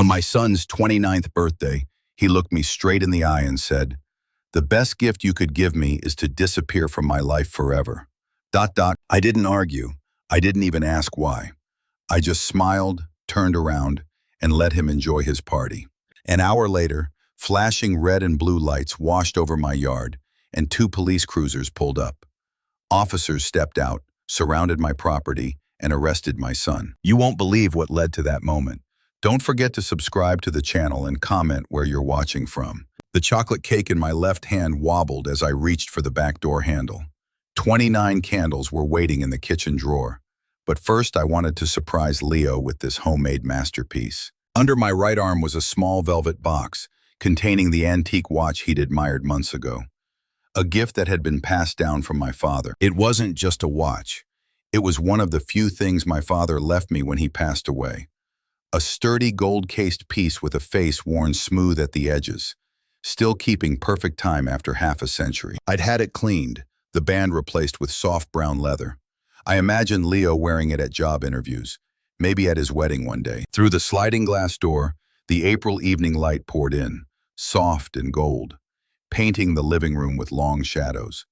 On my son's 29th birthday, he looked me straight in the eye and said, "The best gift you could give me is to disappear from my life forever." I didn't argue. I didn't even ask why. I just smiled, turned around, and let him enjoy his party. An hour later, flashing red and blue lights washed over my yard, and 2 police cruisers pulled up. Officers stepped out, surrounded my property, and arrested my son. You won't believe what led to that moment. Don't forget to subscribe to the channel and comment where you're watching from. The chocolate cake in my left hand wobbled as I reached for the back door handle. 29 candles were waiting in the kitchen drawer. But first I wanted to surprise Leo with this homemade masterpiece. Under my right arm was a small velvet box containing the antique watch he'd admired months ago. A gift that had been passed down from my father. It wasn't just a watch. It was one of the few things my father left me when he passed away. A sturdy gold-cased piece with a face worn smooth at the edges, still keeping perfect time after half a century. I'd had it cleaned, the band replaced with soft brown leather. I imagined Leo wearing it at job interviews, maybe at his wedding one day. Through the sliding glass door, the April evening light poured in, soft and gold, painting the living room with long shadows.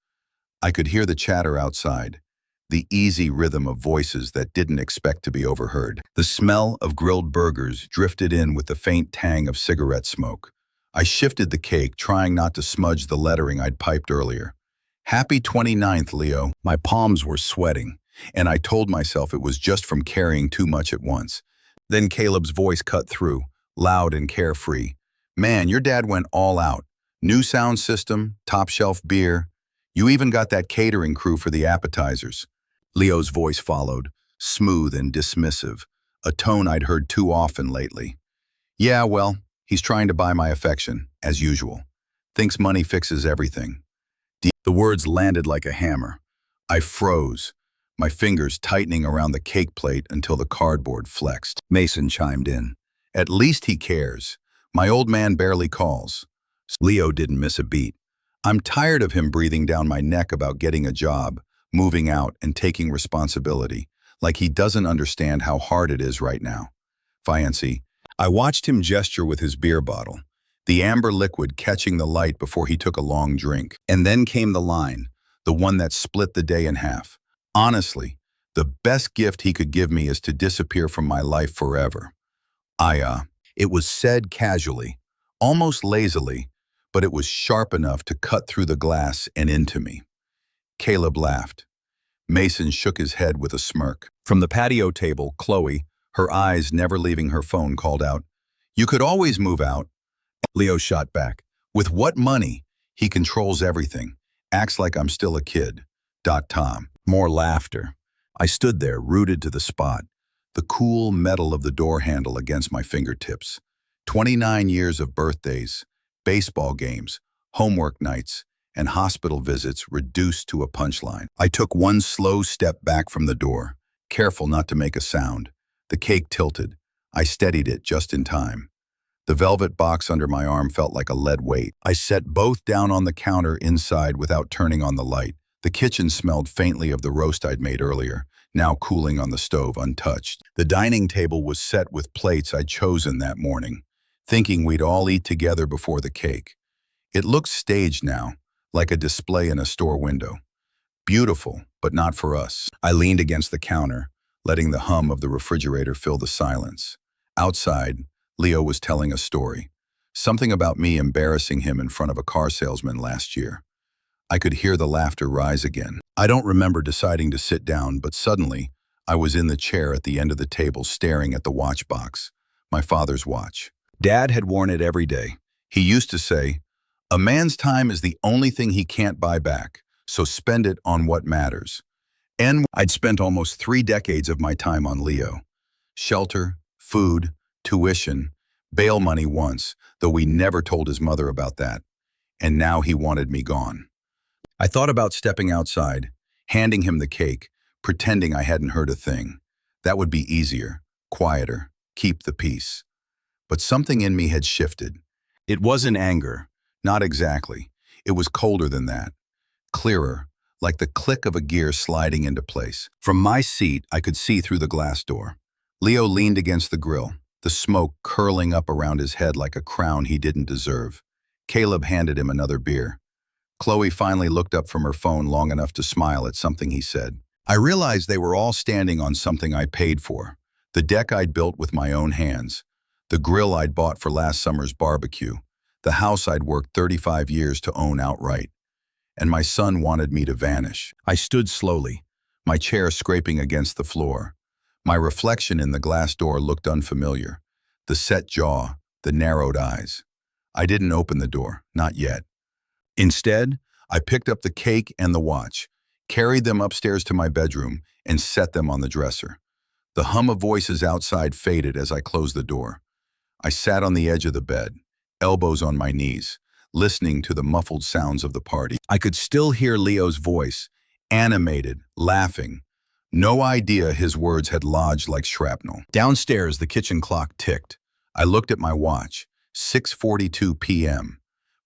I could hear the chatter outside, the easy rhythm of voices that didn't expect to be overheard. The smell of grilled burgers drifted in with the faint tang of cigarette smoke. I shifted the cake, trying not to smudge the lettering I'd piped earlier. "Happy 29th, Leo." My palms were sweating, and I told myself it was just from carrying too much at once. Then Caleb's voice cut through, loud and carefree. "Man, your dad went all out. New sound system, top-shelf beer. You even got that catering crew for the appetizers." Leo's voice followed, smooth and dismissive, a tone I'd heard too often lately. "Yeah, well, he's trying to buy my affection, as usual. Thinks money fixes everything." The words landed like a hammer. I froze, my fingers tightening around the cake plate until the cardboard flexed. Mason chimed in. "At least he cares. My old man barely calls." Leo didn't miss a beat. "I'm tired of him breathing down my neck about getting a job, moving out, and taking responsibility, like he doesn't understand how hard it is right now." Fiancé. I watched him gesture with his beer bottle, the amber liquid catching the light before he took a long drink. And then came the line, the one that split the day in half. "Honestly, the best gift he could give me is to disappear from my life forever." It was said casually, almost lazily, but it was sharp enough to cut through the glass and into me. Caleb laughed. Mason shook his head with a smirk. From the patio table, Chloe, her eyes never leaving her phone, called out, "You could always move out." Leo shot back, "With what money? He controls everything. Acts like I'm still a kid." Tom. More laughter. I stood there, rooted to the spot, the cool metal of the door handle against my fingertips. 29 years of birthdays, baseball games, homework nights, and hospital visits reduced to a punchline. I took one slow step back from the door, careful not to make a sound. The cake tilted. I steadied it just in time. The velvet box under my arm felt like a lead weight. I set both down on the counter inside without turning on the light. The kitchen smelled faintly of the roast I'd made earlier, now cooling on the stove untouched. The dining table was set with plates I'd chosen that morning, thinking we'd all eat together before the cake. It looked staged now, like a display in a store window. Beautiful, but not for us. I leaned against the counter, letting the hum of the refrigerator fill the silence. Outside, Leo was telling a story, something about me embarrassing him in front of a car salesman last year. I could hear the laughter rise again. I don't remember deciding to sit down, but suddenly, I was in the chair at the end of the table staring at the watch box, my father's watch. Dad had worn it every day. He used to say, "A man's time is the only thing he can't buy back, so spend it on what matters." And I'd spent almost 3 decades of my time on Leo. Shelter, food, tuition, bail money once, though we never told his mother about that. And now he wanted me gone. I thought about stepping outside, handing him the cake, pretending I hadn't heard a thing. That would be easier, quieter, keep the peace. But something in me had shifted. It wasn't anger, not exactly. It was colder than that. Clearer, like the click of a gear sliding into place. From my seat, I could see through the glass door. Leo leaned against the grill, the smoke curling up around his head like a crown he didn't deserve. Caleb handed him another beer. Chloe finally looked up from her phone long enough to smile at something he said. I realized they were all standing on something I paid for. The deck I'd built with my own hands. The grill I'd bought for last summer's barbecue. The house I'd worked 35 years to own outright. And my son wanted me to vanish. I stood slowly, my chair scraping against the floor. My reflection in the glass door looked unfamiliar. The set jaw, the narrowed eyes. I didn't open the door, not yet. Instead, I picked up the cake and the watch, carried them upstairs to my bedroom, and set them on the dresser. The hum of voices outside faded as I closed the door. I sat on the edge of the bed, elbows on my knees, listening to the muffled sounds of the party. I could still hear Leo's voice, animated, laughing. No idea his words had lodged like shrapnel. Downstairs, the kitchen clock ticked. I looked at my watch, 6:42 p.m.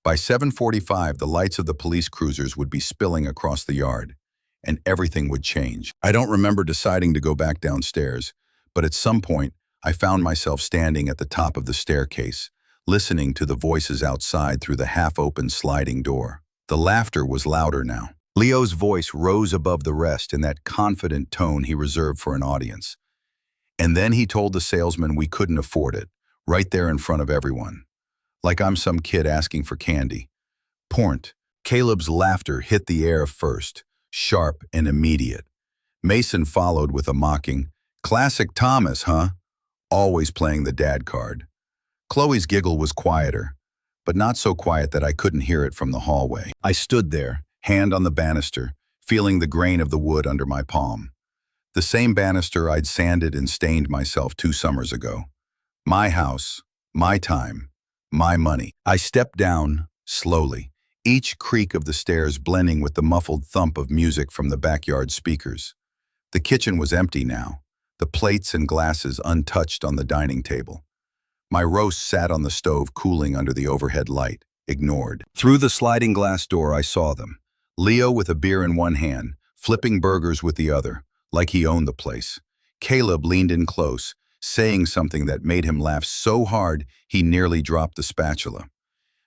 By 7:45, the lights of the police cruisers would be spilling across the yard, and everything would change. I don't remember deciding to go back downstairs, but at some point, I found myself standing at the top of the staircase, listening to the voices outside through the half-open sliding door. The laughter was louder now. Leo's voice rose above the rest in that confident tone he reserved for an audience. And then he told the salesman we couldn't afford it, right there in front of everyone. Like I'm some kid asking for candy. Pornt. Caleb's laughter hit the air first, sharp and immediate. Mason followed with a mocking, "Classic Thomas, huh?" Always playing the dad card. Chloe's giggle was quieter, but not so quiet that I couldn't hear it from the hallway. I stood there, hand on the banister, feeling the grain of the wood under my palm. The same banister I'd sanded and stained myself 2 summers ago. My house, my time, my money. I stepped down, slowly, each creak of the stairs blending with the muffled thump of music from the backyard speakers. The kitchen was empty now, the plates and glasses untouched on the dining table. My roast sat on the stove cooling under the overhead light, ignored. Through the sliding glass door I saw them. Leo with a beer in one hand, flipping burgers with the other, like he owned the place. Caleb leaned in close, saying something that made him laugh so hard he nearly dropped the spatula.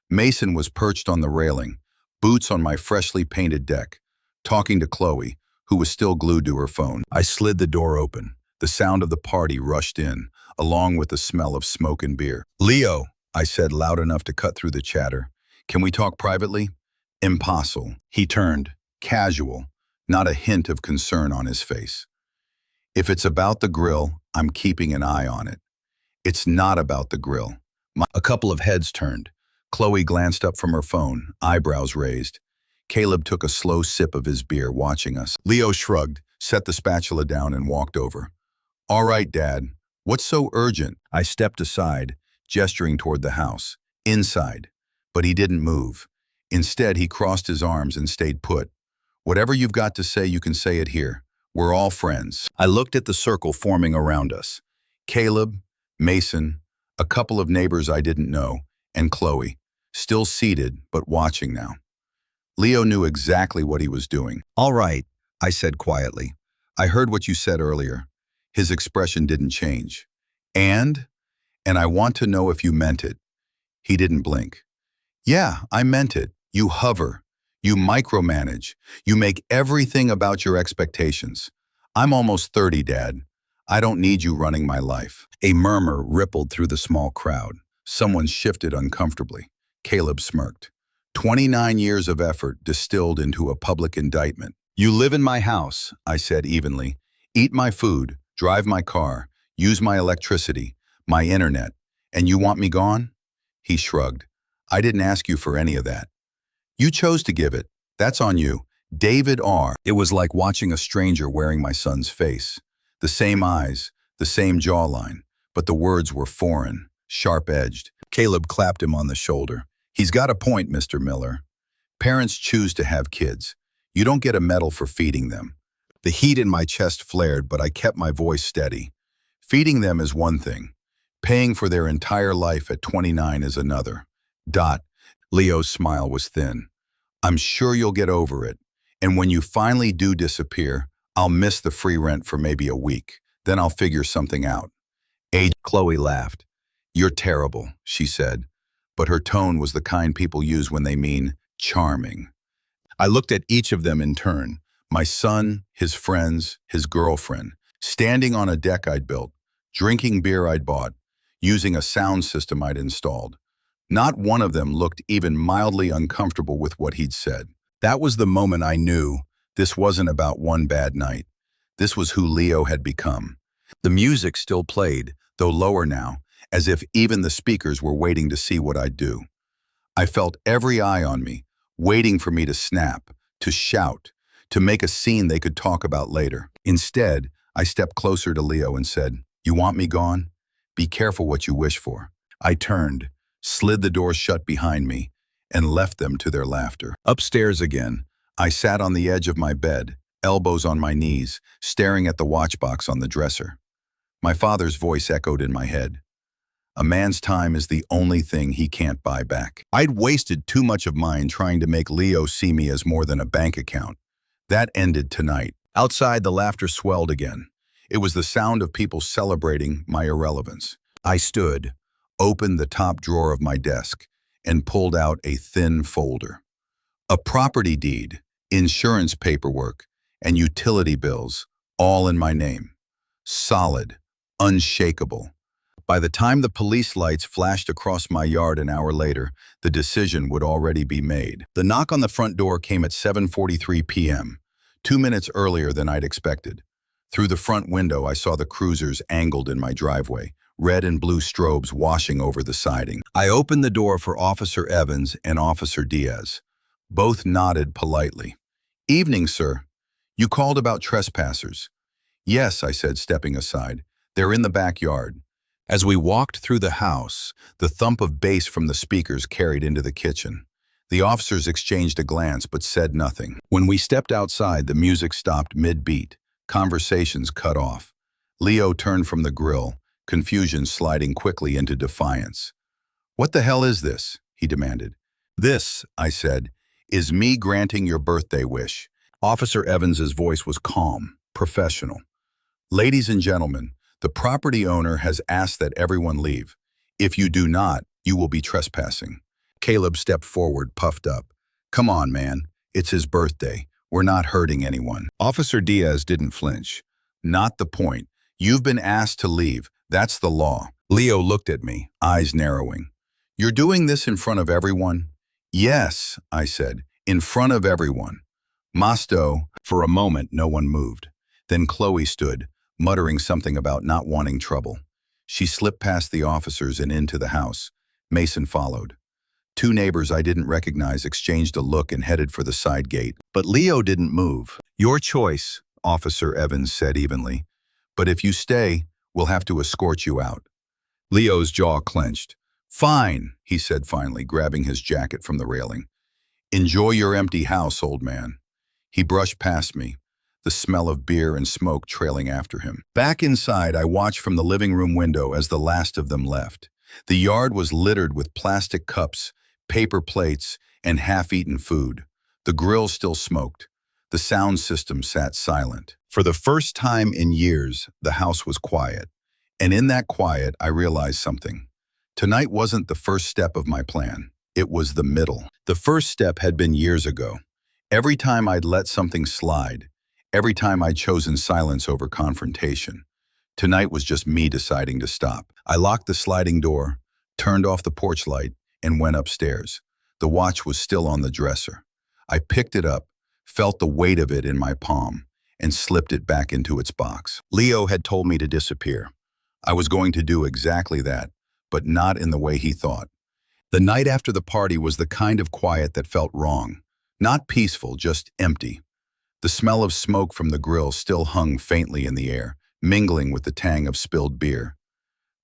Mason was perched on the railing, boots on my freshly painted deck, talking to Chloe, who was still glued to her phone. I slid the door open. The sound of the party rushed in, along with the smell of smoke and beer. "Leo," I said loud enough to cut through the chatter. "Can we talk privately?" Impossible. He turned, casual, not a hint of concern on his face. "If it's about the grill, I'm keeping an eye on it." "It's not about the grill." A couple of heads turned. Chloe glanced up from her phone, eyebrows raised. Caleb took a slow sip of his beer, watching us. Leo shrugged, set the spatula down, and walked over. "All right, Dad. What's so urgent?" I stepped aside, gesturing toward the house, inside. But he didn't move. Instead, he crossed his arms and stayed put. "Whatever you've got to say, you can say it here. We're all friends." I looked at the circle forming around us. Caleb, Mason, a couple of neighbors I didn't know, and Chloe, still seated but watching now. Leo knew exactly what he was doing. "All right," I said quietly. "I heard what you said earlier." His expression didn't change. And I want to know if you meant it." He didn't blink. "Yeah, I meant it. You hover. You micromanage. You make everything about your expectations. I'm almost 30, Dad. I don't need you running my life." A murmur rippled through the small crowd. Someone shifted uncomfortably. Caleb smirked. 29 years of effort distilled into a public indictment. "You live in my house," I said evenly. "Eat my food, drive my car, use my electricity, my internet, and you want me gone?" He shrugged. "I didn't ask you for any of that. You chose to give it. That's on you. David R." It was like watching a stranger wearing my son's face. The same eyes, the same jawline, but the words were foreign, sharp-edged. Caleb clapped him on the shoulder. "He's got a point, Mr. Miller. Parents choose to have kids. You don't get a medal for feeding them." The heat in my chest flared, but I kept my voice steady. Feeding them is one thing. Paying for their entire life at 29 is another. Leo's smile was thin. "I'm sure you'll get over it. And when you finally do disappear, I'll miss the free rent for maybe a week. Then I'll figure something out." Chloe laughed. "You're terrible," she said, but her tone was the kind people use when they mean charming. I looked at each of them in turn, my son, his friends, his girlfriend, standing on a deck I'd built, drinking beer I'd bought, using a sound system I'd installed. Not one of them looked even mildly uncomfortable with what he'd said. That was the moment I knew this wasn't about one bad night. This was who Leo had become. The music still played, though lower now, as if even the speakers were waiting to see what I'd do. I felt every eye on me, waiting for me to snap, to shout, to make a scene they could talk about later. Instead, I stepped closer to Leo and said, "You want me gone? Be careful what you wish for." I turned, slid the door shut behind me, and left them to their laughter. Upstairs again, I sat on the edge of my bed, elbows on my knees, staring at the watchbox on the dresser. My father's voice echoed in my head. A man's time is the only thing he can't buy back. I'd wasted too much of mine trying to make Leo see me as more than a bank account. That ended tonight. Outside, the laughter swelled again. It was the sound of people celebrating my irrelevance. I stood, opened the top drawer of my desk, and pulled out a thin folder. A property deed, insurance paperwork, and utility bills, all in my name. Solid, unshakable. By the time the police lights flashed across my yard an hour later, the decision would already be made. The knock on the front door came at 7:43 p.m., 2 minutes earlier than I'd expected. Through the front window, I saw the cruisers angled in my driveway, red and blue strobes washing over the siding. I opened the door for Officer Evans and Officer Diaz. Both nodded politely. "Evening, sir. You called about trespassers." "Yes," I said, stepping aside. "They're in the backyard." As we walked through the house, the thump of bass from the speakers carried into the kitchen. The officers exchanged a glance but said nothing. When we stepped outside, the music stopped mid-beat. Conversations cut off. Leo turned from the grill, confusion sliding quickly into defiance. "What the hell is this?" he demanded. "This," I said, "is me granting your birthday wish." Officer Evans's voice was calm, professional. "Ladies and gentlemen, the property owner has asked that everyone leave. If you do not, you will be trespassing." Caleb stepped forward, puffed up. "Come on, man. It's his birthday. We're not hurting anyone." Officer Diaz didn't flinch. "Not the point. You've been asked to leave. That's the law." Leo looked at me, eyes narrowing. "You're doing this in front of everyone?" "Yes," I said, "in front of everyone." "Masto." For a moment, no one moved. Then Chloe stood, muttering something about not wanting trouble. She slipped past the officers and into the house. Mason followed. Two neighbors I didn't recognize exchanged a look and headed for the side gate. But Leo didn't move. "Your choice," Officer Evans said evenly. "But if you stay, we'll have to escort you out." Leo's jaw clenched. "Fine," he said finally, grabbing his jacket from the railing. "Enjoy your empty house, old man." He brushed past me, the smell of beer and smoke trailing after him. Back inside, I watched from the living room window as the last of them left. The yard was littered with plastic cups, paper plates, and half-eaten food. The grill still smoked. The sound system sat silent. For the first time in years, the house was quiet. And in that quiet, I realized something. Tonight wasn't the first step of my plan. It was the middle. The first step had been years ago. Every time I'd let something slide, every time I'd chosen silence over confrontation. Tonight was just me deciding to stop. I locked the sliding door, turned off the porch light, and went upstairs. The watch was still on the dresser. I picked it up, felt the weight of it in my palm, and slipped it back into its box. Leo had told me to disappear. I was going to do exactly that, but not in the way he thought. The night after the party was the kind of quiet that felt wrong. Not peaceful, just empty. The smell of smoke from the grill still hung faintly in the air, mingling with the tang of spilled beer.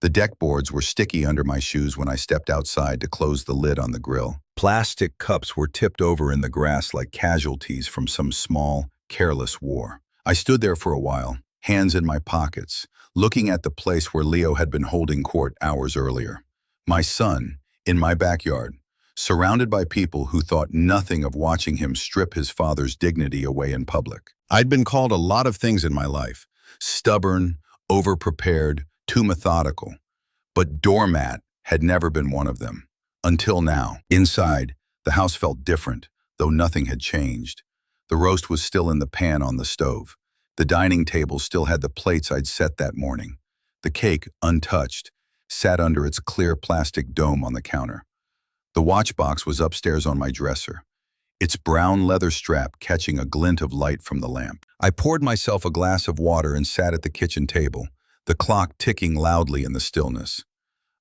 The deck boards were sticky under my shoes when I stepped outside to close the lid on the grill. Plastic cups were tipped over in the grass like casualties from some small, careless war. I stood there for a while, hands in my pockets, looking at the place where Leo had been holding court hours earlier. My son, in my backyard, surrounded by people who thought nothing of watching him strip his father's dignity away in public. I'd been called a lot of things in my life: stubborn, overprepared, too methodical. But doormat had never been one of them. Until now. Inside, the house felt different, though nothing had changed. The roast was still in the pan on the stove. The dining table still had the plates I'd set that morning. The cake, untouched, sat under its clear plastic dome on the counter. The watch box was upstairs on my dresser, its brown leather strap catching a glint of light from the lamp. I poured myself a glass of water and sat at the kitchen table, the clock ticking loudly in the stillness.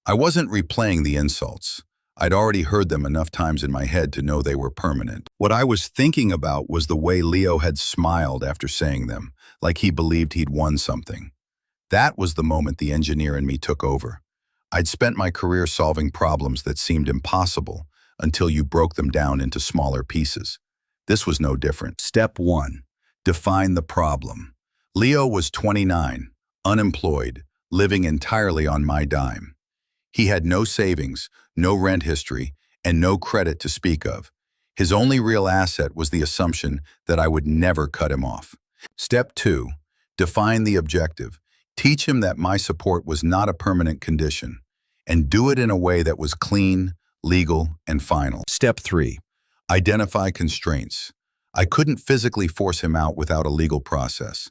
I wasn't replaying the insults. I'd already heard them enough times in my head to know they were permanent. What I was thinking about was the way Leo had smiled after saying them, like he believed he'd won something. That was the moment the engineer in me took over. I'd spent my career solving problems that seemed impossible until you broke them down into smaller pieces. This was no different. Step 1. Define the problem. Leo was 29, unemployed, living entirely on my dime. He had no savings, no rent history, and no credit to speak of. His only real asset was the assumption that I would never cut him off. Step 2. Define the objective. Teach him that my support was not a permanent condition, and do it in a way that was clean, legal, and final. Step 3. Identify constraints. I couldn't physically force him out without a legal process.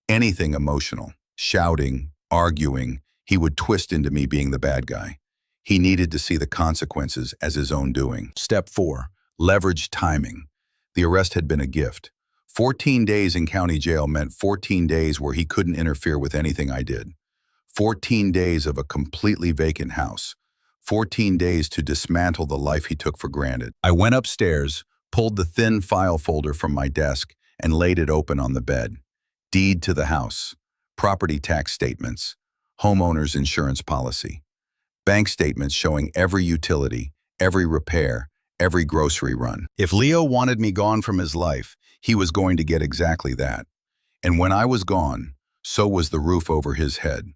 Anything emotional, shouting, arguing, he would twist into me being the bad guy. He needed to see the consequences as his own doing. Step 4. Leverage timing. The arrest had been a gift. 14 days in county jail meant 14 days where he couldn't interfere with anything I did. 14 days of a completely vacant house. 14 days to dismantle the life he took for granted. I went upstairs, pulled the thin file folder from my desk, and laid it open on the bed. Deed to the house, property tax statements, homeowner's insurance policy, bank statements showing every utility, every repair, every grocery run. If Leo wanted me gone from his life, he was going to get exactly that. And when I was gone, so was the roof over his head.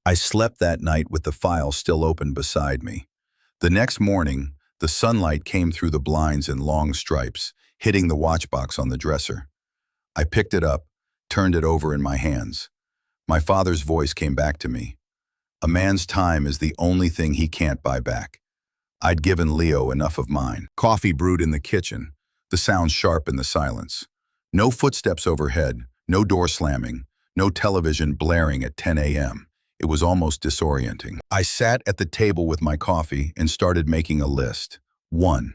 I slept that night with the file still open beside me. The next morning, the sunlight came through the blinds in long stripes, hitting the watch box on the dresser. I picked it up, turned it over in my hands. My father's voice came back to me. A man's time is the only thing he can't buy back. I'd given Leo enough of mine. Coffee brewed in the kitchen, the sound sharp in the silence. No footsteps overhead, no door slamming, no television blaring at 10 a.m. It was almost disorienting. I sat at the table with my coffee and started making a list. 1.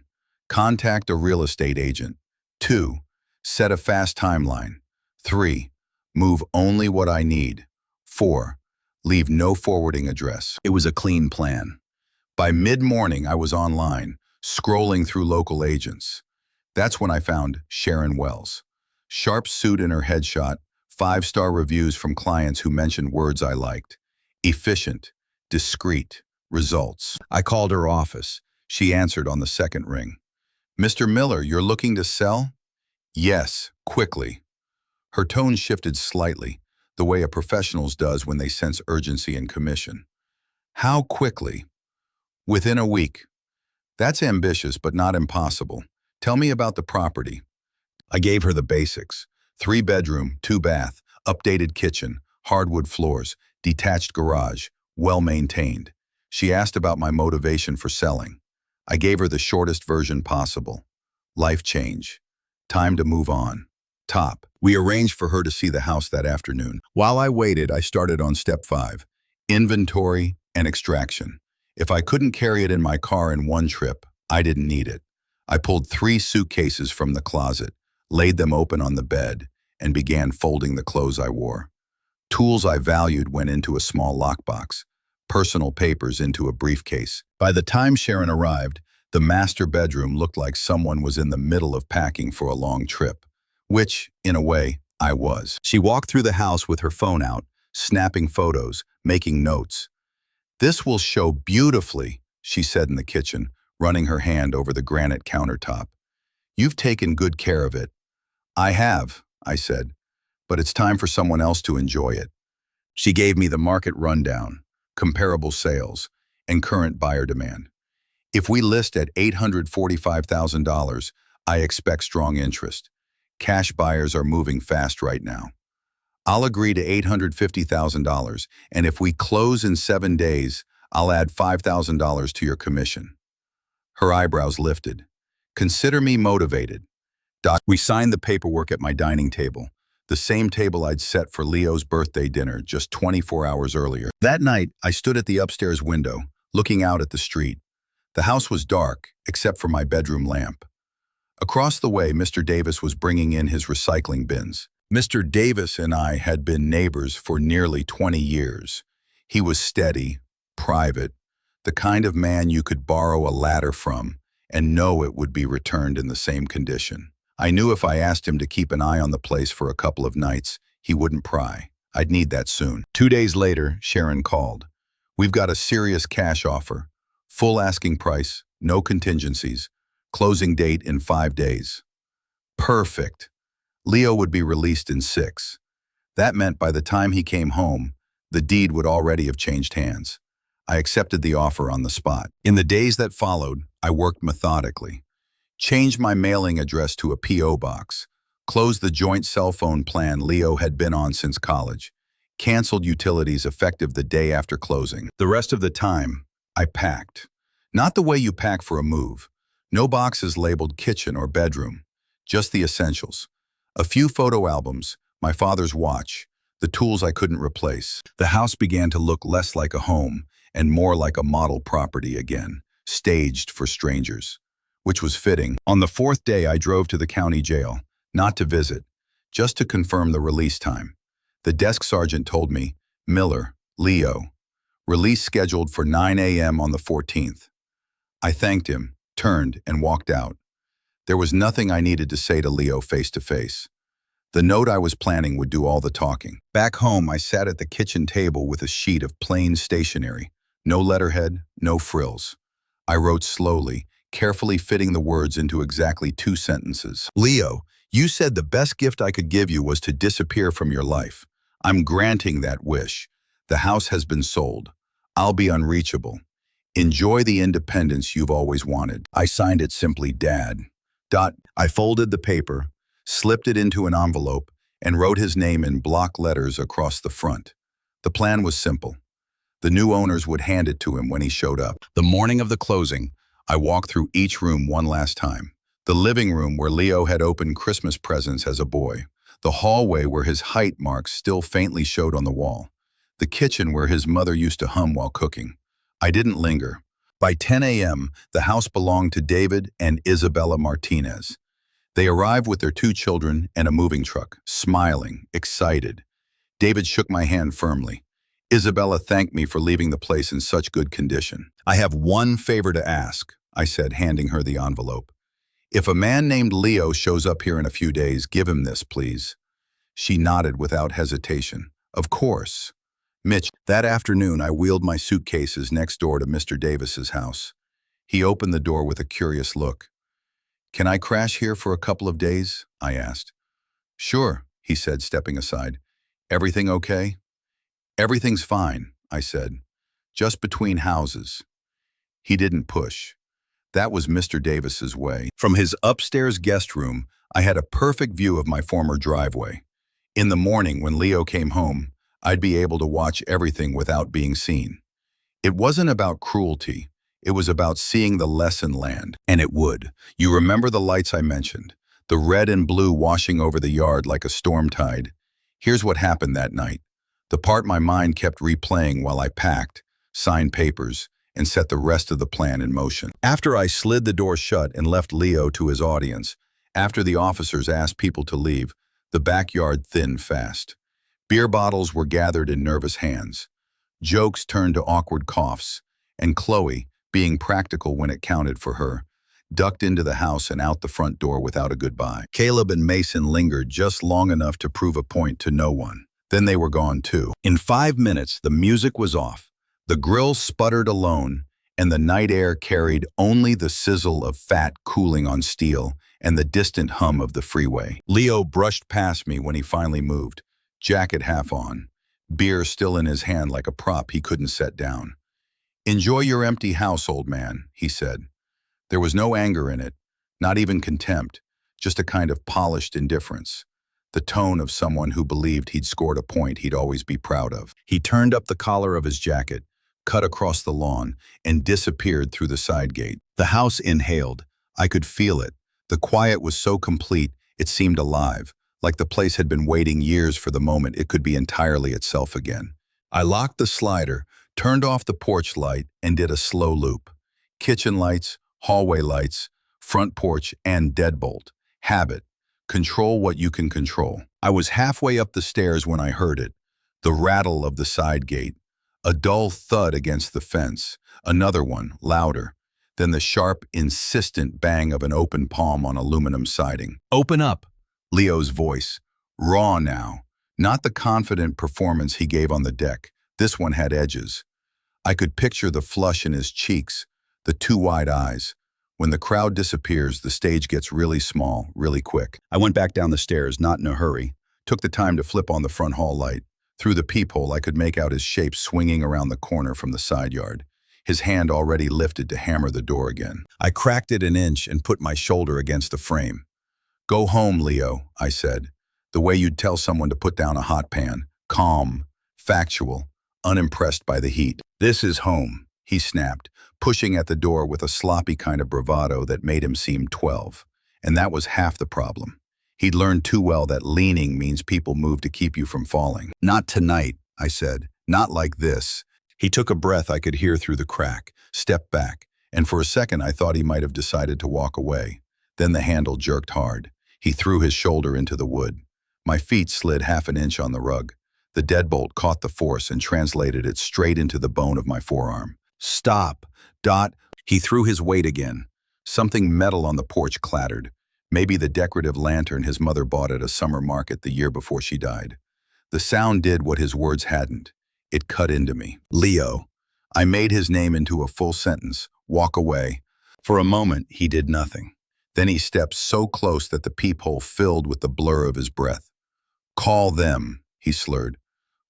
Contact a real estate agent. 2. Set a fast timeline. 3. Move only what I need. 4. Leave no forwarding address. It was a clean plan. By mid-morning, I was online, scrolling through local agents. That's when I found Sharon Wells. Sharp suit in her headshot, 5-star reviews from clients who mentioned words I liked. Efficient, discreet, results. I called her office. She answered on the second ring. Mr. Miller, you're looking to sell? Yes, quickly. Her tone shifted slightly, the way a professional's does when they sense urgency and commission. How quickly? Within a week. That's ambitious, but not impossible. Tell me about the property. I gave her the basics. 3-bedroom, 2-bath, updated kitchen, hardwood floors, detached garage, well-maintained. She asked about my motivation for selling. I gave her the shortest version possible. Life change. Time to move on. Top. We arranged for her to see the house that afternoon. While I waited, I started on step 5. Inventory and extraction. If I couldn't carry it in my car in one trip, I didn't need it. I pulled 3 suitcases from the closet, laid them open on the bed, and began folding the clothes I wore. Tools I valued went into a small lockbox, personal papers into a briefcase. By the time Sharon arrived, the master bedroom looked like someone was in the middle of packing for a long trip, which, in a way, I was. She walked through the house with her phone out, snapping photos, making notes. "This will show beautifully," she said in the kitchen, running her hand over the granite countertop. "You've taken good care of it." "I have," I said, "but it's time for someone else to enjoy it." She gave me the market rundown, comparable sales, and current buyer demand. If we list at $845,000, I expect strong interest. Cash buyers are moving fast right now. I'll agree to $850,000, and if we close in 7 days, I'll add $5,000 to your commission. Her eyebrows lifted. Consider me motivated. We signed the paperwork at my dining table, the same table I'd set for Leo's birthday dinner just 24 hours earlier. That night, I stood at the upstairs window, looking out at the street. The house was dark, except for my bedroom lamp. Across the way, Mr. Davis was bringing in his recycling bins. Mr. Davis and I had been neighbors for nearly 20 years. He was steady, private, the kind of man you could borrow a ladder from and know it would be returned in the same condition. I knew if I asked him to keep an eye on the place for a couple of nights, he wouldn't pry. I'd need that soon. 2 days later, Sharon called. We've got a serious cash offer. Full asking price, no contingencies. Closing date in 5 days. Perfect. Leo would be released in 6. That meant by the time he came home, the deed would already have changed hands. I accepted the offer on the spot. In the days that followed, I worked methodically. Changed my mailing address to a P.O. box. Closed the joint cell phone plan Leo had been on since college. Canceled utilities effective the day after closing. The rest of the time, I packed. Not the way you pack for a move. No boxes labeled kitchen or bedroom. Just the essentials. A few photo albums, my father's watch, the tools I couldn't replace. The house began to look less like a home and more like a model property again, staged for strangers. Which was fitting. On the 4th day, I drove to the county jail, not to visit, just to confirm the release time. The desk sergeant told me, Miller, Leo, release scheduled for 9 a.m. on the 14th. I thanked him, turned, and walked out. There was nothing I needed to say to Leo face to face. The note I was planning would do all the talking. Back home, I sat at the kitchen table with a sheet of plain stationery. No letterhead, no frills. I wrote slowly, carefully fitting the words into exactly 2 sentences. Leo, you said the best gift I could give you was to disappear from your life. I'm granting that wish. The house has been sold. I'll be unreachable. Enjoy the independence you've always wanted. I signed it simply Dad. I folded the paper, slipped it into an envelope, and wrote his name in block letters across the front. The plan was simple. The new owners would hand it to him when he showed up. The morning of the closing, I walked through each room one last time. The living room where Leo had opened Christmas presents as a boy. The hallway where his height marks still faintly showed on the wall. The kitchen where his mother used to hum while cooking. I didn't linger. By 10 a.m., the house belonged to David and Isabella Martinez. They arrived with their 2 children and a moving truck, smiling, excited. David shook my hand firmly. Isabella thanked me for leaving the place in such good condition. I have one favor to ask, I said, handing her the envelope. If a man named Leo shows up here in a few days, give him this, please. She nodded without hesitation. Of course. Mitch, that afternoon I wheeled my suitcases next door to Mr. Davis's house. He opened the door with a curious look. Can I crash here for a couple of days? I asked. Sure, he said, stepping aside. Everything okay? Everything's fine, I said. Just between houses. He didn't push. That was Mr. Davis's way. From his upstairs guest room, I had a perfect view of my former driveway. In the morning, when Leo came home, I'd be able to watch everything without being seen. It wasn't about cruelty. It was about seeing the lesson land. And it would. You remember the lights I mentioned, the red and blue washing over the yard like a storm tide. Here's what happened that night. The part my mind kept replaying while I packed, signed papers, and set the rest of the plan in motion. After I slid the door shut and left Leo to his audience, after the officers asked people to leave, the backyard thinned fast. Beer bottles were gathered in nervous hands. Jokes turned to awkward coughs, and Chloe, being practical when it counted for her, ducked into the house and out the front door without a goodbye. Caleb and Mason lingered just long enough to prove a point to no one. Then they were gone too. In 5 minutes, the music was off. The grill sputtered alone, and the night air carried only the sizzle of fat cooling on steel and the distant hum of the freeway. Leo brushed past me when he finally moved, jacket half on, beer still in his hand like a prop he couldn't set down. "Enjoy your empty house, old man," he said. There was no anger in it, not even contempt, just a kind of polished indifference. The tone of someone who believed he'd scored a point he'd always be proud of. He turned up the collar of his jacket, cut across the lawn, and disappeared through the side gate. The house inhaled. I could feel it. The quiet was so complete, it seemed alive, like the place had been waiting years for the moment it could be entirely itself again. I locked the slider, turned off the porch light, and did a slow loop. Kitchen lights, hallway lights, front porch, and deadbolt. Habit. Control what you can control. I was halfway up the stairs when I heard it. The rattle of the side gate. A dull thud against the fence. Another one, louder. Then the sharp, insistent bang of an open palm on aluminum siding. "Open up!" Leo's voice. Raw now. Not the confident performance he gave on the deck. This one had edges. I could picture the flush in his cheeks, the two wide eyes. When the crowd disappears, the stage gets really small, really quick. I went back down the stairs, not in a hurry. Took the time to flip on the front hall light. Through the peephole, I could make out his shape swinging around the corner from the side yard. His hand already lifted to hammer the door again. I cracked it an inch and put my shoulder against the frame. "Go home, Leo," I said, the way you'd tell someone to put down a hot pan. Calm, factual, unimpressed by the heat. "This is home," he snapped, pushing at the door with a sloppy kind of bravado that made him seem 12. And that was half the problem. He'd learned too well that leaning means people move to keep you from falling. "Not tonight," I said. "Not like this." He took a breath I could hear through the crack, stepped back, and for a second I thought he might have decided to walk away. Then the handle jerked hard. He threw his shoulder into the wood. My feet slid half an inch on the rug. The deadbolt caught the force and translated it straight into the bone of my forearm. "Stop, Dot." He threw his weight again. Something metal on the porch clattered. Maybe the decorative lantern his mother bought at a summer market the year before she died. The sound did what his words hadn't. It cut into me. "Leo." I made his name into a full sentence. "Walk away." For a moment, he did nothing. Then he stepped so close that the peephole filled with the blur of his breath. "Call them," he slurred.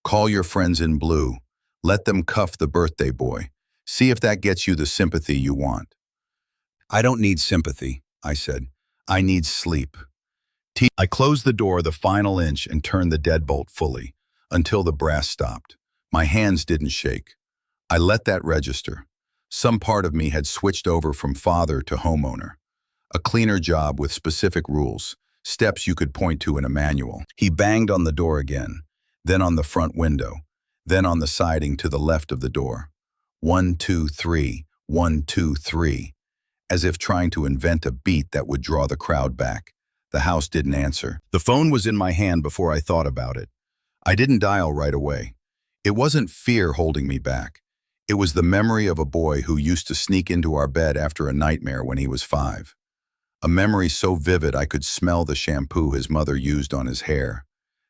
"Call your friends in blue. Let them cuff the birthday boy. See if that gets you the sympathy you want." "I don't need sympathy," I said. "I need sleep." I closed the door the final inch and turned the deadbolt fully, until the brass stopped. My hands didn't shake. I let that register. Some part of me had switched over from father to homeowner. A cleaner job with specific rules, steps you could point to in a manual. He banged on the door again, then on the front window, then on the siding to the left of the door. 1, 2, 3, 1, 2, 3, as if trying to invent a beat that would draw the crowd back. The house didn't answer. The phone was in my hand before I thought about it. I didn't dial right away. It wasn't fear holding me back. It was the memory of a boy who used to sneak into our bed after a nightmare when he was 5. A memory so vivid I could smell the shampoo his mother used on his hair.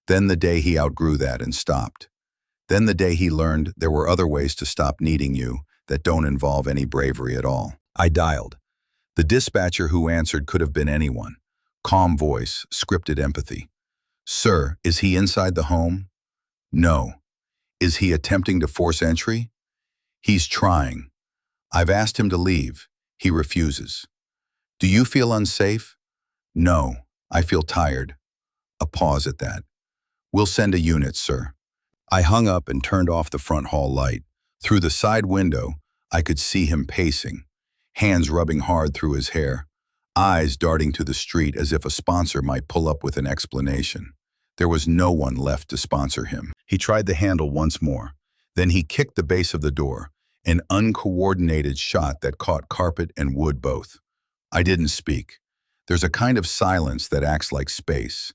Then the day he outgrew that and stopped. Then the day he learned there were other ways to stop needing you that don't involve any bravery at all. I dialed. The dispatcher who answered could have been anyone. Calm voice, scripted empathy. "Sir, is he inside the home?" "No." "Is he attempting to force entry?" "He's trying. I've asked him to leave. He refuses." "Do you feel unsafe?" "No, I feel tired." A pause at that. "We'll send a unit, sir." I hung up and turned off the front hall light. Through the side window, I could see him pacing, hands rubbing hard through his hair, eyes darting to the street as if a sponsor might pull up with an explanation. There was no one left to sponsor him. He tried the handle once more. Then he kicked the base of the door, an uncoordinated shot that caught carpet and wood both. I didn't speak. There's a kind of silence that acts like space.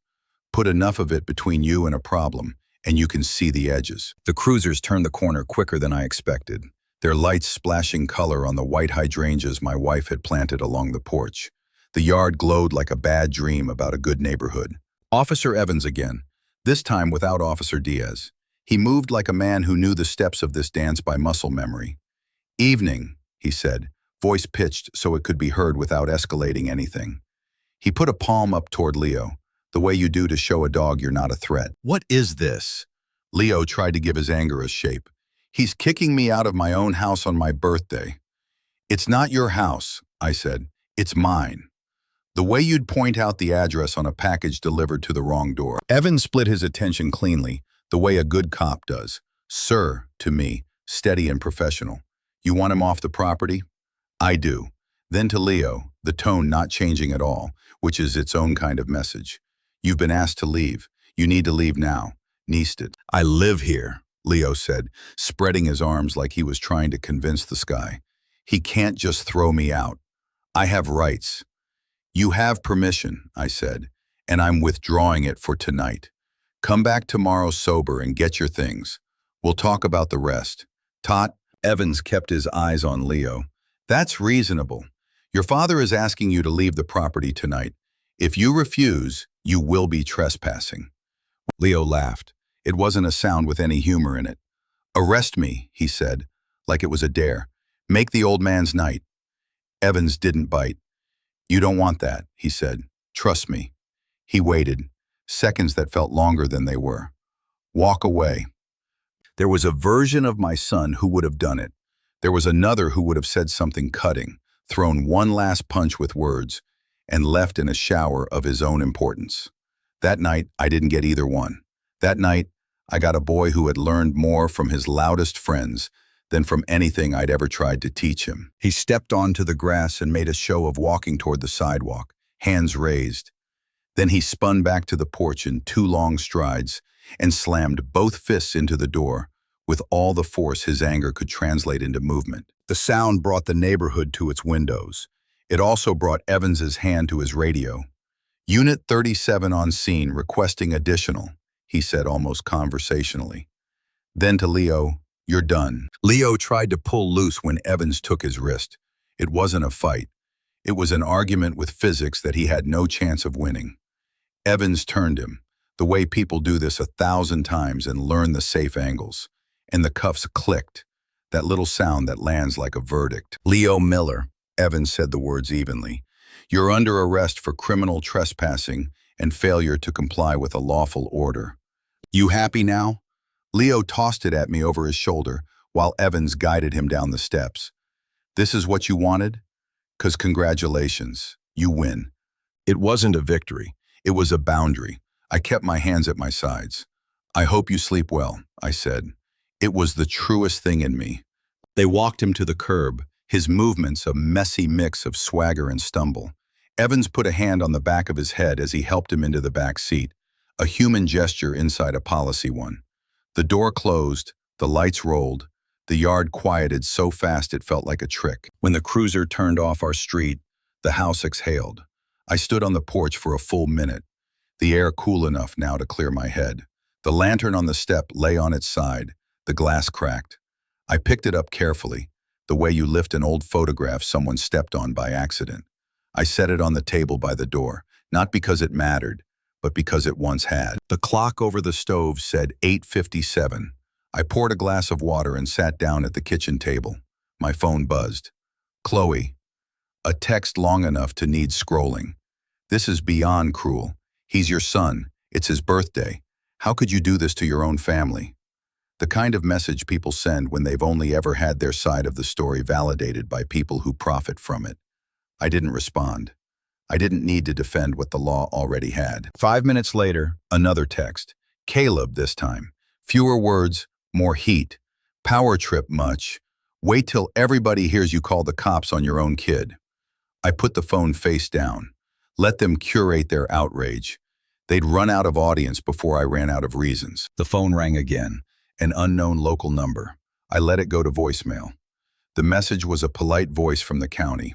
Put enough of it between you and a problem, and you can see the edges. The cruisers turned the corner quicker than I expected, their lights splashing color on the white hydrangeas my wife had planted along the porch. The yard glowed like a bad dream about a good neighborhood. Officer Evans again, this time without Officer Diaz. He moved like a man who knew the steps of this dance by muscle memory. "Evening," he said, voice pitched so it could be heard without escalating anything. He put a palm up toward Leo, the way you do to show a dog you're not a threat. "What is this?" Leo tried to give his anger a shape. "He's kicking me out of my own house on my birthday." "It's not your house," I said. "It's mine." The way you'd point out the address on a package delivered to the wrong door. Evans split his attention cleanly, the way a good cop does. "Sir," to me, steady and professional. You want him off the property? I do. Then to Leo, the tone not changing at all, which is its own kind of message. You've been asked to leave. You need to leave now. Neested. I live here, Leo said, spreading his arms like he was trying to convince the sky. He can't just throw me out. I have rights. You have permission, I said, and I'm withdrawing it for tonight. Come back tomorrow sober and get your things. We'll talk about the rest. Tot, Evans kept his eyes on Leo. That's reasonable. Your father is asking you to leave the property tonight. If you refuse, you will be trespassing. Leo laughed. It wasn't a sound with any humor in it. Arrest me, he said, like it was a dare. Make the old man's night. Evans didn't bite. You don't want that, he said. Trust me. He waited, seconds that felt longer than they were. Walk away. There was a version of my son who would have done it. There was another who would have said something cutting, thrown one last punch with words, and left in a shower of his own importance. That night, I didn't get either one. That night, I got a boy who had learned more from his loudest friends than from anything I'd ever tried to teach him. He stepped onto the grass and made a show of walking toward the sidewalk, hands raised. Then he spun back to the porch in 2 long strides and slammed both fists into the door with all the force his anger could translate into movement. The sound brought the neighborhood to its windows. It also brought Evans's hand to his radio. Unit 37 on scene requesting additional, he said almost conversationally. Then to Leo, you're done. Leo tried to pull loose when Evans took his wrist. It wasn't a fight. It was an argument with physics that he had no chance of winning. Evans turned him, the way people do this 1,000 times and learn the safe angles. And the cuffs clicked, that little sound that lands like a verdict. Leo Miller, Evans said the words evenly. You're under arrest for criminal trespassing and failure to comply with a lawful order. You happy now? Leo tossed it at me over his shoulder while Evans guided him down the steps. This is what you wanted? 'Cause congratulations, you win. It wasn't a victory. It was a boundary. I kept my hands at my sides. I hope you sleep well, I said. It was the truest thing in me. They walked him to the curb, his movements a messy mix of swagger and stumble. Evans put a hand on the back of his head as he helped him into the back seat, a human gesture inside a policy one. The door closed, the lights rolled, the yard quieted so fast it felt like a trick. When the cruiser turned off our street, the house exhaled. I stood on the porch for a full minute, the air cool enough now to clear my head. The lantern on the step lay on its side, the glass cracked. I picked it up carefully, the way you lift an old photograph someone stepped on by accident. I set it on the table by the door, not because it mattered, but because it once had. The clock over the stove said 8:57. I poured a glass of water and sat down at the kitchen table. My phone buzzed. Chloe. A text long enough to need scrolling. This is beyond cruel. He's your son. It's his birthday. How could you do this to your own family? The kind of message people send when they've only ever had their side of the story validated by people who profit from it. I didn't respond. I didn't need to defend what the law already had. 5 minutes later, another text. Caleb this time. Fewer words, more heat. Power trip much. Wait till everybody hears you call the cops on your own kid. I put the phone face down. Let them curate their outrage. They'd run out of audience before I ran out of reasons. The phone rang again. An unknown local number. I let it go to voicemail. The message was a polite voice from the county.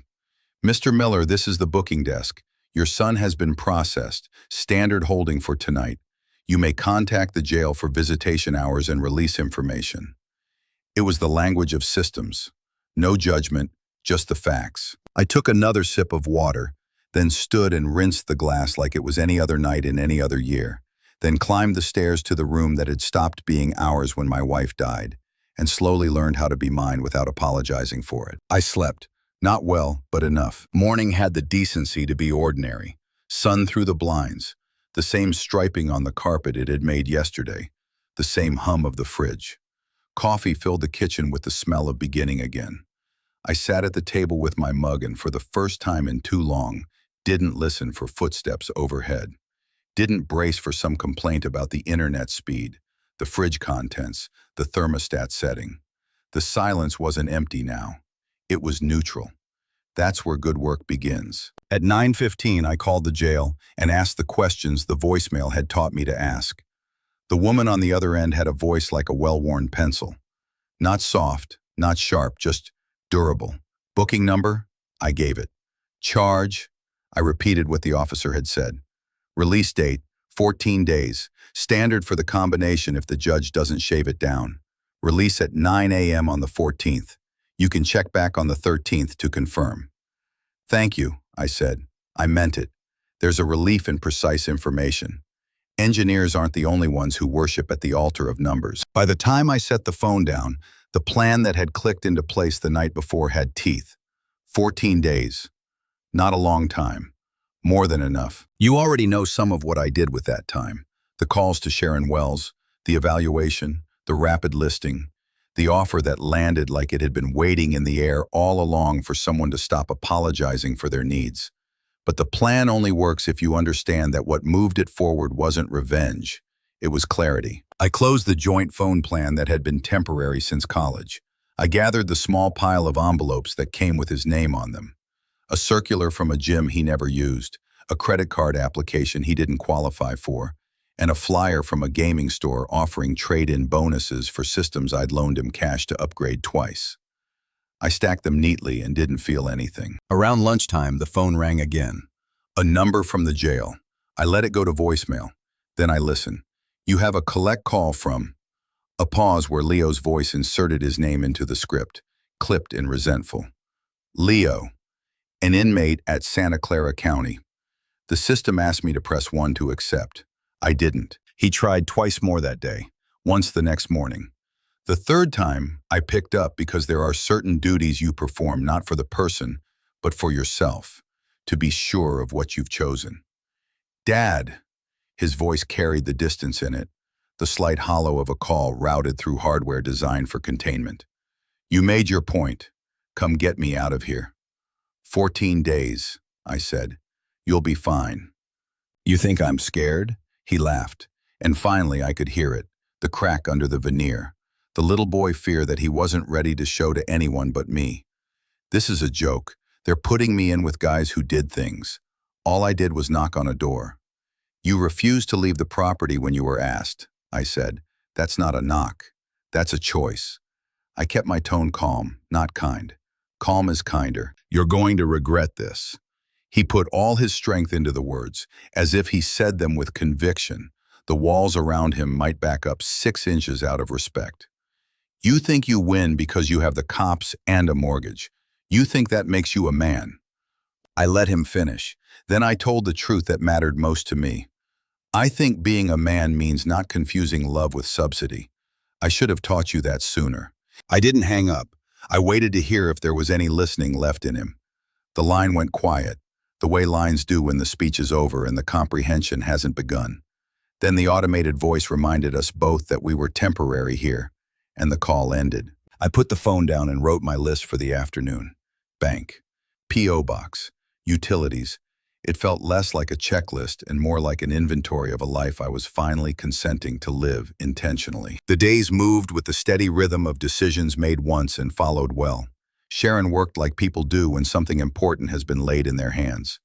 Mr. Miller, this is the booking desk. Your son has been processed. Standard holding for tonight. You may contact the jail for visitation hours and release information. It was the language of systems. No judgment, just the facts. I took another sip of water, then stood and rinsed the glass like it was any other night in any other year. Then climbed the stairs to the room that had stopped being ours when my wife died, and slowly learned how to be mine without apologizing for it. I slept. Not well, but enough. Morning had the decency to be ordinary. Sun through the blinds, the same striping on the carpet it had made yesterday, the same hum of the fridge. Coffee filled the kitchen with the smell of beginning again. I sat at the table with my mug and for the first time in too long, didn't listen for footsteps overhead. Didn't brace for some complaint about the internet speed, the fridge contents, the thermostat setting. The silence wasn't empty now. It was neutral. That's where good work begins. At 9:15, I called the jail and asked the questions the voicemail had taught me to ask. The woman on the other end had a voice like a well-worn pencil. Not soft, not sharp, just durable. Booking number? I gave it. Charge? I repeated what the officer had said. Release date? 14 days. Standard for the combination if the judge doesn't shave it down. Release at 9 a.m. on the 14th. You can check back on the 13th to confirm. Thank you, I said. I meant it. There's a relief in precise information. Engineers aren't the only ones who worship at the altar of numbers. By the time I set the phone down, the plan that had clicked into place the night before had teeth. 14 days. Not a long time. More than enough. You already know some of what I did with that time. The calls to Sharon Wells, the evaluation, the rapid listing, the offer that landed like it had been waiting in the air all along for someone to stop apologizing for their needs. But the plan only works if you understand that what moved it forward wasn't revenge. It was clarity. I closed the joint phone plan that had been temporary since college. I gathered the small pile of envelopes that came with his name on them. A circular from a gym he never used, a credit card application he didn't qualify for, and a flyer from a gaming store offering trade-in bonuses for systems I'd loaned him cash to upgrade twice. I stacked them neatly and didn't feel anything. Around lunchtime, the phone rang again. A number from the jail. I let it go to voicemail. Then I listened. You have a collect call from... A pause where Leo's voice inserted his name into the script, clipped and resentful. Leo, an inmate at Santa Clara County. The system asked me to press 1 to accept. I didn't. He tried twice more that day, once the next morning. The third time, I picked up because there are certain duties you perform not for the person, but for yourself, to be sure of what you've chosen. Dad, his voice carried the distance in it, the slight hollow of a call routed through hardware designed for containment. You made your point. Come get me out of here. 14 days, I said. You'll be fine. You think I'm scared? He laughed. And finally I could hear it, the crack under the veneer, the little boy fear that he wasn't ready to show to anyone but me. This is a joke. They're putting me in with guys who did things. All I did was knock on a door. You refused to leave the property when you were asked, I said. That's not a knock. That's a choice. I kept my tone calm, not kind. Calm is kinder. You're going to regret this. He put all his strength into the words, as if he said them with conviction. The walls around him might back up 6 inches out of respect. You think you win because you have the cops and a mortgage. You think that makes you a man. I let him finish. Then I told the truth that mattered most to me. I think being a man means not confusing love with subsidy. I should have taught you that sooner. I didn't hang up. I waited to hear if there was any listening left in him. The line went quiet, the way lines do when the speech is over and the comprehension hasn't begun. Then the automated voice reminded us both that we were temporary here, and the call ended. I put the phone down and wrote my list for the afternoon. Bank, P.O. box, utilities. It felt less like a checklist and more like an inventory of a life I was finally consenting to live intentionally. The days moved with the steady rhythm of decisions made once and followed well. Sharon worked like people do when something important has been laid in their hands.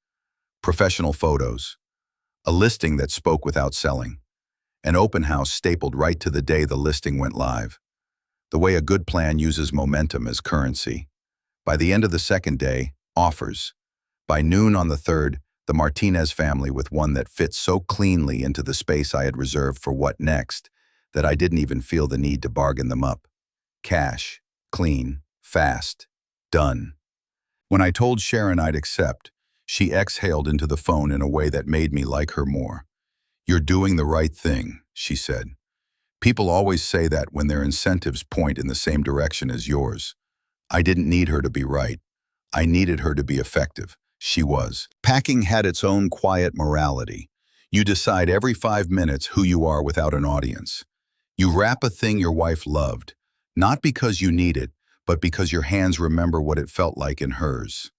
Professional photos, a listing that spoke without selling, an open house stapled right to the day the listing went live. The way a good plan uses momentum as currency. By the end of the second day, offers. By noon on the third, the Martinez family with one that fit so cleanly into the space I had reserved for what next that I didn't even feel the need to bargain them up. Cash, clean, fast, done. When I told Sharon I'd accept, she exhaled into the phone in a way that made me like her more. You're doing the right thing, she said. People always say that when their incentives point in the same direction as yours. I didn't need her to be right. I needed her to be effective. She was. Packing had its own quiet morality. You decide every 5 minutes who you are without an audience. You wrap a thing your wife loved, not because you need it, but because your hands remember what it felt like in hers.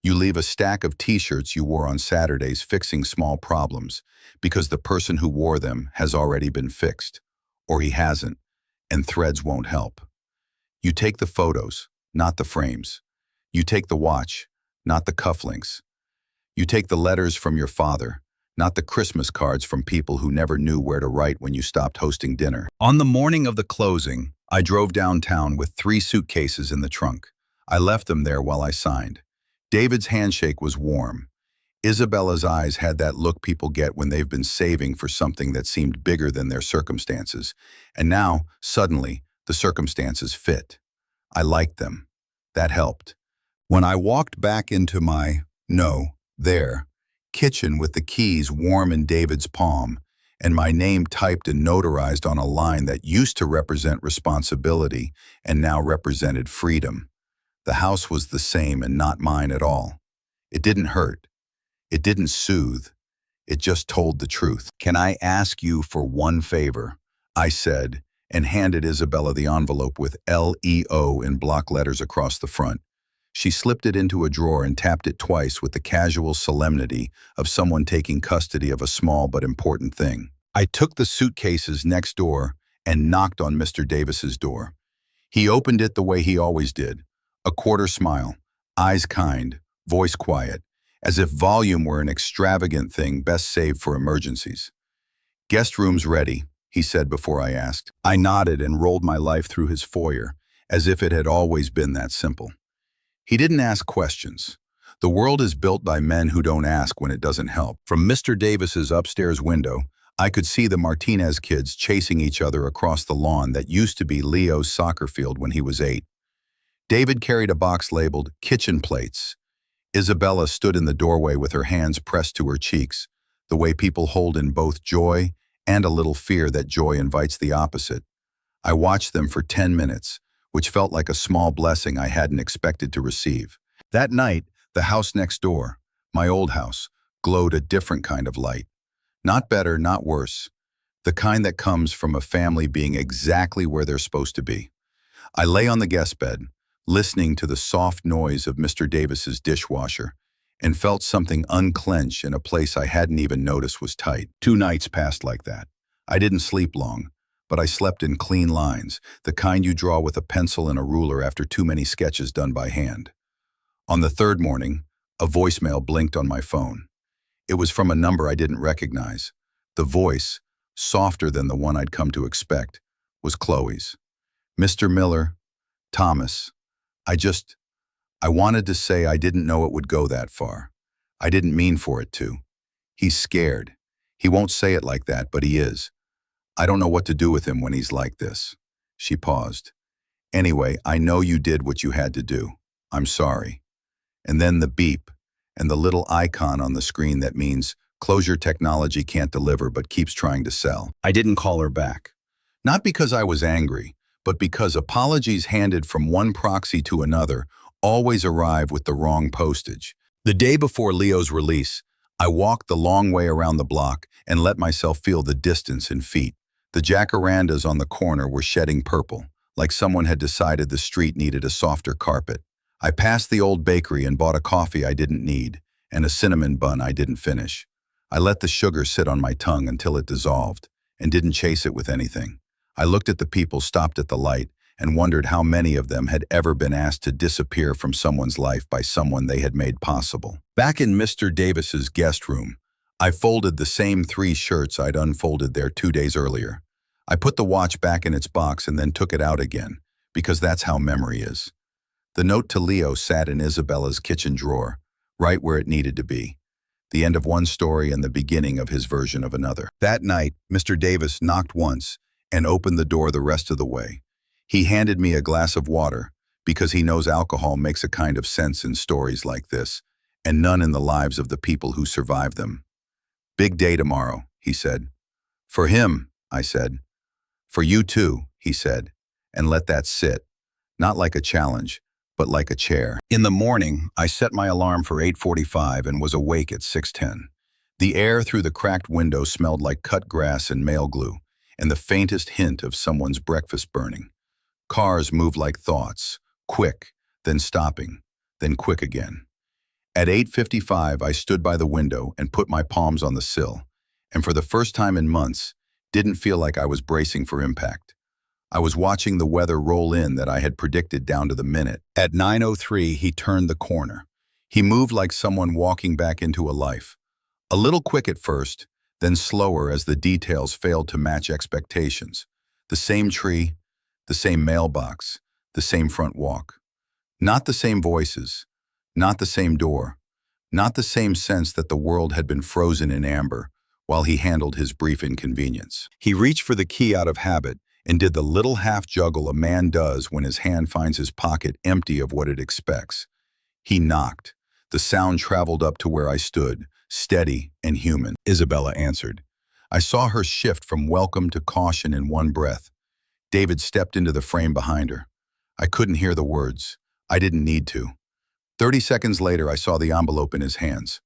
You leave a stack of t-shirts you wore on Saturdays fixing small problems, because the person who wore them has already been fixed, or he hasn't, and threads won't help. You take the photos, not the frames. You take the watch, not the cufflinks. You take the letters from your father, not the Christmas cards from people who never knew where to write when you stopped hosting dinner. On the morning of the closing, I drove downtown with 3 suitcases in the trunk. I left them there while I signed. David's handshake was warm. Isabella's eyes had that look people get when they've been saving for something that seemed bigger than their circumstances. And now, suddenly, the circumstances fit. I liked them. That helped. When I walked back into my, there, kitchen with the keys warm in David's palm, and my name typed and notarized on a line that used to represent responsibility and now represented freedom, the house was the same and not mine at all. It didn't hurt. It didn't soothe. It just told the truth. "Can I ask you for one favor?" I said, and handed Isabella the envelope with LEO in block letters across the front. She slipped it into a drawer and tapped it twice with the casual solemnity of someone taking custody of a small but important thing. I took the suitcases next door and knocked on Mr. Davis's door. He opened it the way he always did, a quarter smile, eyes kind, voice quiet, as if volume were an extravagant thing best saved for emergencies. "Guest room's ready," he said before I asked. I nodded and rolled my life through his foyer, as if it had always been that simple. He didn't ask questions. The world is built by men who don't ask when it doesn't help. From Mr. Davis's upstairs window, I could see the Martinez kids chasing each other across the lawn that used to be Leo's soccer field when he was 8. David carried a box labeled kitchen plates. Isabella stood in the doorway with her hands pressed to her cheeks, the way people hold in both joy and a little fear that joy invites the opposite. I watched them for 10 minutes, which felt like a small blessing I hadn't expected to receive. That night, the house next door, my old house, glowed a different kind of light. Not better, not worse. The kind that comes from a family being exactly where they're supposed to be. I lay on the guest bed, listening to the soft noise of Mr. Davis's dishwasher, and felt something unclench in a place I hadn't even noticed was tight. 2 nights passed like that. I didn't sleep long, but I slept in clean lines, the kind you draw with a pencil and a ruler after too many sketches done by hand. On the 3rd morning, a voicemail blinked on my phone. It was from a number I didn't recognize. The voice, softer than the one I'd come to expect, was Chloe's. "Mr. Miller, Thomas, I wanted to say I didn't know it would go that far. I didn't mean for it to. He's scared. He won't say it like that, but he is. I don't know what to do with him when he's like this." She paused. "Anyway, I know you did what you had to do. I'm sorry." And then the beep, and the little icon on the screen that means closure technology can't deliver but keeps trying to sell. I didn't call her back. Not because I was angry, but because apologies handed from one proxy to another always arrive with the wrong postage. The day before Leo's release, I walked the long way around the block and let myself feel the distance in feet. The jacarandas on the corner were shedding purple, like someone had decided the street needed a softer carpet. I passed the old bakery and bought a coffee I didn't need, and a cinnamon bun I didn't finish. I let the sugar sit on my tongue until it dissolved, and didn't chase it with anything. I looked at the people stopped at the light and wondered how many of them had ever been asked to disappear from someone's life by someone they had made possible. Back in Mr. Davis's guest room, I folded the same 3 shirts I'd unfolded there 2 days earlier. I put the watch back in its box and then took it out again, because that's how memory is. The note to Leo sat in Isabella's kitchen drawer, right where it needed to be. The end of one story and the beginning of his version of another. That night, Mr. Davis knocked once and opened the door the rest of the way. He handed me a glass of water because he knows alcohol makes a kind of sense in stories like this, and none in the lives of the people who survive them. "Big day tomorrow," he said. "For him," I said. "For you too," he said, and let that sit, not like a challenge, but like a chair. In the morning, I set my alarm for 8:45 and was awake at 6:10. The air through the cracked window smelled like cut grass and mail glue, and the faintest hint of someone's breakfast burning. Cars moved like thoughts, quick, then stopping, then quick again. At 8:55, I stood by the window and put my palms on the sill, and for the first time in months, didn't feel like I was bracing for impact. I was watching the weather roll in that I had predicted down to the minute. At 9:03, he turned the corner. He moved like someone walking back into a life. A little quick at first, then slower as the details failed to match expectations. The same tree, the same mailbox, the same front walk. Not the same voices, not the same door, not the same sense that the world had been frozen in amber while he handled his brief inconvenience. He reached for the key out of habit and did the little half juggle a man does when his hand finds his pocket empty of what it expects. He knocked. The sound traveled up to where I stood, steady and human. Isabella answered. I saw her shift from welcome to caution in one breath. David stepped into the frame behind her. I couldn't hear the words. I didn't need to. 30 seconds later, I saw the envelope in his hands.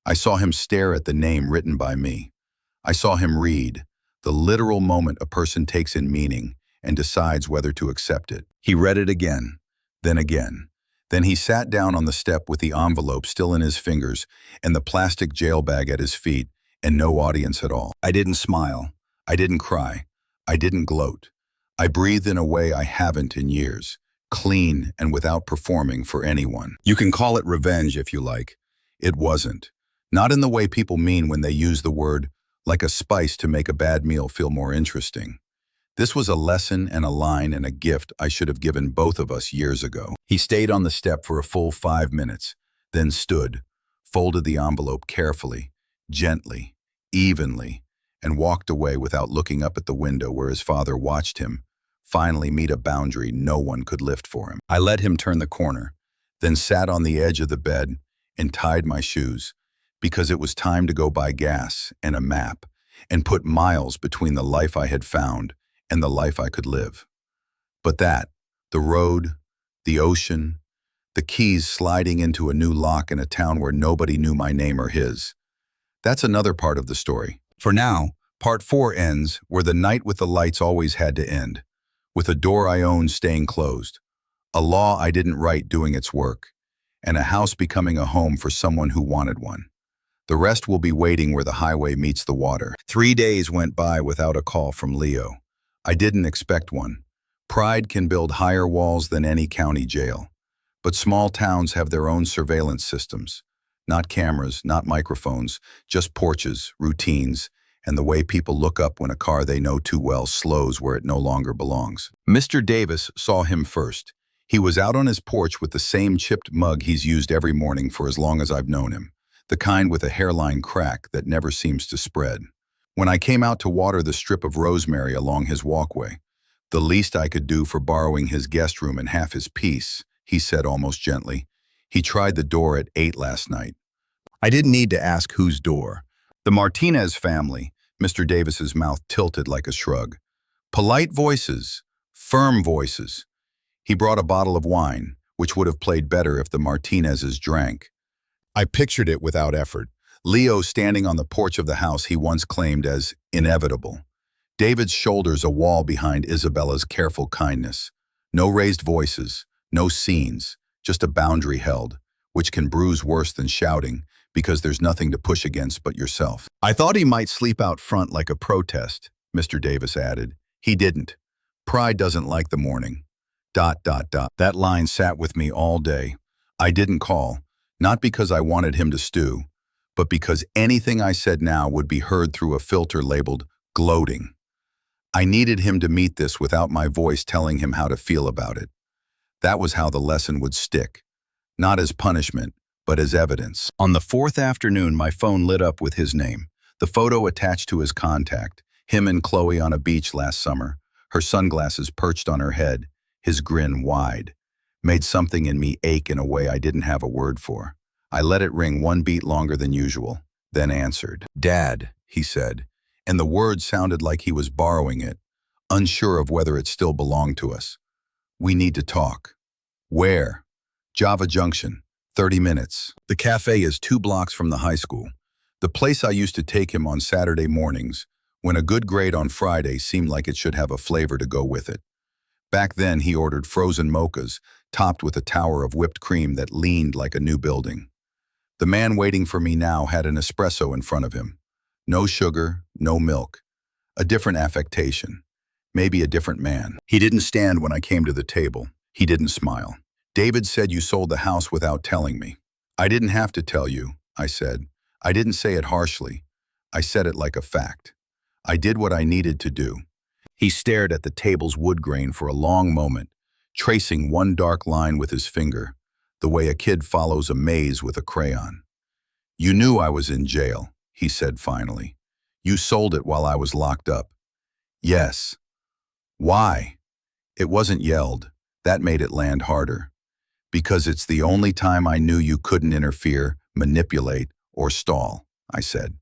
I saw him stare at the name written by me. I saw him read, the literal moment a person takes in meaning and decides whether to accept it. He read it again, then again. Then he sat down on the step with the envelope still in his fingers and the plastic jail bag at his feet and no audience at all. I didn't smile. I didn't cry. I didn't gloat. I breathed in a way I haven't in years, clean and without performing for anyone. You can call it revenge if you like. It wasn't. Not in the way people mean when they use the word like a spice to make a bad meal feel more interesting. This was a lesson and a line and a gift I should have given both of us years ago. He stayed on the step for a full 5 minutes, then stood, folded the envelope carefully, gently, evenly, and walked away without looking up at the window where his father watched him finally meet a boundary no one could lift for him. I let him turn the corner, then sat on the edge of the bed and tied my shoes, because it was time to go buy gas and a map and put miles between the life I had found and the life I could live. But that, the road, the ocean, the keys sliding into a new lock in a town where nobody knew my name or his, that's another part of the story. For now, part 4 ends where the night with the lights always had to end, with a door I owned staying closed, a law I didn't write doing its work, and a house becoming a home for someone who wanted one. The rest will be waiting where the highway meets the water. 3 days went by without a call from Leo. I didn't expect one. Pride can build higher walls than any county jail. But small towns have their own surveillance systems. Not cameras, not microphones, just porches, routines, and the way people look up when a car they know too well slows where it no longer belongs. Mr. Davis saw him first. He was out on his porch with the same chipped mug he's used every morning for as long as I've known him, the kind with a hairline crack that never seems to spread. When I came out to water the strip of rosemary along his walkway, the least I could do for borrowing his guest room and half his peace, he said almost gently. He tried the door at 8 last night. I didn't need to ask whose door. The Martinez family. Mr. Davis's mouth tilted like a shrug. Polite voices, firm voices. He brought a bottle of wine, which would have played better if the Martinezes drank. I pictured it without effort. Leo standing on the porch of the house he once claimed as inevitable. David's shoulders a wall behind Isabella's careful kindness. No raised voices, no scenes, just a boundary held, which can bruise worse than shouting, because there's nothing to push against but yourself. I thought he might sleep out front like a protest, Mr. Davis added. He didn't. Pride doesn't like the morning. ... That line sat with me all day. I didn't call, not because I wanted him to stew, but because anything I said now would be heard through a filter labeled gloating. I needed him to meet this without my voice telling him how to feel about it. That was how the lesson would stick, not as punishment, but as evidence. On the 4th afternoon, my phone lit up with his name, the photo attached to his contact, him and Chloe on a beach last summer, her sunglasses perched on her head, his grin wide, made something in me ache in a way I didn't have a word for. I let it ring 1 beat longer than usual, then answered. Dad, he said, and the word sounded like he was borrowing it, unsure of whether it still belonged to us. We need to talk. Where? Java Junction, 30 minutes. The cafe is 2 blocks from the high school, the place I used to take him on Saturday mornings, when a good grade on Friday seemed like it should have a flavor to go with it. Back then, he ordered frozen mochas, topped with a tower of whipped cream that leaned like a new building. The man waiting for me now had an espresso in front of him. No sugar, no milk. A different affectation. maybe a different man. He didn't stand when I came to the table. He didn't smile. David said you sold the house without telling me. I didn't have to tell you, I said. I didn't say it harshly. I said it like a fact. I did what I needed to do. He stared at the table's wood grain for a long moment, tracing one dark line with his finger, the way a kid follows a maze with a crayon. You knew I was in jail, he said finally. You sold it while I was locked up. Yes. Why? It wasn't yelled. That made it land harder. Because it's the only time I knew you couldn't interfere, manipulate, or stall, I said.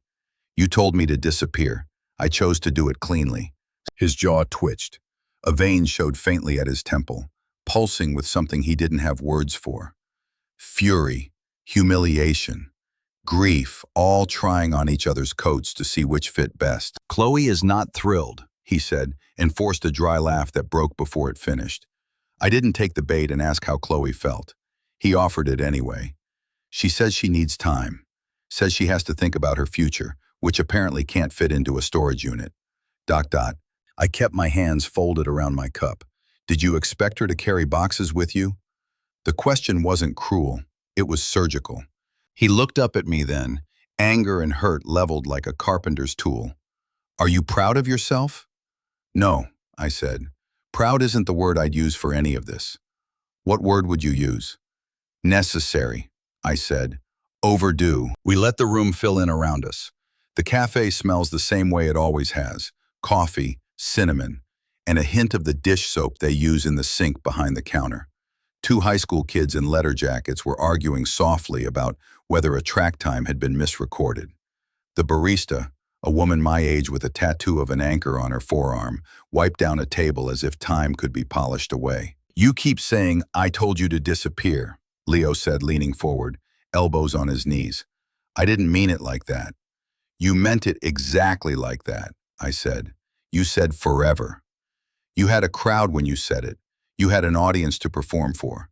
You told me to disappear. I chose to do it cleanly. His jaw twitched. A vein showed faintly at his temple, pulsing with something he didn't have words for. Fury, humiliation, grief, all trying on each other's coats to see which fit best. Chloe is not thrilled, he said, and forced a dry laugh that broke before it finished. I didn't take the bait and ask how Chloe felt. He offered it anyway. She says she needs time, says she has to think about her future, which apparently can't fit into a storage unit. ... I kept my hands folded around my cup. Did you expect her to carry boxes with you? The question wasn't cruel, it was surgical. He looked up at me then, anger and hurt leveled like a carpenter's tool. Are you proud of yourself? No, I said. Proud isn't the word I'd use for any of this. What word would you use? Necessary, I said. Overdue. We let the room fill in around us. The cafe smells the same way it always has. Coffee, cinnamon, and a hint of the dish soap they use in the sink behind the counter. Two high school kids in leather jackets were arguing softly about whether a track time had been misrecorded. The barista, a woman my age with a tattoo of an anchor on her forearm, wiped down a table as if time could be polished away. You keep saying, I told you to disappear, Leo said, leaning forward, elbows on his knees. I didn't mean it like that. You meant it exactly like that, I said. You said forever. You had a crowd when you said it. You had an audience to perform for.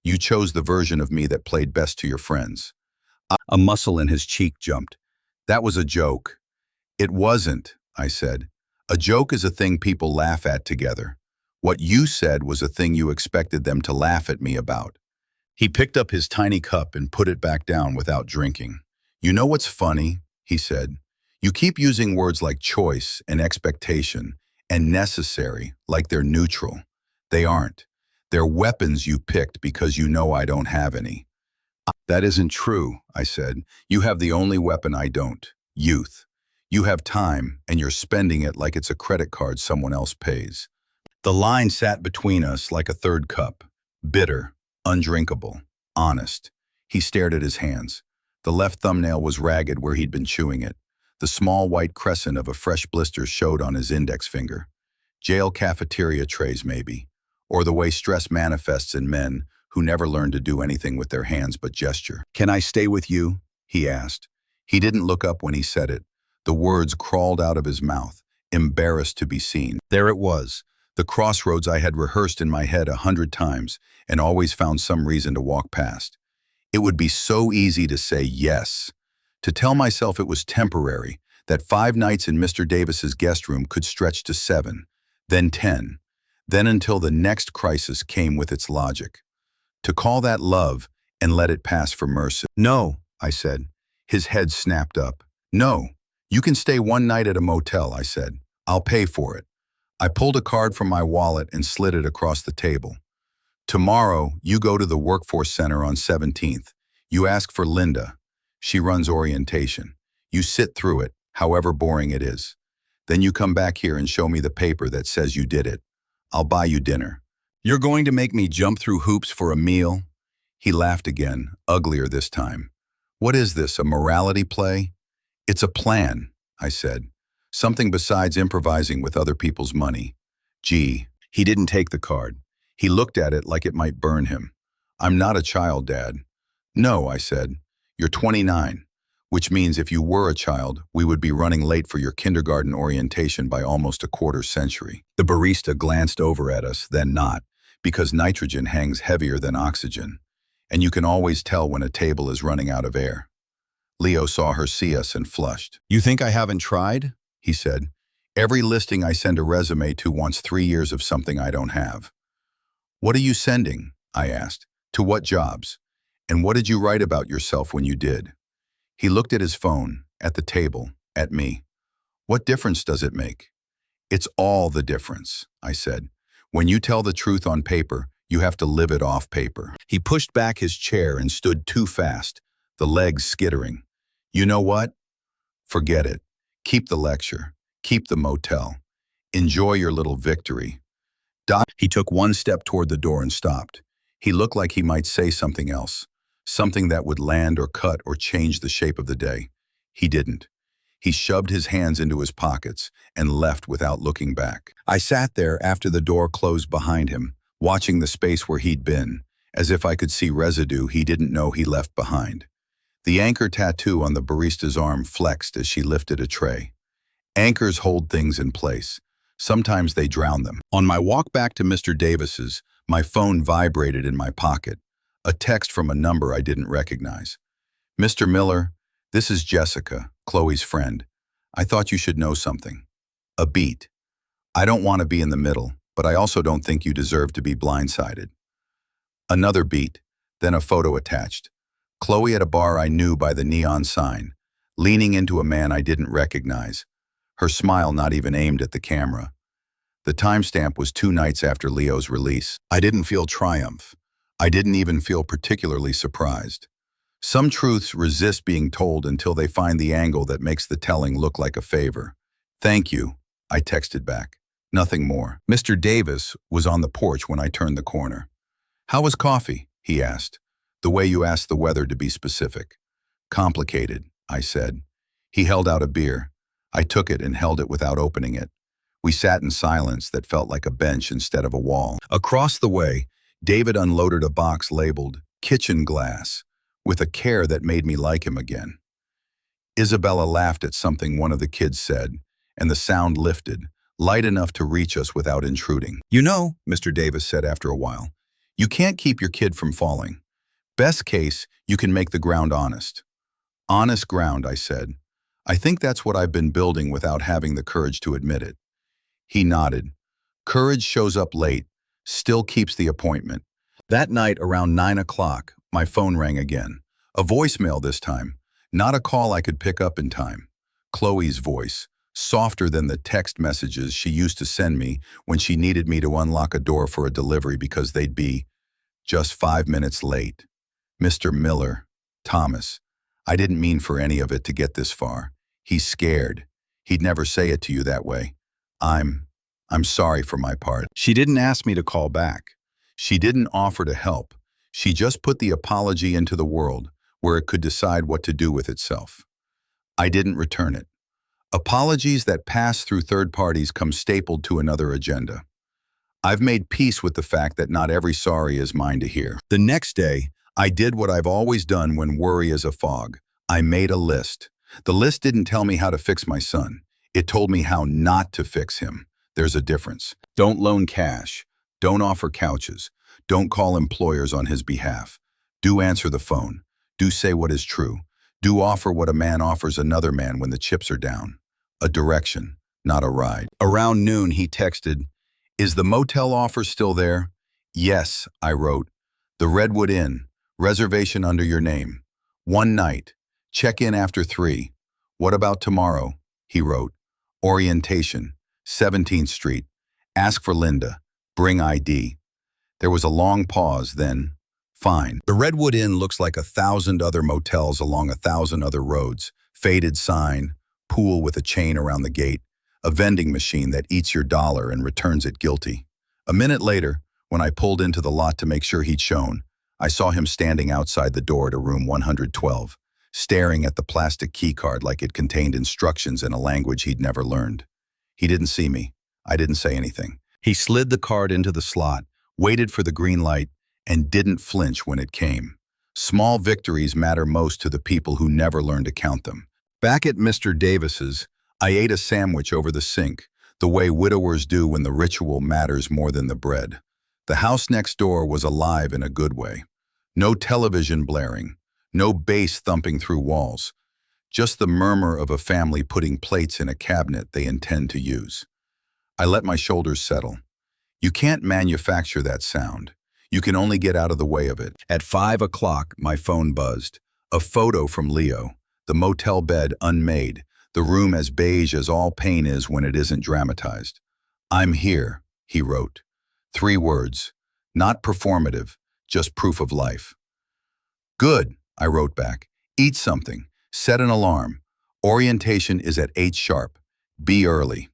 You chose the version of me that played best to your friends. A muscle in his cheek jumped. That was a joke. It wasn't, I said. A joke is a thing people laugh at together. What you said was a thing you expected them to laugh at me about. He picked up his tiny cup and put it back down without drinking. You know what's funny? He said. You keep using words like choice and expectation and necessary like they're neutral. They aren't. They're weapons you picked because you know I don't have any. That isn't true, I said. You have the only weapon I don't. Youth. You have time, and you're spending it like it's a credit card someone else pays. The line sat between us like a third cup. Bitter, undrinkable, honest. He stared at his hands. The left thumbnail was ragged where he'd been chewing it. The small white crescent of a fresh blister showed on his index finger. Jail cafeteria trays, maybe. Or the way stress manifests in men who never learn to do anything with their hands but gesture. Can I stay with you? He asked. He didn't look up when he said it. The words crawled out of his mouth, embarrassed to be seen. There it was, the crossroads I had rehearsed in my head 100 times and always found some reason to walk past. It would be so easy to say yes, to tell myself it was temporary, that 5 nights in Mr. Davis's guest room could stretch to 7, then 10, then until the next crisis came with its logic. To call that love and let it pass for mercy. No, I said. His head snapped up. No, you can stay 1 night at a motel, I said. I'll pay for it. I pulled a card from my wallet and slid it across the table. Tomorrow, you go to the Workforce Center on 17th. You ask for Linda. She runs orientation. You sit through it, however boring it is. Then you come back here and show me the paper that says you did it. I'll buy you dinner. You're going to make me jump through hoops for a meal? He laughed again, uglier this time. What is this, a morality play? It's a plan, I said. Something besides improvising with other people's money. Gee, he didn't take the card. He looked at it like it might burn him. I'm not a child, Dad. No, I said. You're 29, which means if you were a child, we would be running late for your kindergarten orientation by almost a quarter century. The barista glanced over at us, then not, because nitrogen hangs heavier than oxygen, and you can always tell when a table is running out of air. Leo saw her see us and flushed. You think I haven't tried? He said. Every listing I send a resume to wants 3 years of something I don't have. What are you sending? I asked. To what jobs? And what did you write about yourself when you did? He looked at his phone, at the table, at me. What difference does it make? It's all the difference, I said. When you tell the truth on paper, you have to live it off paper. He pushed back his chair and stood too fast, the legs skittering. You know what? Forget it. Keep the lecture. Keep the motel. Enjoy your little victory. He took one step toward the door and stopped. He looked like he might say something else, something that would land or cut or change the shape of the day. He didn't. He shoved his hands into his pockets and left without looking back. I sat there after the door closed behind him, watching the space where he'd been, as if I could see residue he didn't know he left behind. The anchor tattoo on the barista's arm flexed as she lifted a tray. Anchors hold things in place. Sometimes they drown them. On my walk back to Mr. Davis's, my phone vibrated in my pocket, a text from a number I didn't recognize. Mr. Miller, this is Jessica, Chloe's friend. I thought you should know something. A beat. I don't want to be in the middle, but I also don't think you deserve to be blindsided. Another beat, then a photo attached. Chloe at a bar I knew by the neon sign, leaning into a man I didn't recognize, her smile not even aimed at the camera. The timestamp was 2 nights after Leo's release. I didn't feel triumph. I didn't even feel particularly surprised. Some truths resist being told until they find the angle that makes the telling look like a favor. Thank you, I texted back. Nothing more. Mr. Davis was on the porch when I turned the corner. How was coffee? He asked, the way you asked the weather to be specific. Complicated, I said. He held out a beer. I took it and held it without opening it. We sat in silence that felt like a bench instead of a wall. Across the way, David unloaded a box labeled kitchen glass, with a care that made me like him again. Isabella laughed at something one of the kids said, and the sound lifted, light enough to reach us without intruding. You know, Mr. Davis said after a while, you can't keep your kid from falling. Best case, you can make the ground honest. Honest ground, I said. I think that's what I've been building without having the courage to admit it. He nodded. Courage shows up late, still keeps the appointment. That night around 9 o'clock, my phone rang again. A voicemail this time, not a call I could pick up in time. Chloe's voice, softer than the text messages she used to send me when she needed me to unlock a door for a delivery because they'd be just 5 minutes late. Mr. Miller, Thomas, I didn't mean for any of it to get this far. He's scared. He'd never say it to you that way. I'm sorry for my part. She didn't ask me to call back. She didn't offer to help. She just put the apology into the world, where it could decide what to do with itself. I didn't return it. Apologies that pass through third parties come stapled to another agenda. I've made peace with the fact that not every sorry is mine to hear. The next day, I did what I've always done when worry is a fog. I made a list. The list didn't tell me how to fix my son. It told me how not to fix him. There's a difference. Don't loan cash. Don't offer couches. Don't call employers on his behalf. Do answer the phone. Do say what is true. Do offer what a man offers another man when the chips are down. A direction, not a ride. Around noon, he texted, "Is the motel offer still there?" "Yes," I wrote. "The Redwood Inn. Reservation under your name. 1 night. Check in after 3. What about tomorrow?" He wrote. "Orientation. 17th Street. Ask for Linda. Bring ID." There was a long pause, then, "Fine." The Redwood Inn looks like 1,000 other motels along 1,000 other roads. Faded sign, pool with a chain around the gate, a vending machine that eats your dollar and returns it guilty. A minute later, when I pulled into the lot to make sure he'd shown, I saw him standing outside the door to room 112, staring at the plastic keycard like it contained instructions in a language he'd never learned. He didn't see me. I didn't say anything. He slid the card into the slot, waited for the green light, and didn't flinch when it came. Small victories matter most to the people who never learn to count them. Back at Mr. Davis's, I ate a sandwich over the sink, the way widowers do when the ritual matters more than the bread. The house next door was alive in a good way. No television blaring, no bass thumping through walls, just the murmur of a family putting plates in a cabinet they intend to use. I let my shoulders settle. You can't manufacture that sound. You can only get out of the way of it. At 5 o'clock, my phone buzzed. A photo from Leo. The motel bed unmade. The room as beige as all pain is when it isn't dramatized. "I'm here," he wrote. 3 words. Not performative, just proof of life. "Good," I wrote back. "Eat something. Set an alarm. Orientation is at 8 sharp. Be early."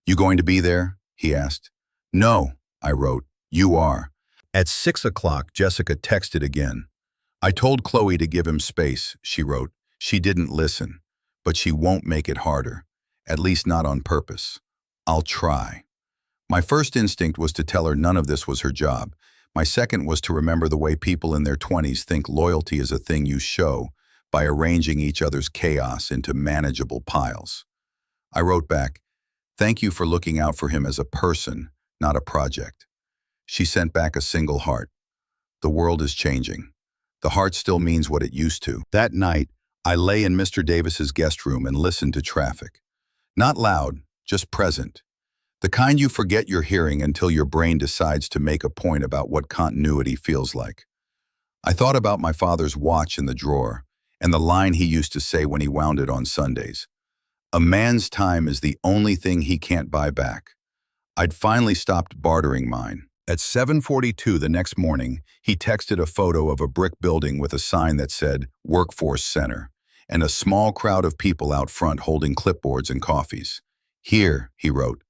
"You going to be there?" he asked. "No," I wrote. "You are." At 6 o'clock, Jessica texted again. "I told Chloe to give him space," she wrote. "She didn't listen. But she won't make it harder. At least not on purpose. I'll try." My first instinct was to tell her none of this was her job. My second was to remember the way people in their 20s think loyalty is a thing you show by arranging each other's chaos into manageable piles. I wrote back, "Thank you for looking out for him as a person, not a project." She sent back a single heart. The world is changing. The heart still means what it used to. That night, I lay in Mr. Davis's guest room and listened to traffic. Not loud, just present. The kind you forget you're hearing until your brain decides to make a point about what continuity feels like. I thought about my father's watch in the drawer and the line he used to say when he wound it on Sundays. "A man's time is the only thing he can't buy back." I'd finally stopped bartering mine. At 7:42 the next morning, he texted a photo of a brick building with a sign that said Workforce Center and a small crowd of people out front holding clipboards and coffees. "Here," he wrote.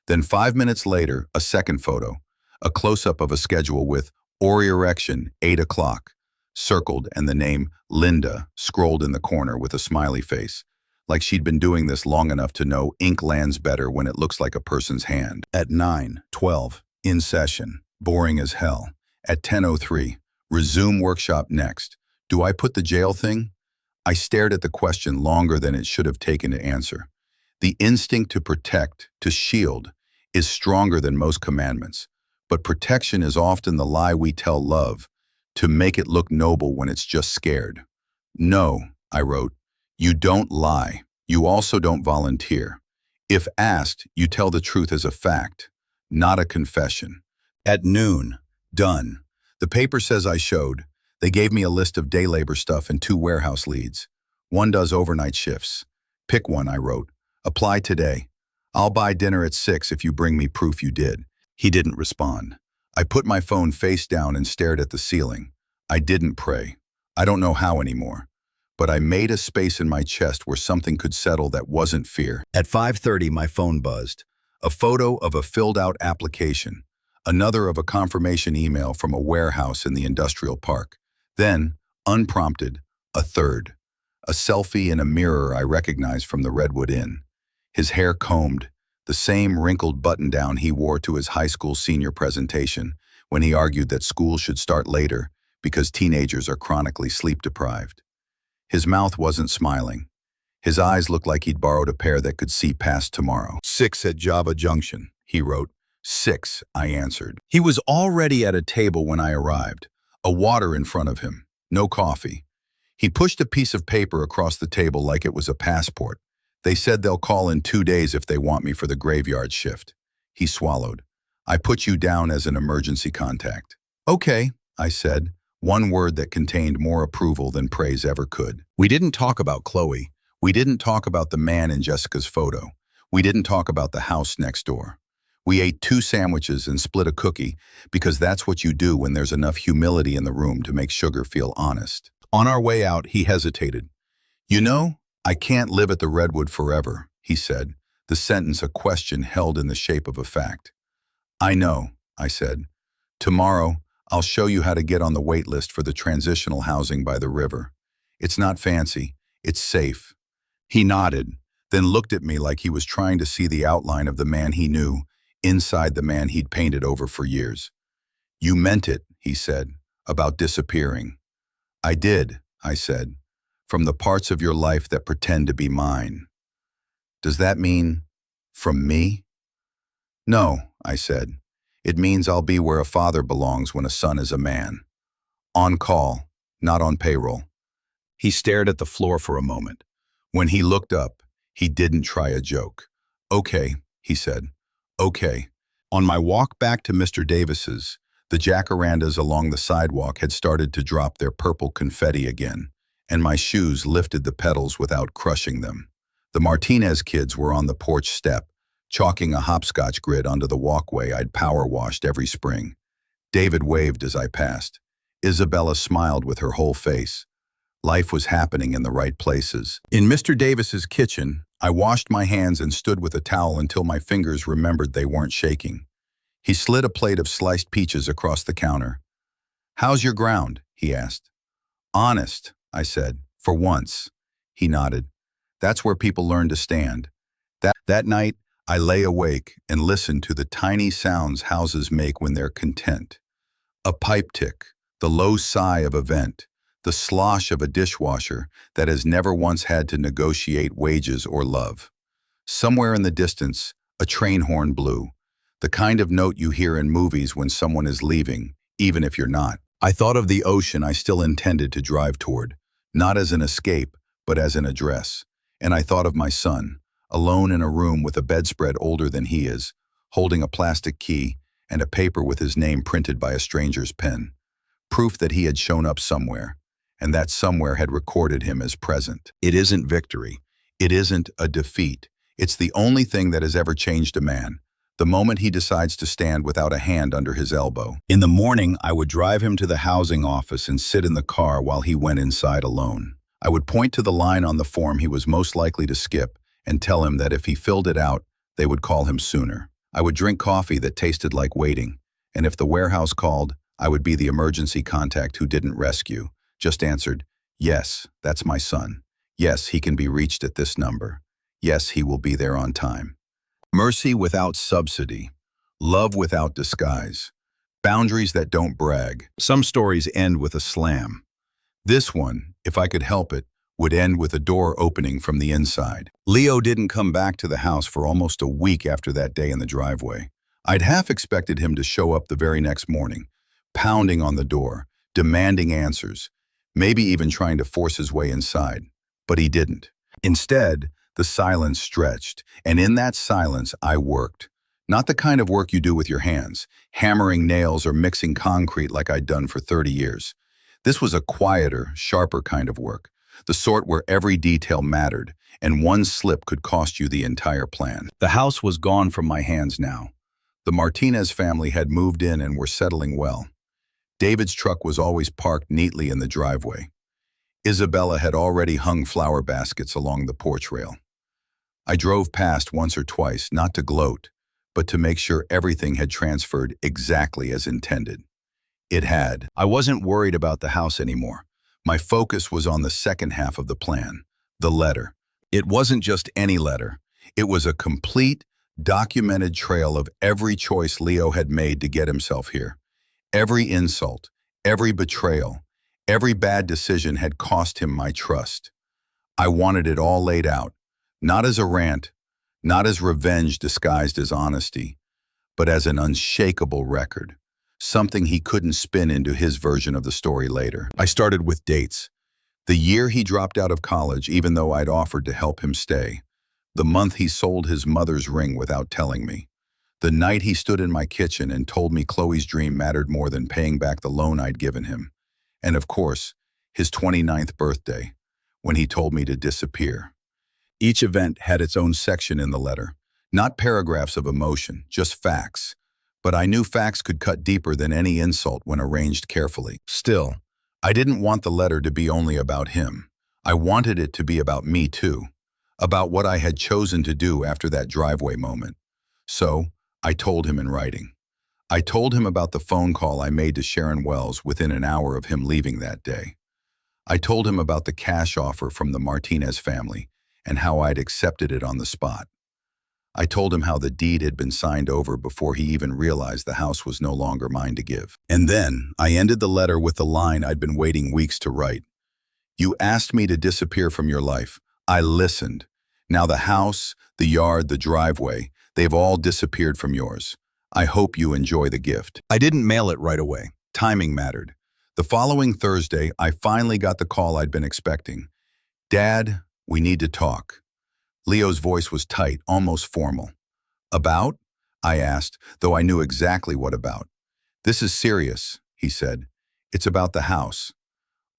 Then 5 minutes later, a second photo, a close-up of a schedule with Ori Erection, 8 o'clock, circled and the name Linda scrolled in the corner with a smiley face, like she'd been doing this long enough to know ink lands better when it looks like a person's hand. At 9:12, in session, boring as hell. At 10:03, resume workshop next. Do I put the jail thing? I stared at the question longer than it should have taken to answer. The instinct to protect, to shield, is stronger than most commandments, but protection is often the lie we tell love, to make it look noble when it's just scared. "No," I wrote, "you don't lie. You also don't volunteer. If asked, you tell the truth as a fact, not a confession." At noon, done. The paper says I showed. They gave me a list of day labor stuff and 2 warehouse leads. One does overnight shifts. "Pick one," I wrote. "Apply today. I'll buy dinner at 6 if you bring me proof you did." He didn't respond. I put my phone face down and stared at the ceiling. I didn't pray. I don't know how anymore. But I made a space in my chest where something could settle that wasn't fear. At 5:30, my phone buzzed. A photo of a filled-out application. Another of a confirmation email from a warehouse in the industrial park. Then, unprompted, a third. A selfie in a mirror I recognized from the Redwood Inn. His hair combed, the same wrinkled button-down he wore to his high school senior presentation when he argued that school should start later because teenagers are chronically sleep-deprived. His mouth wasn't smiling. His eyes looked like he'd borrowed a pair that could see past tomorrow. 6 at Java Junction, he wrote. 6, I answered. He was already at a table when I arrived, a water in front of him, no coffee. He pushed a piece of paper across the table like it was a passport. "They said they'll call in 2 days if they want me for the graveyard shift." He swallowed. "I put you down as an emergency contact." "Okay," I said, one word that contained more approval than praise ever could. We didn't talk about Chloe. We didn't talk about the man in Jessica's photo. We didn't talk about the house next door. We ate 2 sandwiches and split a cookie because that's what you do when there's enough humility in the room to make sugar feel honest. On our way out, he hesitated. "You know, I can't live at the Redwood forever," he said, the sentence a question held in the shape of a fact. "I know," I said. "Tomorrow, I'll show you how to get on the wait list for the transitional housing by the river. It's not fancy, it's safe." He nodded, then looked at me like he was trying to see the outline of the man he knew inside the man he'd painted over for years. "You meant it," he said, "about disappearing." "I did," I said, "from the parts of your life that pretend to be mine." "Does that mean from me?" "No," I said. "It means I'll be where a father belongs when a son is a man. On call, not on payroll." He stared at the floor for a moment. When he looked up, he didn't try a joke. "Okay," he said. "Okay." On my walk back to Mr. Davis's, the jacarandas along the sidewalk had started to drop their purple confetti again, and my shoes lifted the petals without crushing them. The Martinez kids were on the porch step, chalking a hopscotch grid onto the walkway I'd power washed every spring. David waved as I passed. Isabella smiled with her whole face. Life was happening in the right places. In Mr. Davis's kitchen, I washed my hands and stood with a towel until my fingers remembered they weren't shaking. He slid a plate of sliced peaches across the counter. "How's your ground?" he asked. "Honest," I said, "for once." He nodded. "That's where people learn to stand." That night, I lay awake and listened to the tiny sounds houses make when they're content. A pipe tick, the low sigh of a vent, the slosh of a dishwasher that has never once had to negotiate wages or love. Somewhere in the distance, a train horn blew, the kind of note you hear in movies when someone is leaving, even if you're not. I thought of the ocean I still intended to drive toward, not as an escape, but as an address. And I thought of my son, alone in a room with a bedspread older than he is, holding a plastic key and a paper with his name printed by a stranger's pen. Proof that he had shown up somewhere, and that somewhere had recorded him as present. It isn't victory. It isn't a defeat. It's the only thing that has ever changed a man, the moment he decides to stand without a hand under his elbow. In the morning, I would drive him to the housing office and sit in the car while he went inside alone. I would point to the line on the form he was most likely to skip and tell him that if he filled it out, they would call him sooner. I would drink coffee that tasted like waiting, and if the warehouse called, I would be the emergency contact who didn't rescue, just answered, "Yes, that's my son. Yes, he can be reached at this number. Yes, he will be there on time." Mercy without subsidy. Love without disguise. Boundaries that don't brag. Some stories end with a slam. This one, if I could help it, would end with a door opening from the inside. Leo didn't come back to the house for almost a week after that day in the driveway. I'd half expected him to show up the very next morning, pounding on the door, demanding answers, maybe even trying to force his way inside. But he didn't. Instead, the silence stretched, and in that silence I worked. Not the kind of work you do with your hands, hammering nails or mixing concrete like I'd done for 30 years. This was a quieter, sharper kind of work, the sort where every detail mattered, and one slip could cost you the entire plan. The house was gone from my hands now. The Martinez family had moved in and were settling well. David's truck was always parked neatly in the driveway. Isabella had already hung flower baskets along the porch rail. I drove past once or twice, not to gloat, but to make sure everything had transferred exactly as intended. It had. I wasn't worried about the house anymore. My focus was on the second half of the plan, the letter. It wasn't just any letter. It was a complete, documented trail of every choice Leo had made to get himself here. Every insult, every betrayal, every bad decision had cost him my trust. I wanted it all laid out, not as a rant, not as revenge disguised as honesty, but as an unshakable record, something he couldn't spin into his version of the story later. I started with dates. The year he dropped out of college, even though I'd offered to help him stay. The month he sold his mother's ring without telling me. The night he stood in my kitchen and told me Chloe's dream mattered more than paying back the loan I'd given him. And of course, his 29th birthday, when he told me to disappear. Each event had its own section in the letter. Not paragraphs of emotion, just facts. But I knew facts could cut deeper than any insult when arranged carefully. Still, I didn't want the letter to be only about him. I wanted it to be about me too, about what I had chosen to do after that driveway moment. So, I told him in writing. I told him about the phone call I made to Sharon Wells within an hour of him leaving that day. I told him about the cash offer from the Martinez family and how I'd accepted it on the spot. I told him how the deed had been signed over before he even realized the house was no longer mine to give. And then I ended the letter with the line I'd been waiting weeks to write. "You asked me to disappear from your life. I listened. Now the house, the yard, the driveway, they've all disappeared from yours. I hope you enjoy the gift." I didn't mail it right away. Timing mattered. The following Thursday, I finally got the call I'd been expecting. "Dad, We need to talk." Leo's voice was tight, almost formal. "About?" I asked, though I knew exactly what about. "This is serious," he said. "It's about the house."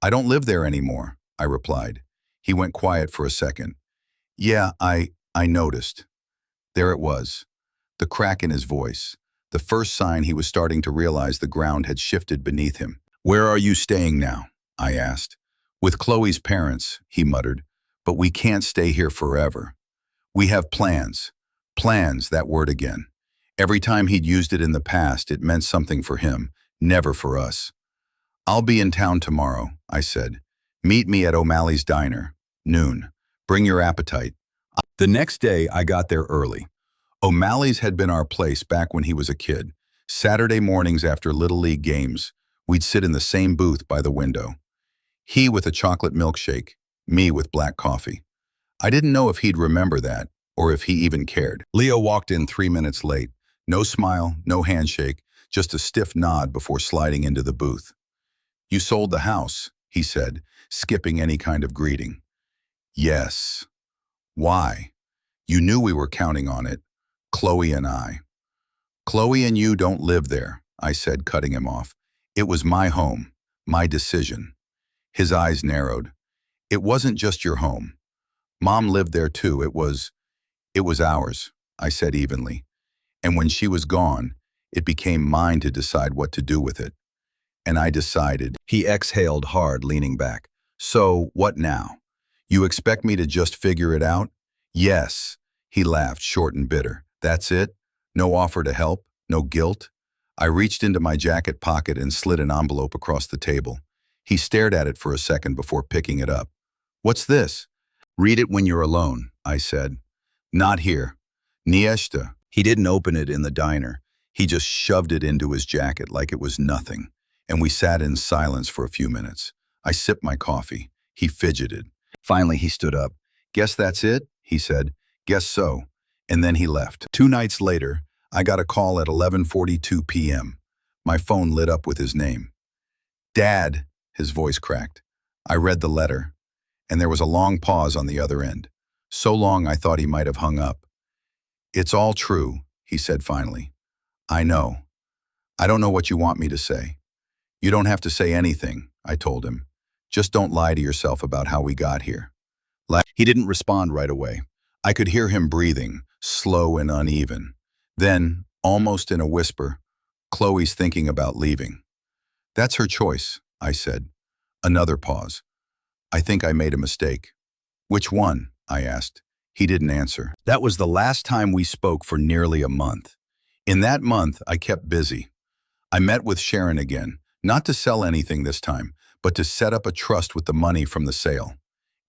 "I don't live there anymore," I replied. He went quiet for a second. "Yeah, I noticed." There it was, the crack in his voice, the first sign he was starting to realize the ground had shifted beneath him. "Where are you staying now?" I asked. "With Chloe's parents," he muttered, "but we can't stay here forever. We have plans." Plans, that word again. Every time he'd used it in the past, it meant something for him, never for us. "I'll be in town tomorrow," I said. "Meet me at O'Malley's Diner, noon. Bring your appetite." The next day, I got there early. O'Malley's had been our place back when he was a kid. Saturday mornings after Little League games, we'd sit in the same booth by the window. He with a chocolate milkshake, me with black coffee. I didn't know if he'd remember that, or if he even cared. Leo walked in 3 minutes late. No smile, no handshake, just a stiff nod before sliding into the booth. "You sold the house," he said, skipping any kind of greeting. "Yes." "Why?" "You knew we were counting on it. Chloe and I." "Chloe and you don't live there," I said, cutting him off. "It was my home, my decision." His eyes narrowed. "It wasn't just your home. Mom lived there too. It was ours," I said evenly. "And when she was gone, it became mine to decide what to do with it. And I decided." He exhaled hard, leaning back. "So, what now? You expect me to just figure it out?" "Yes." He laughed, short and bitter. "That's it? No offer to help? No guilt?" I reached into my jacket pocket and slid an envelope across the table. He stared at it for a second before picking it up. "What's this?" "Read it when you're alone," I said. "Not here. Nieshta." He didn't open it in the diner. He just shoved it into his jacket like it was nothing, and we sat in silence for a few minutes. I sipped my coffee. He fidgeted. Finally, he stood up. "Guess that's it?" he said. "Guess so." And then he left. 2 nights later, I got a call at 11:42 p.m. My phone lit up with his name. "Dad," his voice cracked. I read the letter, and there was a long pause on the other end. So long I thought he might have hung up. "It's all true," he said finally. "I know. I don't know what you want me to say." "You don't have to say anything," I told him. "Just don't lie to yourself about how we got here." He didn't respond right away. I could hear him breathing, slow and uneven. Then, almost in a whisper, "Chloe's thinking about leaving." "That's her choice," I said. Another pause. "I think I made a mistake." "Which one?" I asked. He didn't answer. That was the last time we spoke for nearly a month. In that month, I kept busy. I met with Sharon again, not to sell anything this time, but to set up a trust with the money from the sale.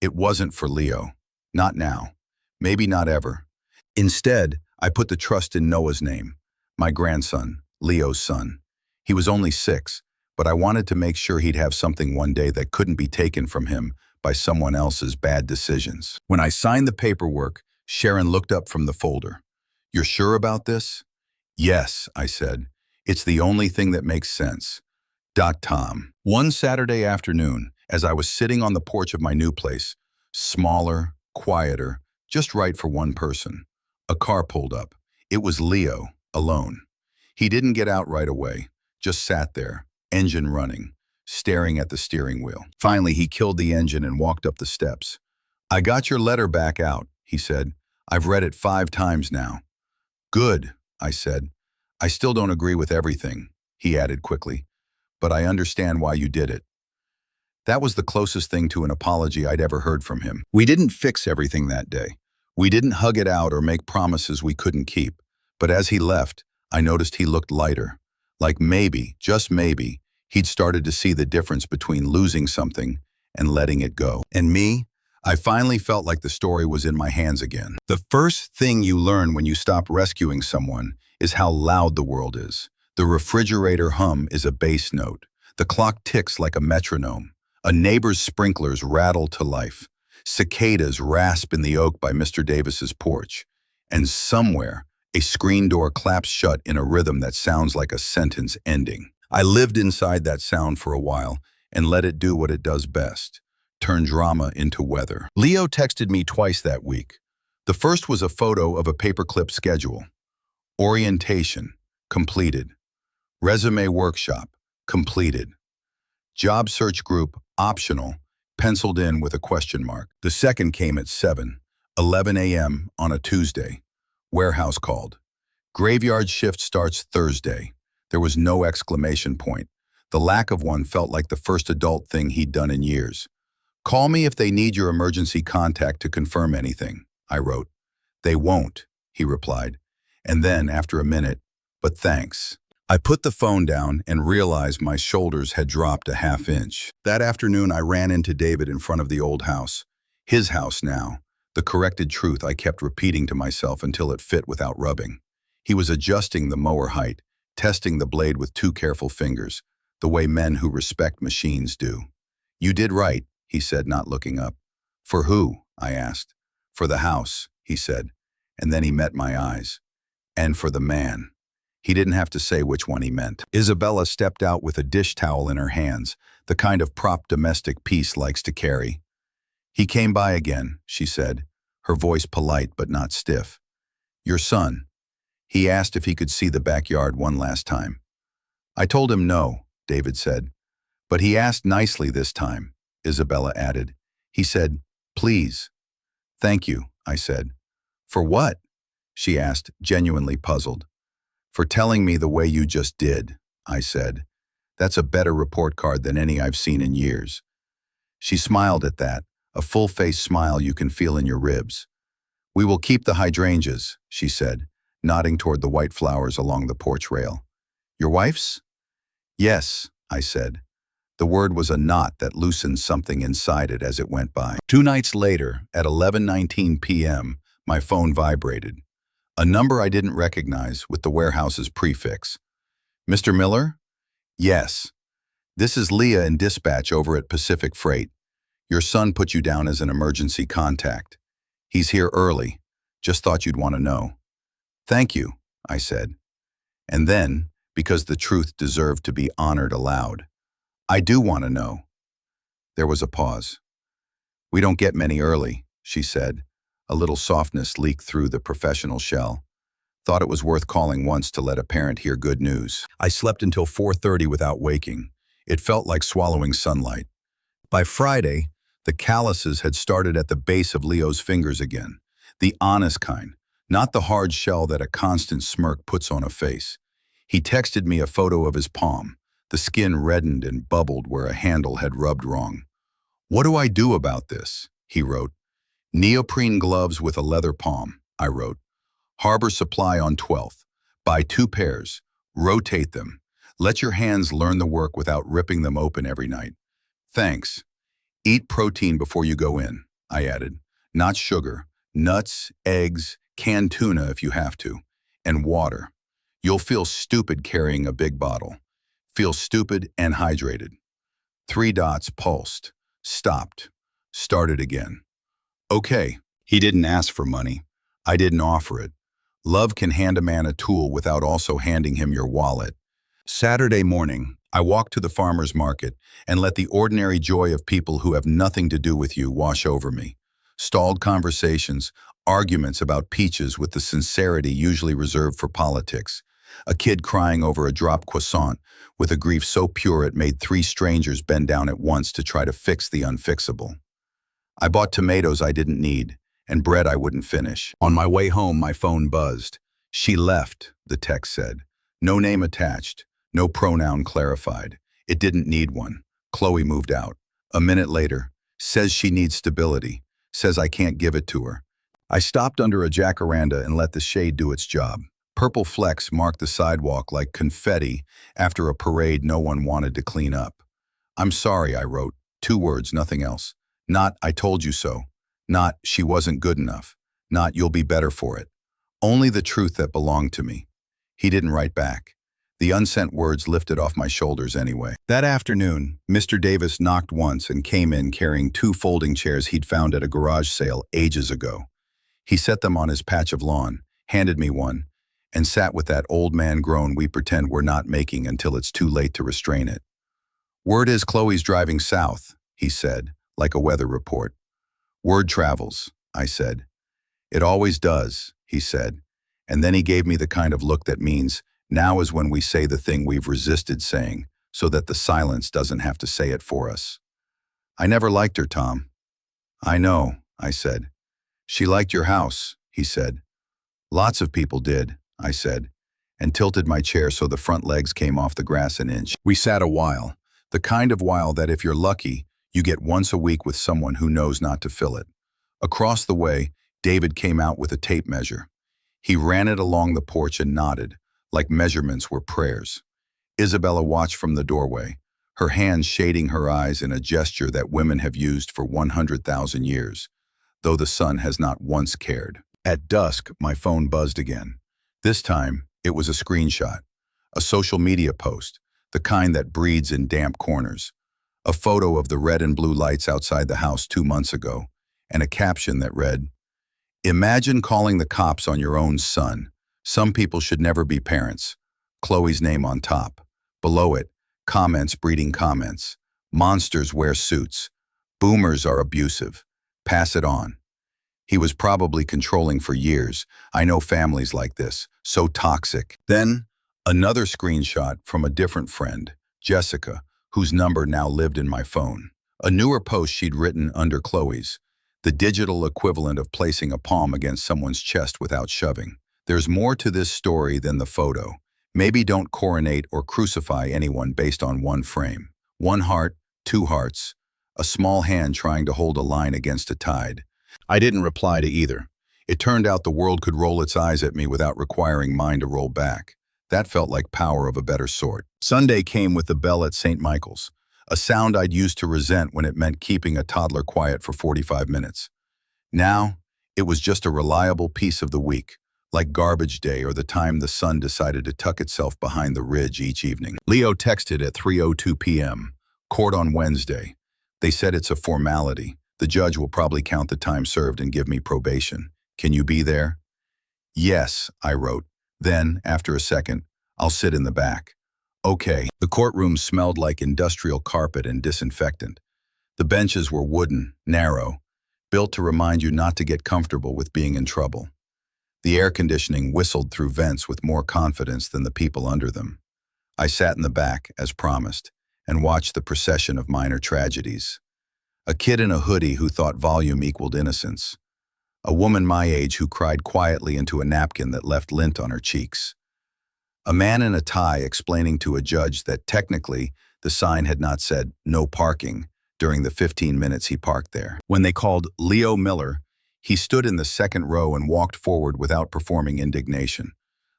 It wasn't for Leo. Not now. Maybe not ever. Instead, I put the trust in Noah's name, my grandson, Leo's son. He was only 6, but I wanted to make sure he'd have something one day that couldn't be taken from him by someone else's bad decisions. When I signed the paperwork, Sharon looked up from the folder. "You're sure about this?" "Yes," I said. "It's the only thing that makes sense." Tom. One Saturday afternoon, as I was sitting on the porch of my new place, smaller, quieter, just right for one person, a car pulled up. It was Leo, alone. He didn't get out right away, just sat there, engine running, staring at the steering wheel. Finally, he killed the engine and walked up the steps. "I got your letter back out," he said. "I've read it 5 times now." "Good," I said. "I still don't agree with everything," he added quickly, "but I understand why you did it." That was the closest thing to an apology I'd ever heard from him. We didn't fix everything that day. We didn't hug it out or make promises we couldn't keep. But as he left, I noticed he looked lighter. Like maybe, just maybe, he'd started to see the difference between losing something and letting it go. And me, I finally felt like the story was in my hands again. The first thing you learn when you stop rescuing someone is how loud the world is. The refrigerator hum is a bass note. The clock ticks like a metronome. A neighbor's sprinklers rattle to life. Cicadas rasp in the oak by Mr. Davis's porch. And somewhere, a screen door claps shut in a rhythm that sounds like a sentence ending. I lived inside that sound for a while and let it do what it does best. turn drama into weather. Leo texted me twice that week. The first was a photo of a paperclip schedule. Orientation, completed. Resume workshop, completed. Job search group, optional, penciled in with a question mark. The second came at 7:11 a.m. on a Tuesday. Warehouse called. Graveyard shift starts Thursday. There was no exclamation point. The lack of one felt like the first adult thing he'd done in years. Call me if they need your emergency contact to confirm anything, I wrote. They won't, he replied. And then, after a minute, but thanks. I put the phone down and realized my shoulders had dropped a half-inch. That afternoon, I ran into David in front of the old house. His house now. The corrected truth I kept repeating to myself until it fit without rubbing. He was adjusting the mower height, testing the blade with two careful fingers, the way men who respect machines do. You did right, he said, not looking up. For who? I asked. For the house, he said, and then he met my eyes. And for the man. He didn't have to say which one he meant. Isabella stepped out with a dish towel in her hands, the kind of prop domestic peace likes to carry. He came by again, she said, her voice polite but not stiff. Your son. He asked if he could see the backyard one last time. I told him no, David said. But he asked nicely this time, Isabella added. He said, please. Thank you, I said. For what? She asked, genuinely puzzled. For telling me the way you just did, I said. That's a better report card than any I've seen in years. She smiled at that, a full-face smile you can feel in your ribs. We will keep the hydrangeas, she said, nodding toward the white flowers along the porch rail. Your wife's? Yes, I said. The word was a knot that loosened something inside it as it went by. 2 nights later, at 11:19 p.m., my phone vibrated. A number I didn't recognize with the warehouse's prefix. Mr. Miller? Yes. This is Leah in dispatch over at Pacific Freight. Your son put you down as an emergency contact. He's here early. Just thought you'd want to know. Thank you, I said. And then, because the truth deserved to be honored aloud, I do want to know. There was a pause. We don't get many early, she said. A little softness leaked through the professional shell. Thought it was worth calling once to let a parent hear good news. I slept until 4:30 without waking. It felt like swallowing sunlight. By Friday, the calluses had started at the base of Leo's fingers again. The honest kind, not the hard shell that a constant smirk puts on a face. He texted me a photo of his palm. The skin reddened and bubbled where a handle had rubbed wrong. What do I do about this? He wrote. Neoprene gloves with a leather palm, I wrote. Harbor Supply on 12th. Buy 2 pairs. Rotate them. Let your hands learn the work without ripping them open every night. Thanks. Eat protein before you go in, I added. Not sugar. Nuts, eggs, canned tuna if you have to. And water. You'll feel stupid carrying a big bottle. Feel stupid and hydrated. 3 dots pulsed. Stopped. Started again. Okay, he didn't ask for money. I didn't offer it. Love can hand a man a tool without also handing him your wallet. Saturday morning, I walked to the farmer's market and let the ordinary joy of people who have nothing to do with you wash over me. Stalled conversations, arguments about peaches with the sincerity usually reserved for politics. A kid crying over a dropped croissant with a grief so pure it made 3 strangers bend down at once to try to fix the unfixable. I bought tomatoes I didn't need and bread I wouldn't finish. On my way home, my phone buzzed. She left, the text said. No name attached, no pronoun clarified. It didn't need one. Chloe moved out. A minute later, says she needs stability, says I can't give it to her. I stopped under a jacaranda and let the shade do its job. Purple flecks marked the sidewalk like confetti after a parade no one wanted to clean up. I'm sorry, I wrote. 2 words, nothing else. Not, I told you so. Not, she wasn't good enough. Not, you'll be better for it. Only the truth that belonged to me. He didn't write back. The unsent words lifted off my shoulders anyway. That afternoon, Mr. Davis knocked once and came in carrying 2 folding chairs he'd found at a garage sale ages ago. He set them on his patch of lawn, handed me one, and sat with that old man groan we pretend we're not making until it's too late to restrain it. Word is Chloe's driving south, he said, like a weather report. Word travels, I said. It always does, he said. And then he gave me the kind of look that means, now is when we say the thing we've resisted saying, so that the silence doesn't have to say it for us. I never liked her, Tom. I know, I said. She liked your house, he said. Lots of people did, I said, and tilted my chair so the front legs came off the grass an inch. We sat a while, the kind of while that if you're lucky, you get once a week with someone who knows not to fill it. Across the way, David came out with a tape measure. He ran it along the porch and nodded, like measurements were prayers. Isabella watched from the doorway, her hands shading her eyes in a gesture that women have used for 100,000 years, though the sun has not once cared. At dusk, my phone buzzed again. This time, it was a screenshot, a social media post, the kind that breeds in damp corners, a photo of the red and blue lights outside the house 2 months ago, and a caption that read, "Imagine calling the cops on your own son. Some people should never be parents." Chloe's name on top. Below it, comments breeding comments. Monsters wear suits. Boomers are abusive. Pass it on. He was probably controlling for years. I know families like this, so toxic. Then, another screenshot from a different friend, Jessica, whose number now lived in my phone. A newer post she'd written under Chloe's, the digital equivalent of placing a palm against someone's chest without shoving. There's more to this story than the photo. Maybe don't coronate or crucify anyone based on one frame. One heart, two hearts, a small hand trying to hold a line against a tide. I didn't reply to either. It turned out the world could roll its eyes at me without requiring mine to roll back. That felt like power of a better sort. Sunday came with the bell at St. Michael's, a sound I'd used to resent when it meant keeping a toddler quiet for 45 minutes. Now, it was just a reliable piece of the week, like garbage day or the time the sun decided to tuck itself behind the ridge each evening. Leo texted at 3:02 p.m. Court on Wednesday. They said it's a formality. The judge will probably count the time served and give me probation. Can you be there? Yes, I wrote. Then, after a second, I'll sit in the back. Okay. The courtroom smelled like industrial carpet and disinfectant. The benches were wooden, narrow, built to remind you not to get comfortable with being in trouble. The air conditioning whistled through vents with more confidence than the people under them. I sat in the back, as promised, and watched the procession of minor tragedies. A kid in a hoodie who thought volume equaled innocence. A woman my age who cried quietly into a napkin that left lint on her cheeks. A man in a tie explaining to a judge that technically the sign had not said "no parking" during the 15 minutes he parked there. When they called Leo Miller, he stood in the second row and walked forward without performing indignation.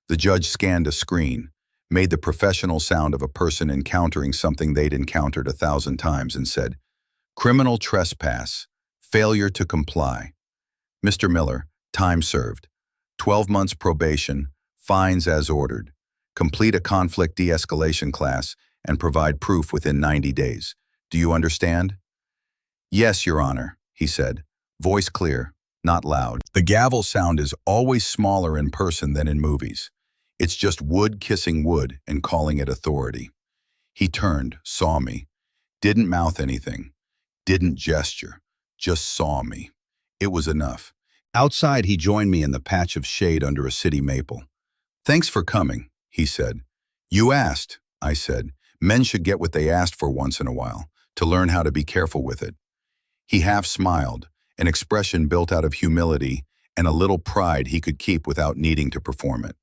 The judge scanned a screen, made the professional sound of a person encountering something they'd encountered 1,000 times and said, "Criminal trespass, failure to comply. Mr. Miller, time served. 12 months probation, fines as ordered. Complete a conflict de-escalation class and provide proof within 90 days. Do you understand?" "Yes, Your Honor," he said, voice clear, not loud. The gavel sound is always smaller in person than in movies. It's just wood kissing wood and calling it authority. He turned, saw me, didn't mouth anything, didn't gesture, just saw me. It was enough. Outside, he joined me in the patch of shade under a city maple. "Thanks for coming," he said. "You asked," I said. "Men should get what they asked for once in a while, to learn how to be careful with it." He half smiled, an expression built out of humility and a little pride he could keep without needing to perform it.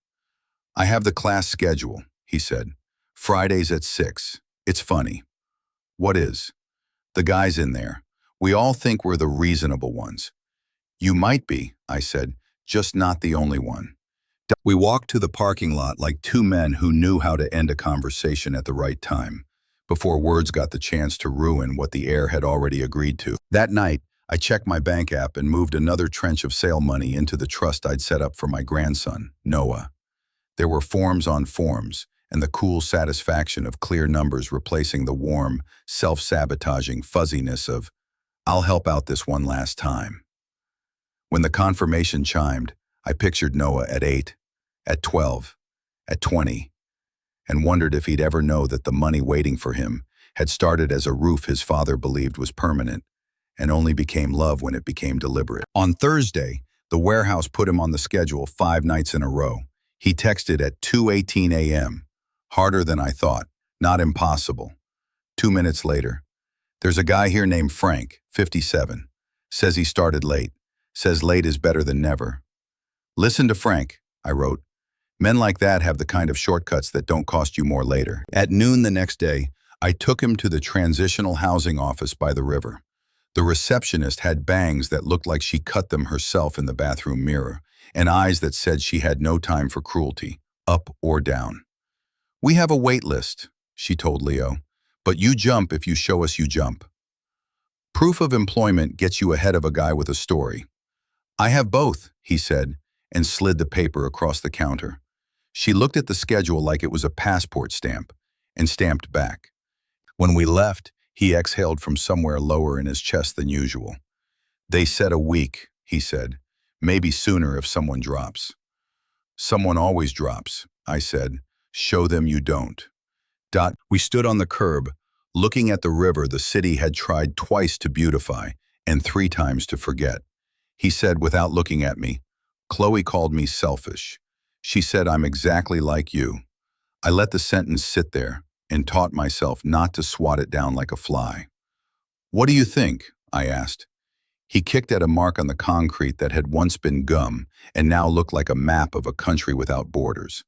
"I have the class schedule," he said. "Fridays at 6. It's funny." "What is?" "The guys in there. We all think we're the reasonable ones." "You might be," I said, "just not the only one." We walked to the parking lot like two men who knew how to end a conversation at the right time, before words got the chance to ruin what the air had already agreed to. That night, I checked my bank app and moved another trench of sale money into the trust I'd set up for my grandson, Noah. There were forms on forms, and the cool satisfaction of clear numbers replacing the warm, self-sabotaging fuzziness of, "I'll help out this one last time." When the confirmation chimed, I pictured Noah at 8, at 12, at 20, and wondered if he'd ever know that the money waiting for him had started as a roof his father believed was permanent, and only became love when it became deliberate. On Thursday, the warehouse put him on the schedule 5 nights in a row. He texted at 2:18 a.m. Harder than I thought. Not impossible. 2 minutes later, there's a guy here named Frank, 57. Says he started late. Says late is better than never. Listen to Frank, I wrote. Men like that have the kind of shortcuts that don't cost you more later. At noon the next day, I took him to the transitional housing office by the river. The receptionist had bangs that looked like she cut them herself in the bathroom mirror, and eyes that said she had no time for cruelty, up or down. We have a wait list, she told Leo, but you jump if you show us you jump. Proof of employment gets you ahead of a guy with a story. I have both, he said, and slid the paper across the counter. She looked at the schedule like it was a passport stamp, and stamped back. When we left, he exhaled from somewhere lower in his chest than usual. They said a week, he said. Maybe sooner if someone drops. Someone always drops, I said. Show them you don't. We stood on the curb, looking at the river the city had tried twice to beautify and 3 times to forget. He said without looking at me, Chloe called me selfish. She said I'm exactly like you. I let the sentence sit there and taught myself not to swat it down like a fly. What do you think? I asked. He kicked at a mark on the concrete that had once been gum and now looked like a map of a country without borders.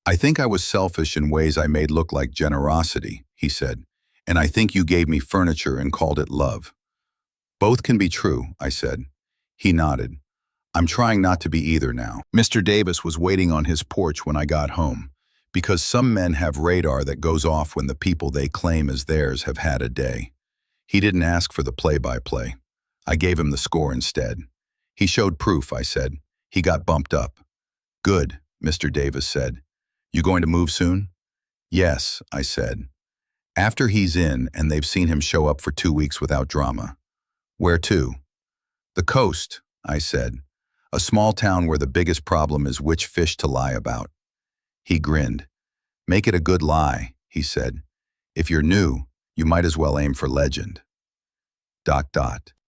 I think I was selfish in ways I made look like generosity, he said, and I think you gave me furniture and called it love. Both can be true, I said. He nodded. I'm trying not to be either now. Mr. Davis was waiting on his porch when I got home, because some men have radar that goes off when the people they claim as theirs have had a day. He didn't ask for the play-by-play. I gave him the score instead. He showed proof, I said. He got bumped up. Good, Mr. Davis said. You going to move soon? Yes, I said. After he's in and they've seen him show up for 2 weeks without drama. Where to? The coast, I said. A small town where the biggest problem is which fish to lie about. He grinned. Make it a good lie, he said. If you're new, you might as well aim for legend. ...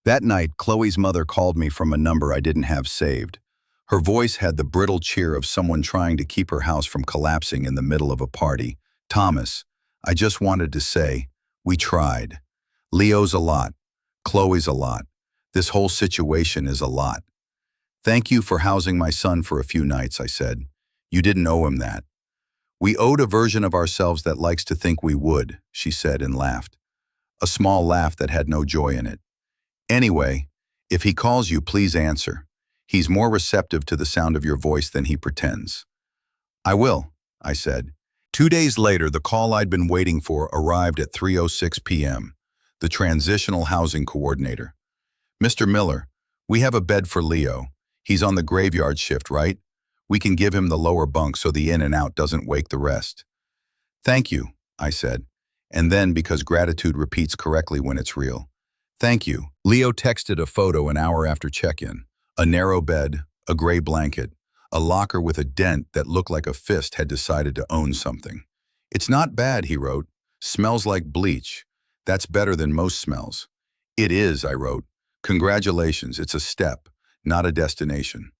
That night, Chloe's mother called me from a number I didn't have saved. Her voice had the brittle cheer of someone trying to keep her house from collapsing in the middle of a party. Thomas, I just wanted to say, we tried. Leo's a lot. Chloe's a lot. This whole situation is a lot. Thank you for housing my son for a few nights, I said. You didn't owe him that. We owed a version of ourselves that likes to think we would, she said and laughed. A small laugh that had no joy in it. Anyway, if he calls you, please answer. He's more receptive to the sound of your voice than he pretends. I will, I said. 2 days later, the call I'd been waiting for arrived at 3:06 p.m. The transitional housing coordinator. Mr. Miller, we have a bed for Leo. He's on the graveyard shift, right? We can give him the lower bunk so the in and out doesn't wake the rest. Thank you, I said. And then, because gratitude repeats correctly when it's real. Thank you. Leo texted a photo an hour after check-in. A narrow bed, a gray blanket, a locker with a dent that looked like a fist had decided to own something. It's not bad, he wrote. Smells like bleach. That's better than most smells. It is, I wrote. Congratulations, it's a step, not a destination.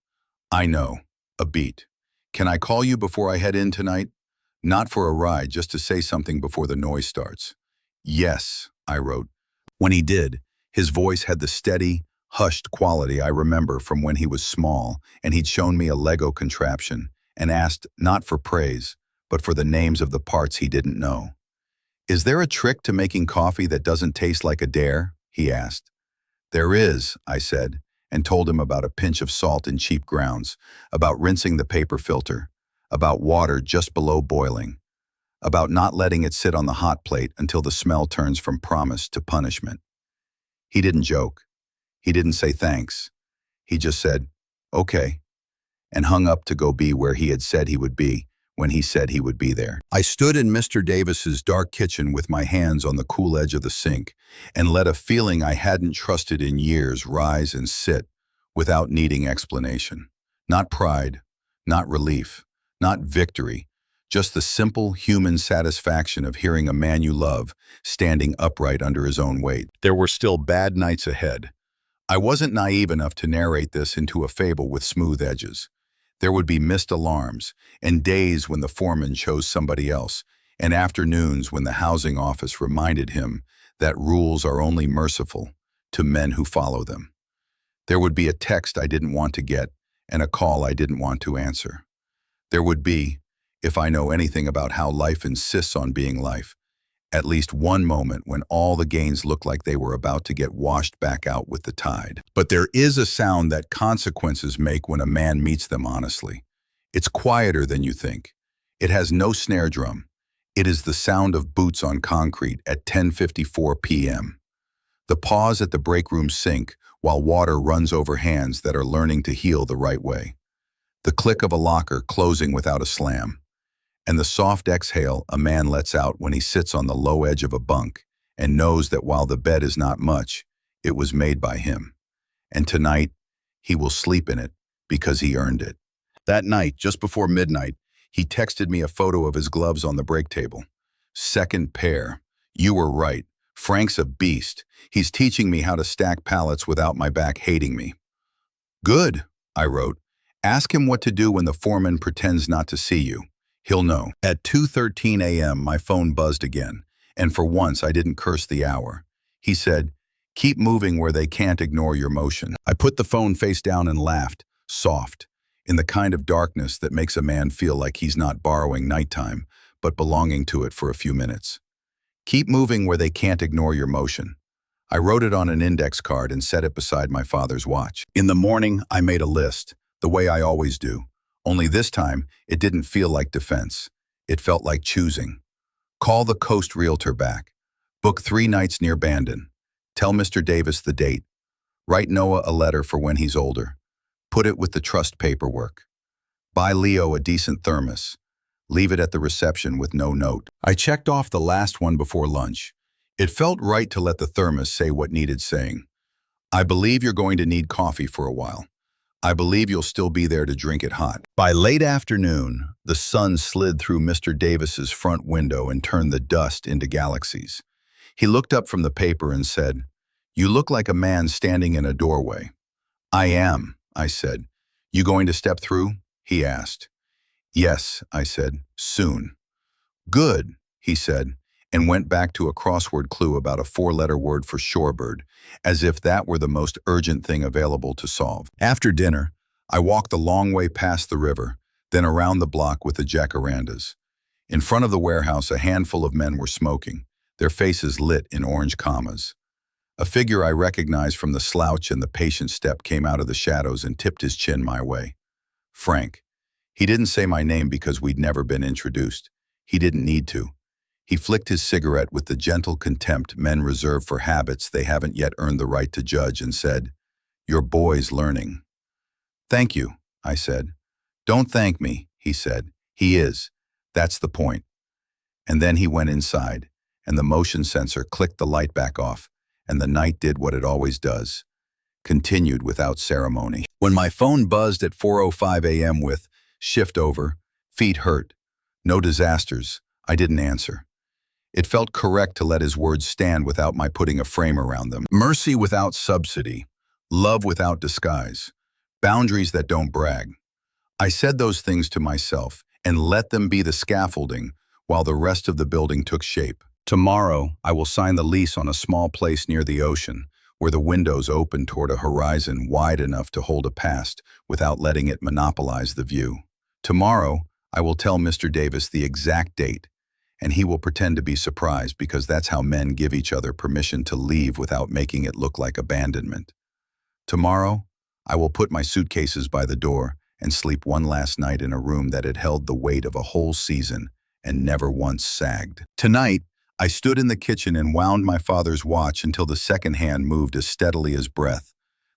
I know. A beat. Can I call you before I head in tonight? Not for a ride, just to say something before the noise starts. Yes, I wrote. When he did, his voice had the steady, hushed quality I remember from when he was small and he'd shown me a Lego contraption and asked not for praise, but for the names of the parts he didn't know. Is there a trick to making coffee that doesn't taste like a dare? He asked. There is, I said, and told him about a pinch of salt in cheap grounds, about rinsing the paper filter, about water just below boiling, about not letting it sit on the hot plate until the smell turns from promise to punishment. He didn't joke. He didn't say thanks. He just said, okay, and hung up to go be where he had said he would be when he said he would be there. I stood in Mr. Davis's dark kitchen with my hands on the cool edge of the sink and let a feeling I hadn't trusted in years rise and sit without needing explanation. Not pride, not relief, not victory, Just the simple human satisfaction of hearing a man you love standing upright under his own weight. There were still bad nights ahead. I wasn't naive enough to narrate this into a fable with smooth edges. There would be missed alarms, and days when the foreman chose somebody else, and afternoons when the housing office reminded him that rules are only merciful to men who follow them. There would be a text I didn't want to get and a call I didn't want to answer. There would be, if I know anything about how life insists on being life, at least one moment when all the gains looked like they were about to get washed back out with the tide. But there is a sound that consequences make when a man meets them honestly. It's quieter than you think. It has no snare drum. It is the sound of boots on concrete at 10:54 p.m. The pause at the break room sink while water runs over hands that are learning to heal the right way. The click of a locker closing without a slam. And the soft exhale a man lets out when he sits on the low edge of a bunk and knows that while the bed is not much, it was made by him. And tonight, he will sleep in it because he earned it. That night, just before midnight, he texted me a photo of his gloves on the break table. Second pair. You were right. Frank's a beast. He's teaching me how to stack pallets without my back hating me. Good, I wrote. Ask him what to do when the foreman pretends not to see you. He'll know. At 2:13 a.m., my phone buzzed again, and for once I didn't curse the hour. He said, "Keep moving where they can't ignore your motion." I put the phone face down and laughed, soft, in the kind of darkness that makes a man feel like he's not borrowing nighttime, but belonging to it for a few minutes. Keep moving where they can't ignore your motion. I wrote it on an index card and set it beside my father's watch. In the morning, I made a list, the way I always do. Only this time, it didn't feel like defense. It felt like choosing. Call the Coast Realtor back. Book 3 nights near Bandon. Tell Mr. Davis the date. Write Noah a letter for when he's older. Put it with the trust paperwork. Buy Leo a decent thermos. Leave it at the reception with no note. I checked off the last one before lunch. It felt right to let the thermos say what needed saying. I believe you're going to need coffee for a while. I believe you'll still be there to drink it hot. By late afternoon, the sun slid through Mr. Davis's front window and turned the dust into galaxies. He looked up from the paper and said, "You look like a man standing in a doorway." "I am," I said. "You going to step through?" he asked. "Yes," I said, "soon." "Good," he said, and went back to a crossword clue about a 4-letter word for shorebird, as if that were the most urgent thing available to solve. After dinner, I walked the long way past the river, then around the block with the jacarandas. In front of the warehouse, a handful of men were smoking, their faces lit in orange commas. A figure I recognized from the slouch and the patient step came out of the shadows and tipped his chin my way. Frank. He didn't say my name because we'd never been introduced. He didn't need to. He flicked his cigarette with the gentle contempt men reserve for habits they haven't yet earned the right to judge and said, "Your boy's learning." "Thank you," I said. "Don't thank me," he said. "He is. That's the point." And then he went inside, and the motion sensor clicked the light back off, and the night did what it always does. Continued without ceremony. When my phone buzzed at 4:05 a.m. with, "Shift over, feet hurt, no disasters," I didn't answer. It felt correct to let his words stand without my putting a frame around them. Mercy without subsidy, love without disguise, boundaries that don't brag. I said those things to myself and let them be the scaffolding while the rest of the building took shape. Tomorrow, I will sign the lease on a small place near the ocean, where the windows open toward a horizon wide enough to hold a past without letting it monopolize the view. Tomorrow, I will tell Mr. Davis the exact date, and he will pretend to be surprised because that's how men give each other permission to leave without making it look like abandonment. Tomorrow, I will put my suitcases by the door and sleep one last night in a room that had held the weight of a whole season and never once sagged. Tonight, I stood in the kitchen and wound my father's watch until the second hand moved as steadily as breath,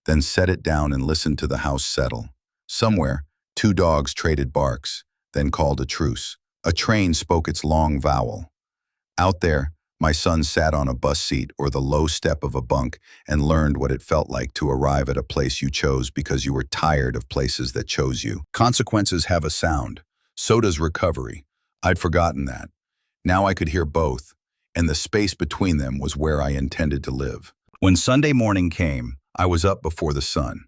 then set it down and listened to the house settle. Somewhere, 2 dogs traded barks, then called a truce. A train spoke its long vowel. Out there, my son sat on a bus seat or the low step of a bunk and learned what it felt like to arrive at a place you chose because you were tired of places that chose you. Consequences have a sound. So does recovery. I'd forgotten that. Now I could hear both, and the space between them was where I intended to live. When Sunday morning came, I was up before the sun.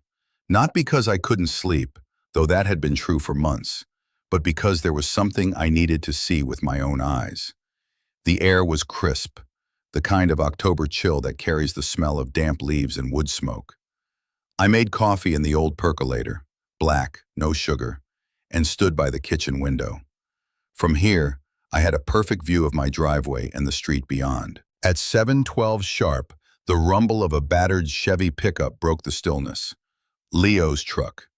Not because I couldn't sleep, though that had been true for months, but because there was something I needed to see with my own eyes. The air was crisp, the kind of October chill that carries the smell of damp leaves and wood smoke. I made coffee in the old percolator, black, no sugar, and stood by the kitchen window. From here, I had a perfect view of my driveway and the street beyond. At 7:12 sharp, the rumble of a battered Chevy pickup broke the stillness. Leo's truck.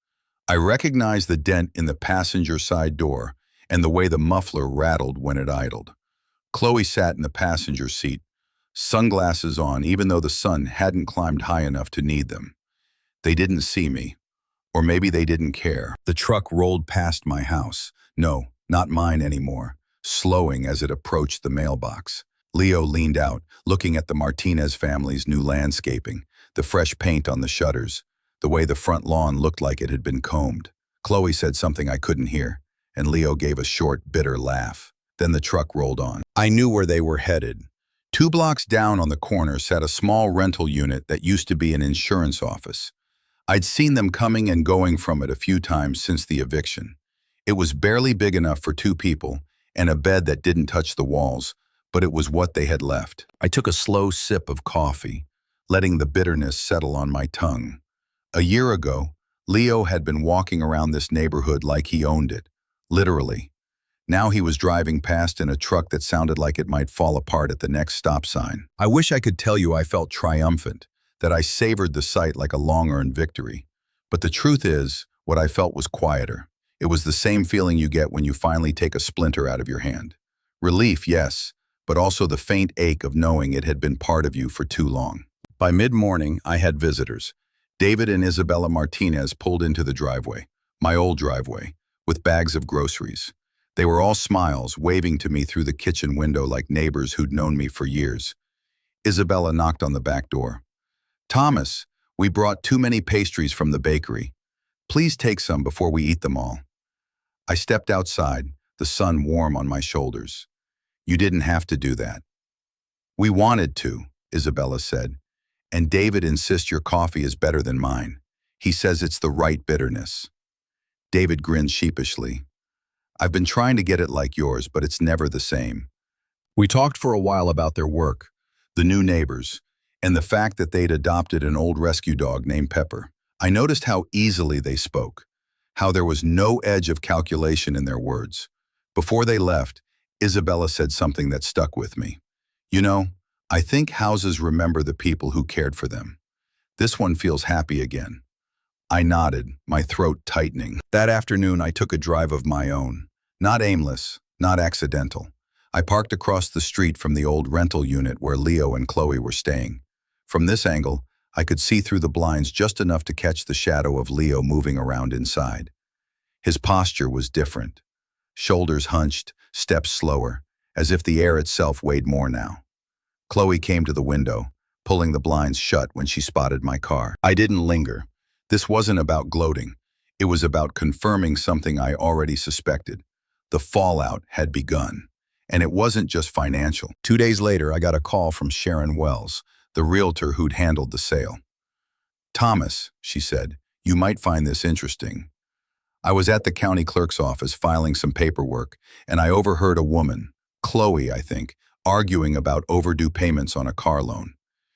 I recognized the dent in the passenger side door and the way the muffler rattled when it idled. Chloe sat in the passenger seat, sunglasses on even though the sun hadn't climbed high enough to need them. They didn't see me, or maybe they didn't care. The truck rolled past my house. No, not mine anymore, slowing as it approached the mailbox. Leo leaned out, looking at the Martinez family's new landscaping, the fresh paint on the shutters, the way the front lawn looked like it had been combed. Chloe said something I couldn't hear, and Leo gave a short, bitter laugh. Then the truck rolled on. I knew where they were headed. 2 blocks down on the corner sat a small rental unit that used to be an insurance office. I'd seen them coming and going from it a few times since the eviction. It was barely big enough for 2 people, and a bed that didn't touch the walls, but it was what they had left. I took a slow sip of coffee, letting the bitterness settle on my tongue. A year ago, Leo had been walking around this neighborhood like he owned it, literally. Now he was driving past in a truck that sounded like it might fall apart at the next stop sign. I wish I could tell you I felt triumphant, that I savored the sight like a long-earned victory. But the truth is, what I felt was quieter. It was the same feeling you get when you finally take a splinter out of your hand. Relief, yes, but also the faint ache of knowing it had been part of you for too long. By mid-morning, I had visitors. David and Isabella Martinez pulled into the driveway, my old driveway, with bags of groceries. They were all smiles, waving to me through the kitchen window like neighbors who'd known me for years. Isabella knocked on the back door. "Thomas, we brought too many pastries from the bakery. Please take some before we eat them all." I stepped outside, the sun warm on my shoulders. "You didn't have to do that." "We wanted to," Isabella said. "And David insists your coffee is better than mine. He says it's the right bitterness." David grinned sheepishly. "I've been trying to get it like yours, but it's never the same." We talked for a while about their work, the new neighbors, and the fact that they'd adopted an old rescue dog named Pepper. I noticed how easily they spoke, how there was no edge of calculation in their words. Before they left, Isabella said something that stuck with me. "You know, I think houses remember the people who cared for them. This one feels happy again." I nodded, my throat tightening. That afternoon, I took a drive of my own. Not aimless, not accidental. I parked across the street from the old rental unit where Leo and Chloe were staying. From this angle, I could see through the blinds just enough to catch the shadow of Leo moving around inside. His posture was different. Shoulders hunched, steps slower, as if the air itself weighed more now. Chloe came to the window, pulling the blinds shut when she spotted my car. I didn't linger. This wasn't about gloating. It was about confirming something I already suspected. The fallout had begun. And it wasn't just financial. 2 days later, I got a call from Sharon Wells, the realtor who'd handled the sale. "Thomas," she said, "you might find this interesting." I was at the county clerk's office filing some paperwork, and I overheard a woman, Chloe, I think, arguing about overdue payments on a car loan.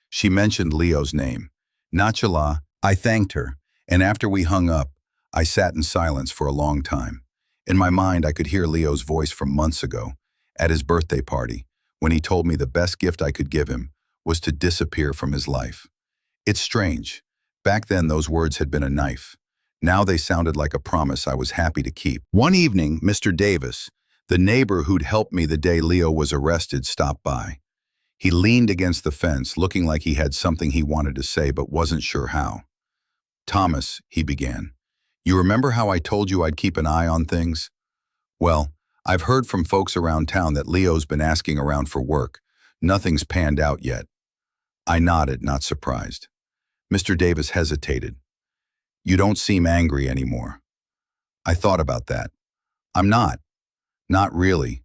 She mentioned Leo's name. Nonchalant, I thanked her, and after we hung up, I sat in silence for a long time. In my mind, I could hear Leo's voice from months ago, at his birthday party, when he told me the best gift I could give him was to disappear from his life. It's strange. Back then, those words had been a knife. Now they sounded like a promise I was happy to keep. One evening, Mr. Davis, the neighbor who'd helped me the day Leo was arrested, stopped by. He leaned against the fence, looking like he had something he wanted to say but wasn't sure how. "Thomas," he began, "you remember how I told you I'd keep an eye on things? Well, I've heard from folks around town that Leo's been asking around for work. Nothing's panned out yet." I nodded, not surprised. Mr. Davis hesitated. "You don't seem angry anymore." I thought about that. I'm not. Not really.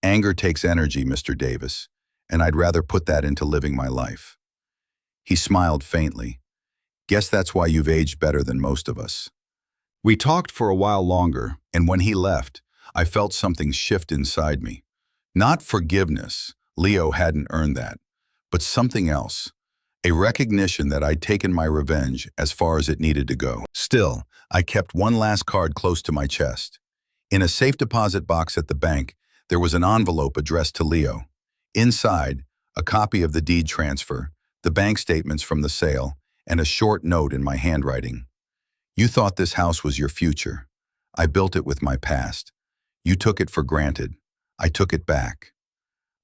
Anger takes energy, Mr. Davis, and I'd rather put that into living my life. He smiled faintly. Guess that's why you've aged better than most of us. We talked for a while longer, and when he left, I felt something shift inside me. Not forgiveness, Leo hadn't earned that, but something else. A recognition that I'd taken my revenge as far as it needed to go. Still, I kept one last card close to my chest. In a safe deposit box at the bank, there was an envelope addressed to Leo. Inside, a copy of the deed transfer, the bank statements from the sale, and a short note in my handwriting. You thought this house was your future. I built it with my past. You took it for granted. I took it back.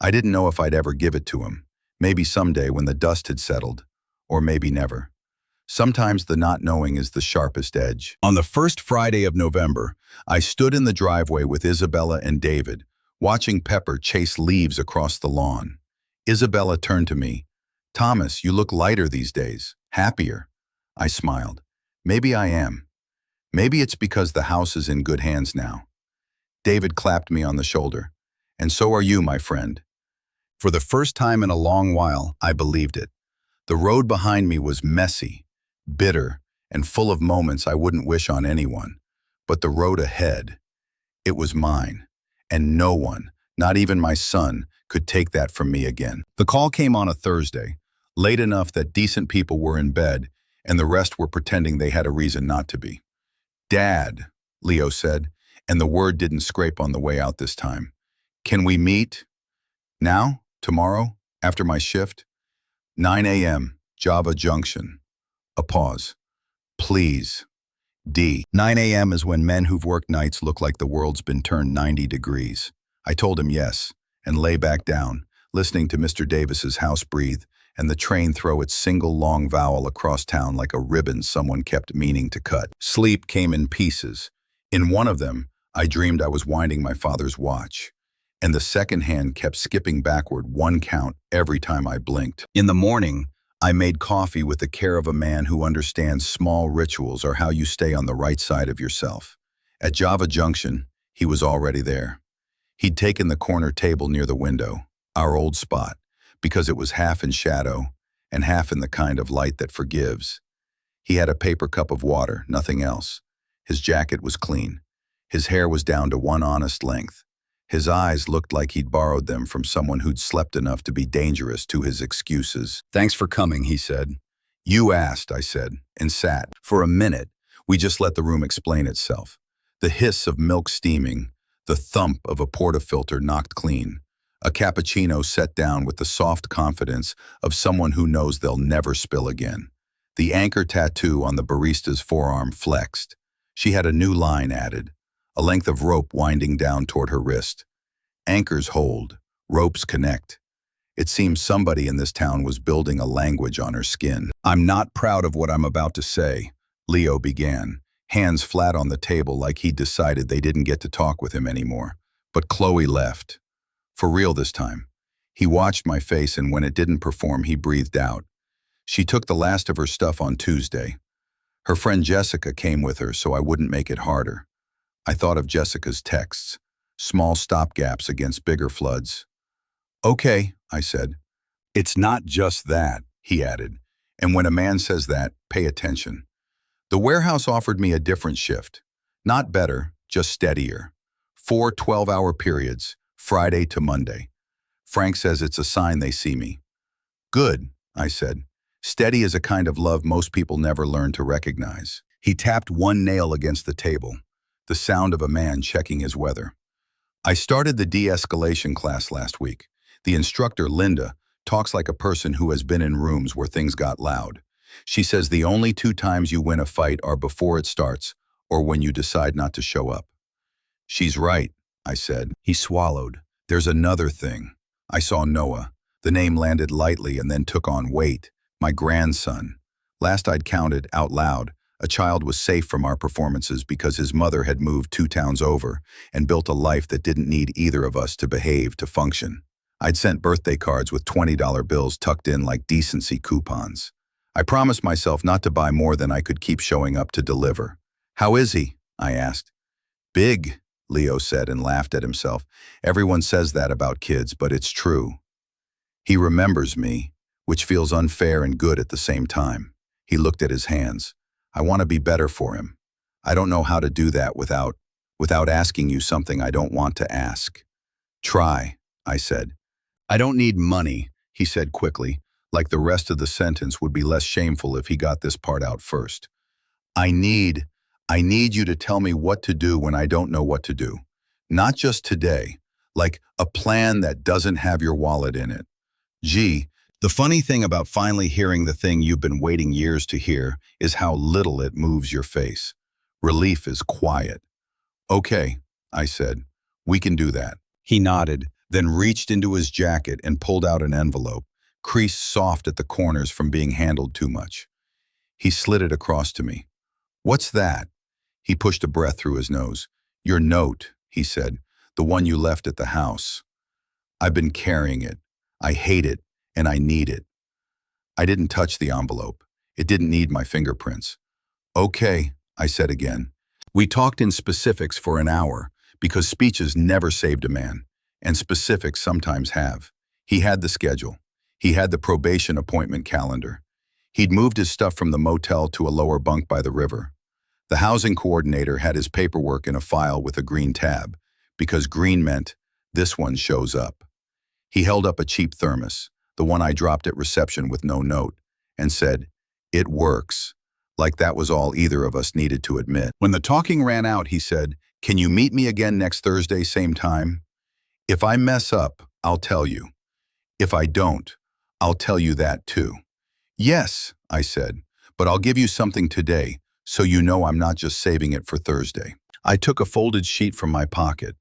I didn't know if I'd ever give it to him. Maybe someday when the dust had settled, or maybe never. Sometimes the not knowing is the sharpest edge. On the first Friday of November, I stood in the driveway with Isabella and David, watching Pepper chase leaves across the lawn. Isabella turned to me. Thomas, you look lighter these days, happier. I smiled. Maybe I am. Maybe it's because the house is in good hands now. David clapped me on the shoulder. And so are you, my friend. For the first time in a long while, I believed it. The road behind me was messy, bitter, and full of moments I wouldn't wish on anyone. But the road ahead, it was mine. And no one, not even my son, could take that from me again. The call came on a Thursday, late enough that decent people were in bed, and the rest were pretending they had a reason not to be. Dad, Leo said, and the word didn't scrape on the way out this time. Can we meet? Now? Tomorrow? After my shift? 9 a.m., Java Junction. A pause. Please. D. 9 a.m. is when men who've worked nights look like the world's been turned 90 degrees. I told him yes, and lay back down, listening to Mr. Davis's house breathe, and the train throw its single long vowel across town like a ribbon someone kept meaning to cut. Sleep came in pieces. In one of them, I dreamed I was winding my father's watch, and the second hand kept skipping backward one count every time I blinked. In the morning, I made coffee with the care of a man who understands small rituals are how you stay on the right side of yourself. At Java Junction, he was already there. He'd taken the corner table near the window, our old spot, because it was half in shadow and half in the kind of light that forgives. He had a paper cup of water, nothing else. His jacket was clean. His hair was down to one honest length. His eyes looked like he'd borrowed them from someone who'd slept enough to be dangerous to his excuses. Thanks for coming, he said. You asked, I said, and sat. For a minute, we just let the room explain itself. The hiss of milk steaming, the thump of a portafilter knocked clean. A cappuccino set down with the soft confidence of someone who knows they'll never spill again. The anchor tattoo on the barista's forearm flexed. She had a new line added, a length of rope winding down toward her wrist. Anchors hold, ropes connect. It seems somebody in this town was building a language on her skin. I'm not proud of what I'm about to say, Leo began, hands flat on the table like he'd decided they didn't get to talk with him anymore. But Chloe left. For real this time. He watched my face, and when it didn't perform, he breathed out. She took the last of her stuff on Tuesday. Her friend Jessica came with her so I wouldn't make it harder. I thought of Jessica's texts, small stopgaps against bigger floods. Okay, I said. It's not just that, he added. And when a man says that, pay attention. The warehouse offered me a different shift. Not better, just steadier. 4 12-hour periods, Friday to Monday. Frank says it's a sign they see me. Good, I said. Steady is a kind of love most people never learn to recognize. He tapped one nail against the table, the sound of a man checking his weather. I started the de-escalation class last week. The instructor, Linda, talks like a person who has been in rooms where things got loud. She says the only 2 times you win a fight are before it starts or when you decide not to show up. She's right, I said. He swallowed. There's another thing. I saw Noah. The name landed lightly and then took on weight. My grandson. Last I'd counted, out loud, a child was safe from our performances because his mother had moved 2 towns over and built a life that didn't need either of us to behave to function. I'd sent birthday cards with $20 bills tucked in like decency coupons. I promised myself not to buy more than I could keep showing up to deliver. How is he? I asked. Big, Leo said and laughed at himself. Everyone says that about kids, but it's true. He remembers me, which feels unfair and good at the same time. He looked at his hands. I want to be better for him. I don't know how to do that without asking you something I don't want to ask. Try, I said. I don't need money, he said quickly, like the rest of the sentence would be less shameful if he got this part out first. I need you to tell me what to do when I don't know what to do. Not just today, like a plan that doesn't have your wallet in it. Gee, the funny thing about finally hearing the thing you've been waiting years to hear is how little it moves your face. Relief is quiet. Okay, I said, we can do that. He nodded, then reached into his jacket and pulled out an envelope, creased soft at the corners from being handled too much. He slid it across to me. What's that? He pushed a breath through his nose. Your note, he said, the one you left at the house. I've been carrying it. I hate it, and I need it. I didn't touch the envelope. It didn't need my fingerprints. Okay, I said again. We talked in specifics for an hour, because speeches never saved a man, and specifics sometimes have. He had the schedule. He had the probation appointment calendar. He'd moved his stuff from the motel to a lower bunk by the river. The housing coordinator had his paperwork in a file with a green tab, because green meant, this one shows up. He held up a cheap thermos, the one I dropped at reception with no note, and said, it works, like that was all either of us needed to admit. When the talking ran out, he said, can you meet me again next Thursday, same time? If I mess up, I'll tell you. If I don't, I'll tell you that too. Yes, I said, but I'll give you something today, so you know I'm not just saving it for Thursday. I took a folded sheet from my pocket.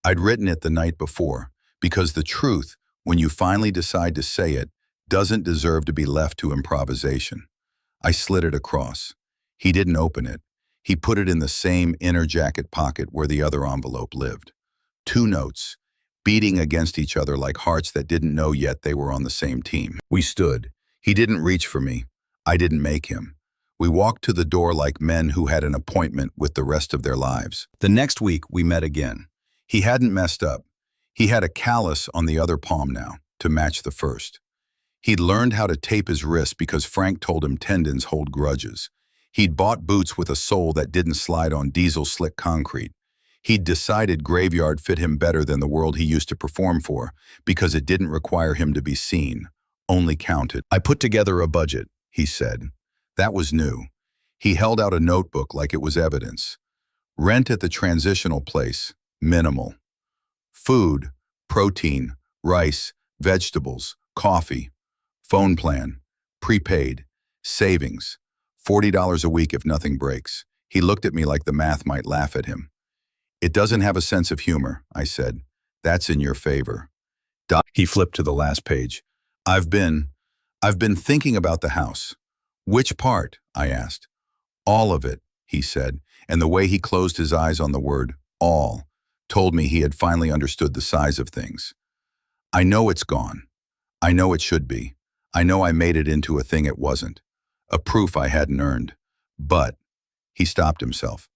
I'd written it the night before, because the truth, when you finally decide to say it, doesn't deserve to be left to improvisation. I slid it across. He didn't open it. He put it in the same inner jacket pocket where the other envelope lived. 2 notes, beating against each other like hearts that didn't know yet they were on the same team. We stood. He didn't reach for me. I didn't make him. We walked to the door like men who had an appointment with the rest of their lives. The next week, we met again. He hadn't messed up. He had a callus on the other palm now, to match the first. He'd learned how to tape his wrist because Frank told him tendons hold grudges. He'd bought boots with a sole that didn't slide on diesel slick concrete. He'd decided graveyard fit him better than the world he used to perform for because it didn't require him to be seen, only counted. I put together a budget, he said. That was new. He held out a notebook like it was evidence. Rent at the transitional place, minimal. Food, protein, rice, vegetables, coffee. Phone plan, prepaid, savings, $40 a week if nothing breaks. He looked at me like the math might laugh at him. It doesn't have a sense of humor, I said. That's in your favor. He flipped to the last page. I've been thinking about the house. Which part? I asked. All of it, he said, and the way he closed his eyes on the word all told me he had finally understood the size of things. I know it's gone. I know it should be. I know I made it into a thing it wasn't, a proof I hadn't earned. But, he stopped himself.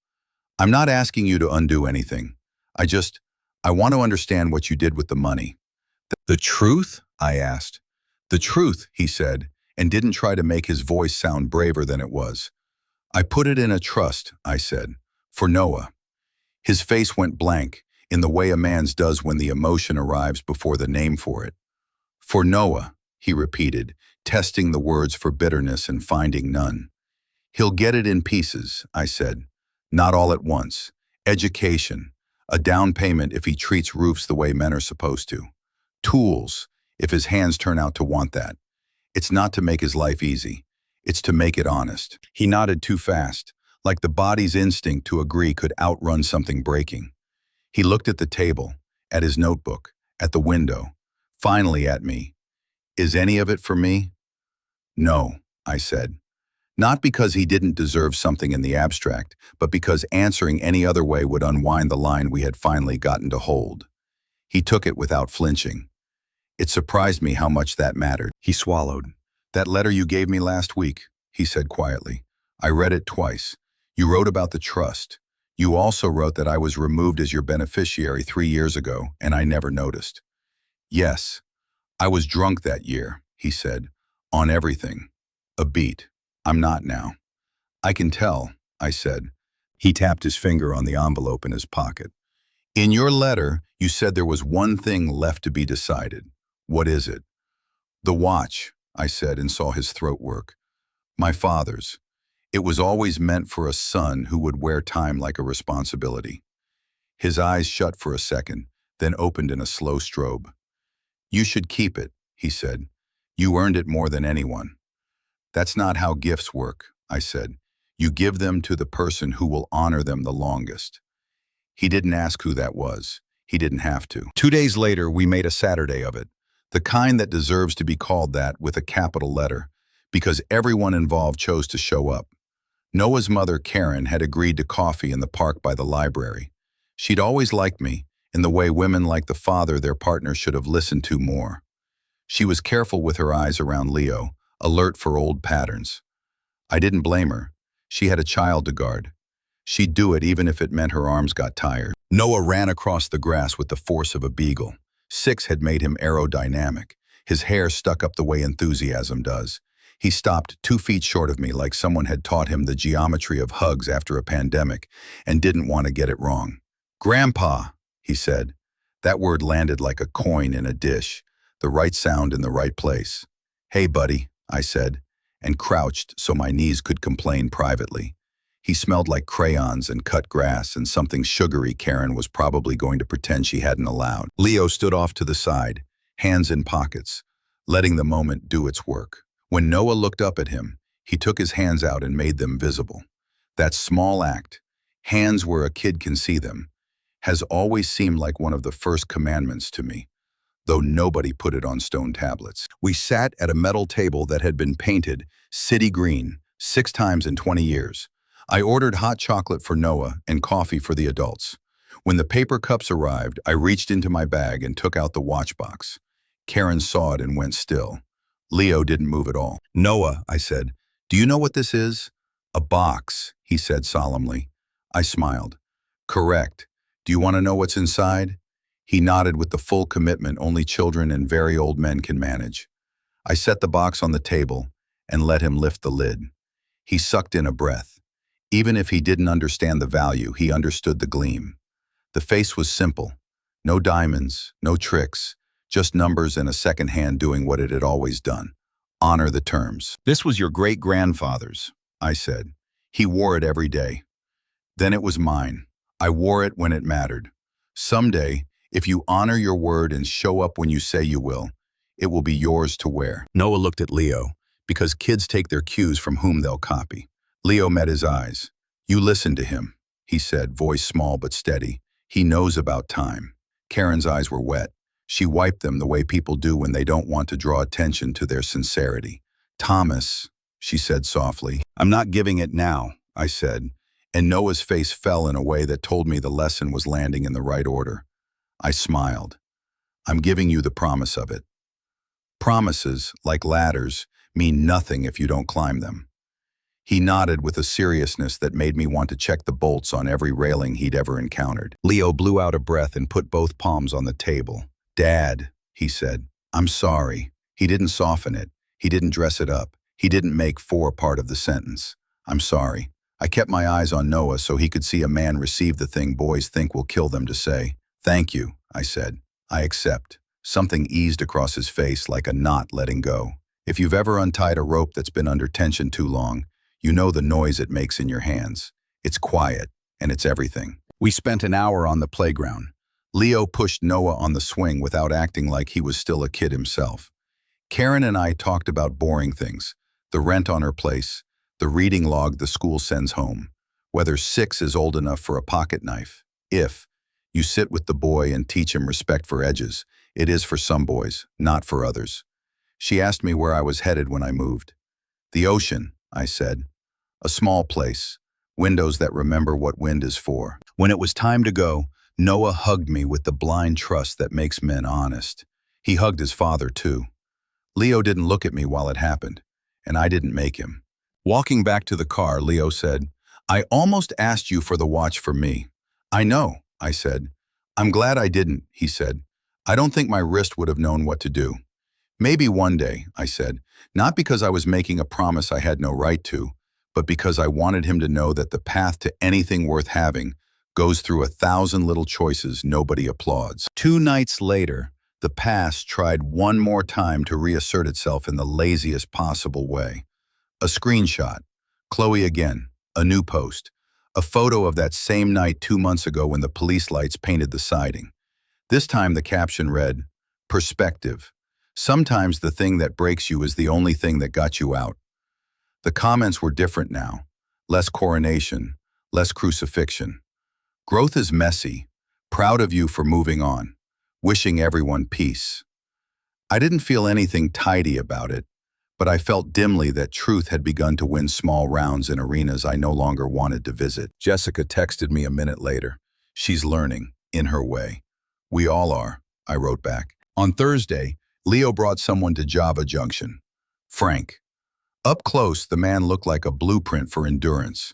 I'm not asking you to undo anything. I want to understand what you did with the money. The truth? I asked. The truth, he said, and didn't try to make his voice sound braver than it was. I put it in a trust, I said, for Noah. His face went blank, in the way a man's does when the emotion arrives before the name for it. For Noah, he repeated, testing the words for bitterness and finding none. He'll get it in pieces, I said. Not all at once. Education, a down payment if he treats roofs the way men are supposed to. Tools, if his hands turn out to want that. It's not to make his life easy. It's to make it honest. He nodded too fast, like the body's instinct to agree could outrun something breaking. He looked at the table, at his notebook, at the window, finally at me. Is any of it for me? No, I said. Not because he didn't deserve something in the abstract, but because answering any other way would unwind the line we had finally gotten to hold. He took it without flinching. It surprised me how much that mattered. He swallowed. That letter you gave me last week, he said quietly. I read it twice. You wrote about the trust. You also wrote that I was removed as your beneficiary 3 years ago, and I never noticed. Yes, I was drunk that year, he said, on everything. A beat. I'm not now. I can tell, I said. He tapped his finger on the envelope in his pocket. In your letter, you said there was one thing left to be decided. What is it? The watch, I said, and saw his throat work. My father's. It was always meant for a son who would wear time like a responsibility. His eyes shut for a second, then opened in a slow strobe. You should keep it, he said. You earned it more than anyone. That's not how gifts work, I said. You give them to the person who will honor them the longest. He didn't ask who that was. He didn't have to. 2 days later, we made a Saturday of it. The kind that deserves to be called that with a capital letter, because everyone involved chose to show up. Noah's mother, Karen, had agreed to coffee in the park by the library. She'd always liked me, in the way women like the father their partner should have listened to more. She was careful with her eyes around Leo, alert for old patterns. I didn't blame her. She had a child to guard. She'd do it even if it meant her arms got tired. Noah ran across the grass with the force of a beagle. 6 had made him aerodynamic. His hair stuck up the way enthusiasm does. He stopped 2 feet short of me like someone had taught him the geometry of hugs after a pandemic and didn't want to get it wrong. Grandpa, he said. That word landed like a coin in a dish, the right sound in the right place. Hey, buddy, I said, and crouched so my knees could complain privately. He smelled like crayons and cut grass and something sugary Karen was probably going to pretend she hadn't allowed. Leo stood off to the side, hands in pockets, letting the moment do its work. When Noah looked up at him, he took his hands out and made them visible. That small act, hands where a kid can see them, has always seemed like one of the first commandments to me, though nobody put it on stone tablets. We sat at a metal table that had been painted city green 6 times in 20 years. I ordered hot chocolate for Noah and coffee for the adults. When the paper cups arrived, I reached into my bag and took out the watch box. Karen saw it and went still. Leo didn't move at all. Noah, I said, do you know what this is? A box, he said solemnly. I smiled. Correct. Do you want to know what's inside? He nodded with the full commitment only children and very old men can manage. I set the box on the table and let him lift the lid. He sucked in a breath. Even if he didn't understand the value, he understood the gleam. The face was simple. No diamonds, no tricks, just numbers and a second hand doing what it had always done. Honor the terms. This was your great-grandfather's, I said. He wore it every day. Then it was mine. I wore it when it mattered. Someday, if you honor your word and show up when you say you will, it will be yours to wear. Noah looked at Leo, because kids take their cues from whom they'll copy. Leo met his eyes. You listen to him, he said, voice small but steady. He knows about time. Karen's eyes were wet. She wiped them the way people do when they don't want to draw attention to their sincerity. Thomas, she said softly. I'm not giving it now, I said, and Noah's face fell in a way that told me the lesson was landing in the right order. I smiled. I'm giving you the promise of it. Promises, like ladders, mean nothing if you don't climb them. He nodded with a seriousness that made me want to check the bolts on every railing he'd ever encountered. Leo blew out a breath and put both palms on the table. Dad, he said, I'm sorry. He didn't soften it. He didn't dress it up. He didn't make 4 part of the sentence. I'm sorry. I kept my eyes on Noah so he could see a man receive the thing boys think will kill them to say. Thank you, I said. I accept. Something eased across his face like a knot letting go. If you've ever untied a rope that's been under tension too long, you know the noise it makes in your hands. It's quiet, and it's everything. We spent an hour on the playground. Leo pushed Noah on the swing without acting like he was still a kid himself. Karen and I talked about boring things, the rent on her place, the reading log the school sends home, whether 6 is old enough for a pocket knife. If you sit with the boy and teach him respect for edges, it is for some boys, not for others. She asked me where I was headed when I moved. The ocean, I said. A small place, windows that remember what wind is for. When it was time to go, Noah hugged me with the blind trust that makes men honest. He hugged his father, too. Leo didn't look at me while it happened, and I didn't make him. Walking back to the car, Leo said, I almost asked you for the watch for me. I know, I said. I'm glad I didn't, he said. I don't think my wrist would have known what to do. Maybe one day, I said, not because I was making a promise I had no right to, but because I wanted him to know that the path to anything worth having goes through 1,000 little choices nobody applauds. 2 nights later, the past tried one more time to reassert itself in the laziest possible way. A screenshot. Chloe again. A new post. A photo of that same night 2 months ago when the police lights painted the siding. This time the caption read, "Perspective. Sometimes the thing that breaks you is the only thing that got you out." The comments were different now. Less coronation, less crucifixion. Growth is messy. Proud of you for moving on. Wishing everyone peace. I didn't feel anything tidy about it, but I felt dimly that truth had begun to win small rounds in arenas I no longer wanted to visit. Jessica texted me a minute later. She's learning, in her way. We all are, I wrote back. On Thursday, Leo brought someone to Java Junction. Frank. Up close, the man looked like a blueprint for endurance.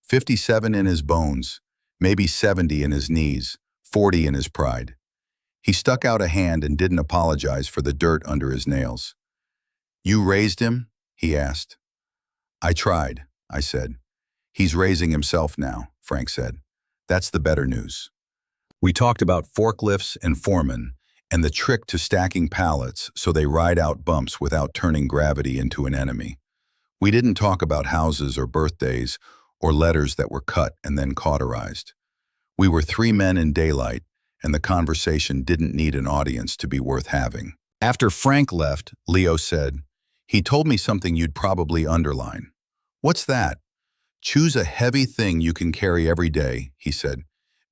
57 in his bones, maybe 70 in his knees, 40 in his pride. He stuck out a hand and didn't apologize for the dirt under his nails. You raised him? He asked. I tried, I said. He's raising himself now, Frank said. That's the better news. We talked about forklifts and foremen, and the trick to stacking pallets so they ride out bumps without turning gravity into an enemy. We didn't talk about houses or birthdays or letters that were cut and then cauterized. We were 3 men in daylight, and the conversation didn't need an audience to be worth having. After Frank left, Leo said, he told me something you'd probably underline. What's that? Choose a heavy thing you can carry every day, he said.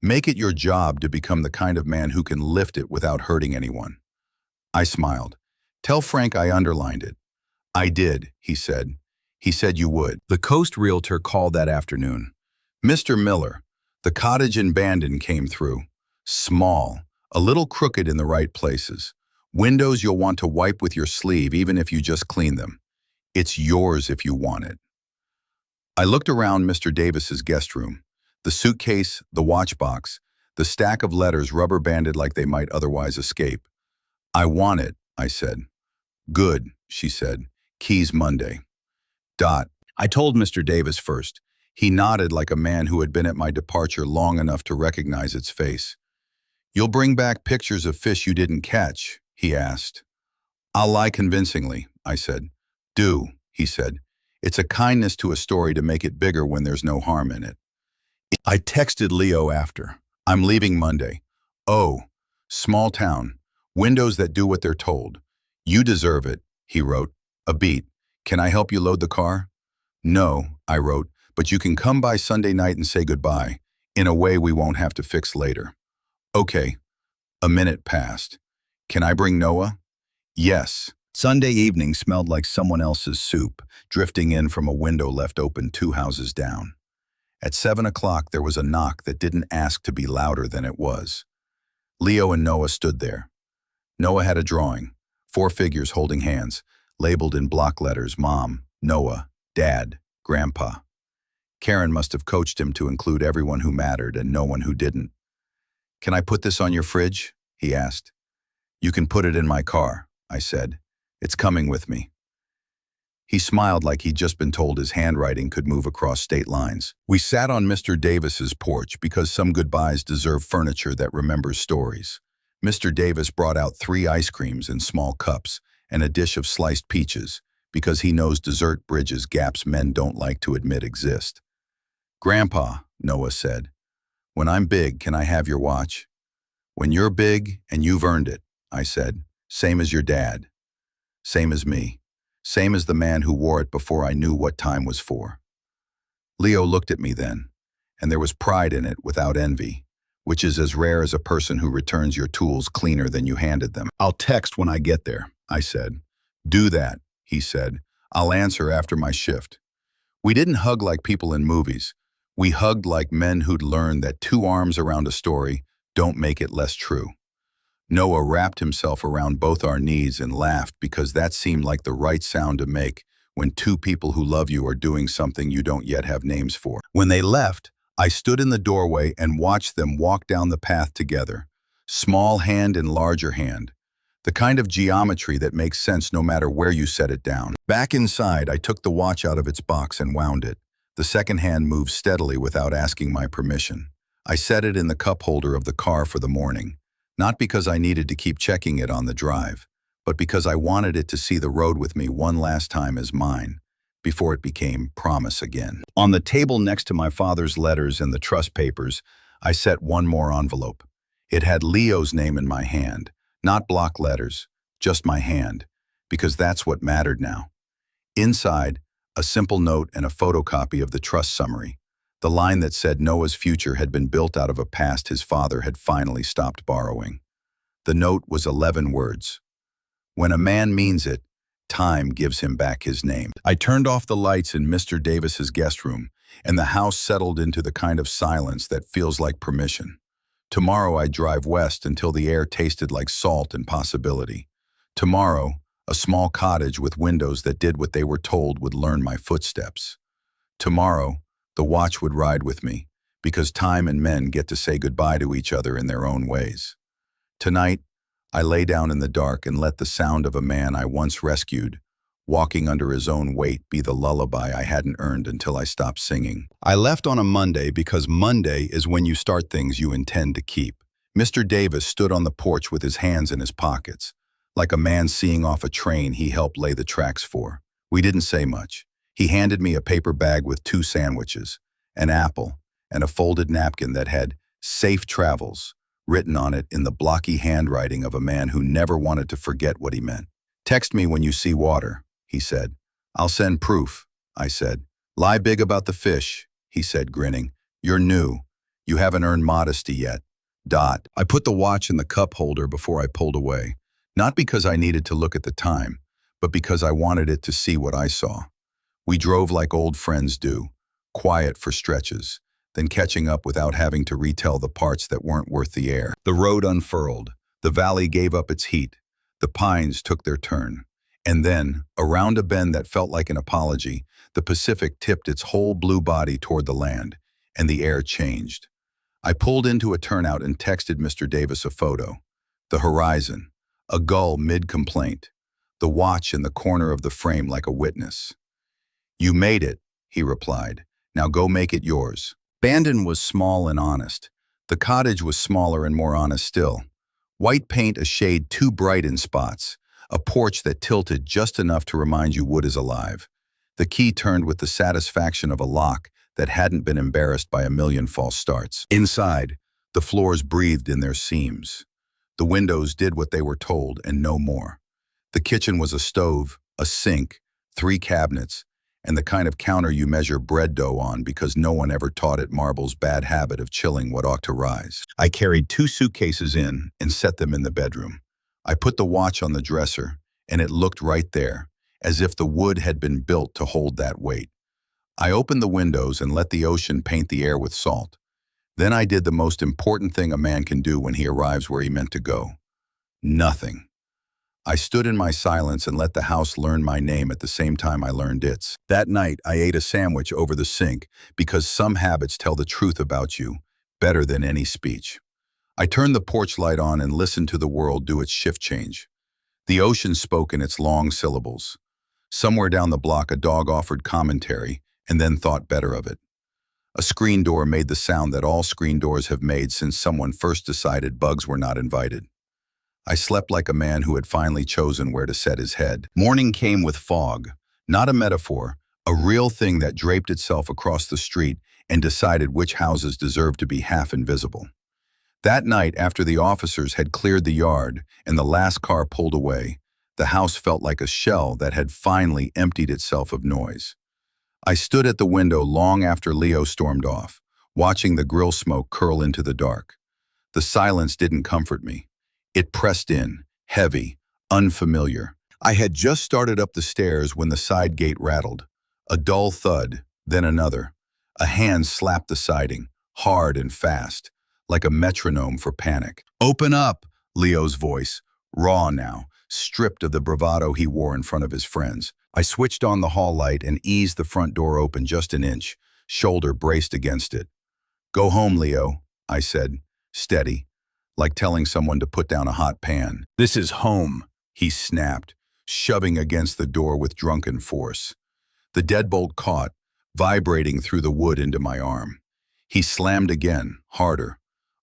Make it your job to become the kind of man who can lift it without hurting anyone. I smiled. Tell Frank I underlined it. I did, he said. He said you would. The Coast realtor called that afternoon. Mr. Miller, the cottage in Bandon came through. Small, a little crooked in the right places. Windows you'll want to wipe with your sleeve even if you just clean them. It's yours if you want it. I looked around Mr. Davis's guest room. The suitcase, the watch box, the stack of letters rubber-banded like they might otherwise escape. I want it, I said. Good, she said. Keys Monday. I told Mr. Davis first. He nodded like a man who had been at my departure long enough to recognize its face. You'll bring back pictures of fish you didn't catch, he asked. I'll lie convincingly, I said. Do, he said. It's a kindness to a story to make it bigger when there's no harm in it. I texted Leo after. I'm leaving Monday. Oh, small town. Windows that do what they're told. You deserve it, he wrote. A beat. Can I help you load the car? No, I wrote, but you can come by Sunday night and say goodbye, in a way we won't have to fix later. Okay. A minute passed. Can I bring Noah? Yes. Sunday evening smelled like someone else's soup, drifting in from a window left open 2 houses down. At 7 o'clock, there was a knock that didn't ask to be louder than it was. Leo and Noah stood there. Noah had a drawing, 4 figures holding hands, labeled in block letters, Mom, Noah, Dad, Grandpa. Karen must have coached him to include everyone who mattered and no one who didn't. Can I put this on your fridge? He asked. You can put it in my car, I said. It's coming with me. He smiled like he'd just been told his handwriting could move across state lines. We sat on Mr. Davis's porch because some goodbyes deserve furniture that remembers stories. Mr. Davis brought out 3 ice creams in small cups and a dish of sliced peaches because he knows dessert bridges gaps men don't like to admit exist. Grandpa, Noah said, when I'm big, can I have your watch? When you're big and you've earned it, I said, same as your dad. Same as me. Same as the man who wore it before I knew what time was for. Leo looked at me then, and there was pride in it without envy, which is as rare as a person who returns your tools cleaner than you handed them. I'll text when I get there, I said. Do that, he said. I'll answer after my shift. We didn't hug like people in movies. We hugged like men who'd learned that 2 arms around a story don't make it less true. Noah wrapped himself around both our knees and laughed because that seemed like the right sound to make when two people who love you are doing something you don't yet have names for. When they left, I stood in the doorway and watched them walk down the path together, small hand in larger hand, the kind of geometry that makes sense no matter where you set it down. Back inside, I took the watch out of its box and wound it. The second hand moved steadily without asking my permission. I set it in the cup holder of the car for the morning, not because I needed to keep checking it on the drive, but because I wanted it to see the road with me one last time as mine, before it became promise again. On the table next to my father's letters and the trust papers, I set one more envelope. It had Leo's name in my hand, not block letters, just my hand, because that's what mattered now. Inside, a simple note and a photocopy of the trust summary, the line that said Noah's future had been built out of a past his father had finally stopped borrowing. The note was 11 words. When a man means it, time gives him back his name. I turned off the lights in Mr. Davis's guest room, and the house settled into the kind of silence that feels like permission. Tomorrow I'd drive west until the air tasted like salt and possibility. Tomorrow, a small cottage with windows that did what they were told would learn my footsteps. Tomorrow, the watch would ride with me, because time and men get to say goodbye to each other in their own ways. Tonight, I lay down in the dark and let the sound of a man I once rescued, walking under his own weight, be the lullaby I hadn't earned until I stopped singing. I left on a Monday because Monday is when you start things you intend to keep. Mr. Davis stood on the porch with his hands in his pockets, like a man seeing off a train he helped lay the tracks for. We didn't say much. He handed me a paper bag with 2 sandwiches, an apple, and a folded napkin that had "Safe Travels" written on it in the blocky handwriting of a man who never wanted to forget what he meant. "Text me when you see water," he said. "I'll send proof," I said. "Lie big about the fish," he said, grinning. "You're new. You haven't earned modesty yet. Dot." I put the watch in the cup holder before I pulled away, not because I needed to look at the time, but because I wanted it to see what I saw. We drove like old friends do, quiet for stretches, then catching up without having to retell the parts that weren't worth the air. The road unfurled. The valley gave up its heat. The pines took their turn. And then, around a bend that felt like an apology, the Pacific tipped its whole blue body toward the land, and the air changed. I pulled into a turnout and texted Mr. Davis a photo. The horizon, a gull mid-complaint, the watch in the corner of the frame like a witness. "You made it," he replied. "Now go make it yours." Bandon was small and honest. The cottage was smaller and more honest still. White paint a shade too bright in spots, a porch that tilted just enough to remind you wood is alive. The key turned with the satisfaction of a lock that hadn't been embarrassed by a million false starts. Inside, the floors breathed in their seams. The windows did what they were told and no more. The kitchen was a stove, a sink, 3 cabinets, and the kind of counter you measure bread dough on because no one ever taught it marble's bad habit of chilling what ought to rise. I carried 2 suitcases in and set them in the bedroom. I put the watch on the dresser, and it looked right there, as if the wood had been built to hold that weight. I opened the windows and let the ocean paint the air with salt. Then I did the most important thing a man can do when he arrives where he meant to go. Nothing. I stood in my silence and let the house learn my name at the same time I learned its. That night, I ate a sandwich over the sink because some habits tell the truth about you better than any speech. I turned the porch light on and listened to the world do its shift change. The ocean spoke in its long syllables. Somewhere down the block, a dog offered commentary and then thought better of it. A screen door made the sound that all screen doors have made since someone first decided bugs were not invited. I slept like a man who had finally chosen where to set his head. Morning came with fog, not a metaphor, a real thing that draped itself across the street and decided which houses deserved to be half invisible. That night, after the officers had cleared the yard and the last car pulled away, the house felt like a shell that had finally emptied itself of noise. I stood at the window long after Leo stormed off, watching the grill smoke curl into the dark. The silence didn't comfort me. It pressed in, heavy, unfamiliar. I had just started up the stairs when the side gate rattled. A dull thud, then another. A hand slapped the siding, hard and fast, like a metronome for panic. "Open up," Leo's voice, raw now, stripped of the bravado he wore in front of his friends. I switched on the hall light and eased the front door open just an inch, shoulder braced against it. "Go home, Leo," I said, steady, like telling someone to put down a hot pan. "This is home," he snapped, shoving against the door with drunken force. The deadbolt caught, vibrating through the wood into my arm. He slammed again, harder.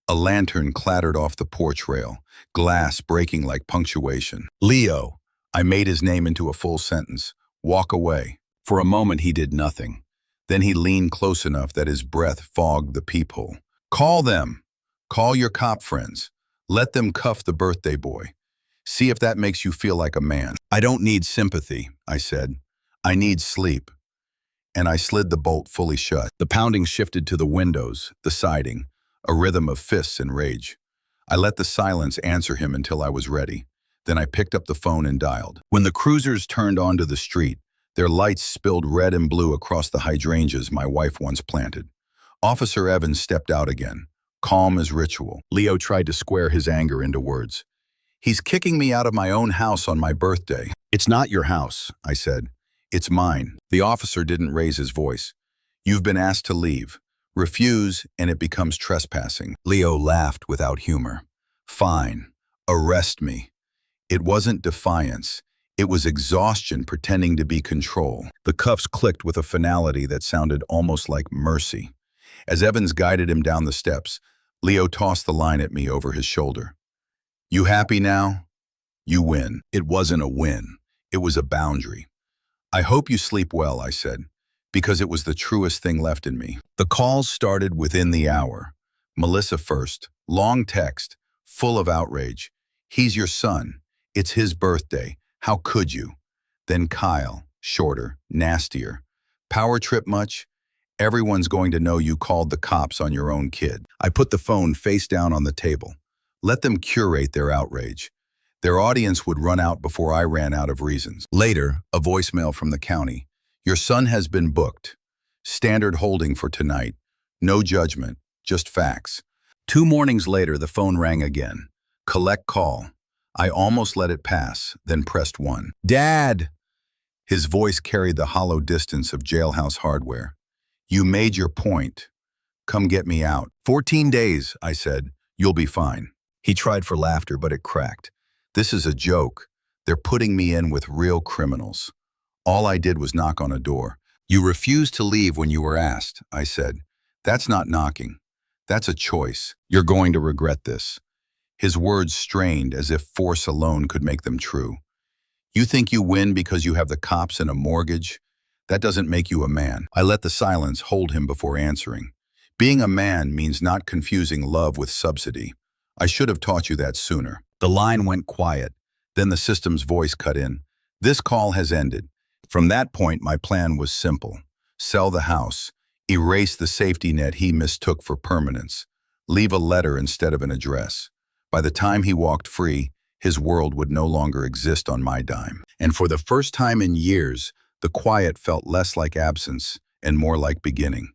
A lantern clattered off the porch rail, glass breaking like punctuation. "Leo," I made his name into a full sentence. "Walk away." For a moment he did nothing. Then he leaned close enough that his breath fogged the peephole. "Call them. Call your cop friends. Let them cuff the birthday boy. See if that makes you feel like a man." "I don't need sympathy," I said. "I need sleep." And I slid the bolt fully shut. The pounding shifted to the windows, the siding, a rhythm of fists and rage. I let the silence answer him until I was ready. Then I picked up the phone and dialed. When the cruisers turned onto the street, their lights spilled red and blue across the hydrangeas my wife once planted. Officer Evans stepped out again, calm as ritual. Leo tried to square his anger into words. "He's kicking me out of my own house on my birthday." "It's not your house," I said. "It's mine." The officer didn't raise his voice. "You've been asked to leave. Refuse, and it becomes trespassing." Leo laughed without humor. "Fine. Arrest me." It wasn't defiance. It was exhaustion pretending to be control. The cuffs clicked with a finality that sounded almost like mercy. As Evans guided him down the steps, Leo tossed the line at me over his shoulder. "You happy now? You win." It wasn't a win. It was a boundary. "I hope you sleep well," I said, because it was the truest thing left in me. The calls started within the hour. Melissa first, long text, full of outrage. "He's your son. It's his birthday. How could you?" Then Kyle, shorter, nastier. "Power trip much? Everyone's going to know you called the cops on your own kid." I put the phone face down on the table. Let them curate their outrage. Their audience would run out before I ran out of reasons. Later, a voicemail from the county. "Your son has been booked. Standard holding for tonight. No judgment, just facts." 2 mornings later, the phone rang again. Collect call. I almost let it pass, then pressed 1. "Dad!" His voice carried the hollow distance of jailhouse hardware. "You made your point. Come get me out." 14 days, I said. "You'll be fine." He tried for laughter, but it cracked. "This is a joke. They're putting me in with real criminals." All I did was knock on a door. "You refused to leave when you were asked," I said. "That's not knocking. That's a choice. You're going to regret this." His words strained as if force alone could make them true. "You think you win because you have the cops and a mortgage? That doesn't make you a man." I let the silence hold him before answering. "Being a man means not confusing love with subsidy. I should have taught you that sooner." The line went quiet. Then the system's voice cut in. "This call has ended." From that point, my plan was simple. Sell the house. Erase the safety net he mistook for permanence. Leave a letter instead of an address. By the time he walked free, his world would no longer exist on my dime. And for the first time in years, the quiet felt less like absence and more like beginning.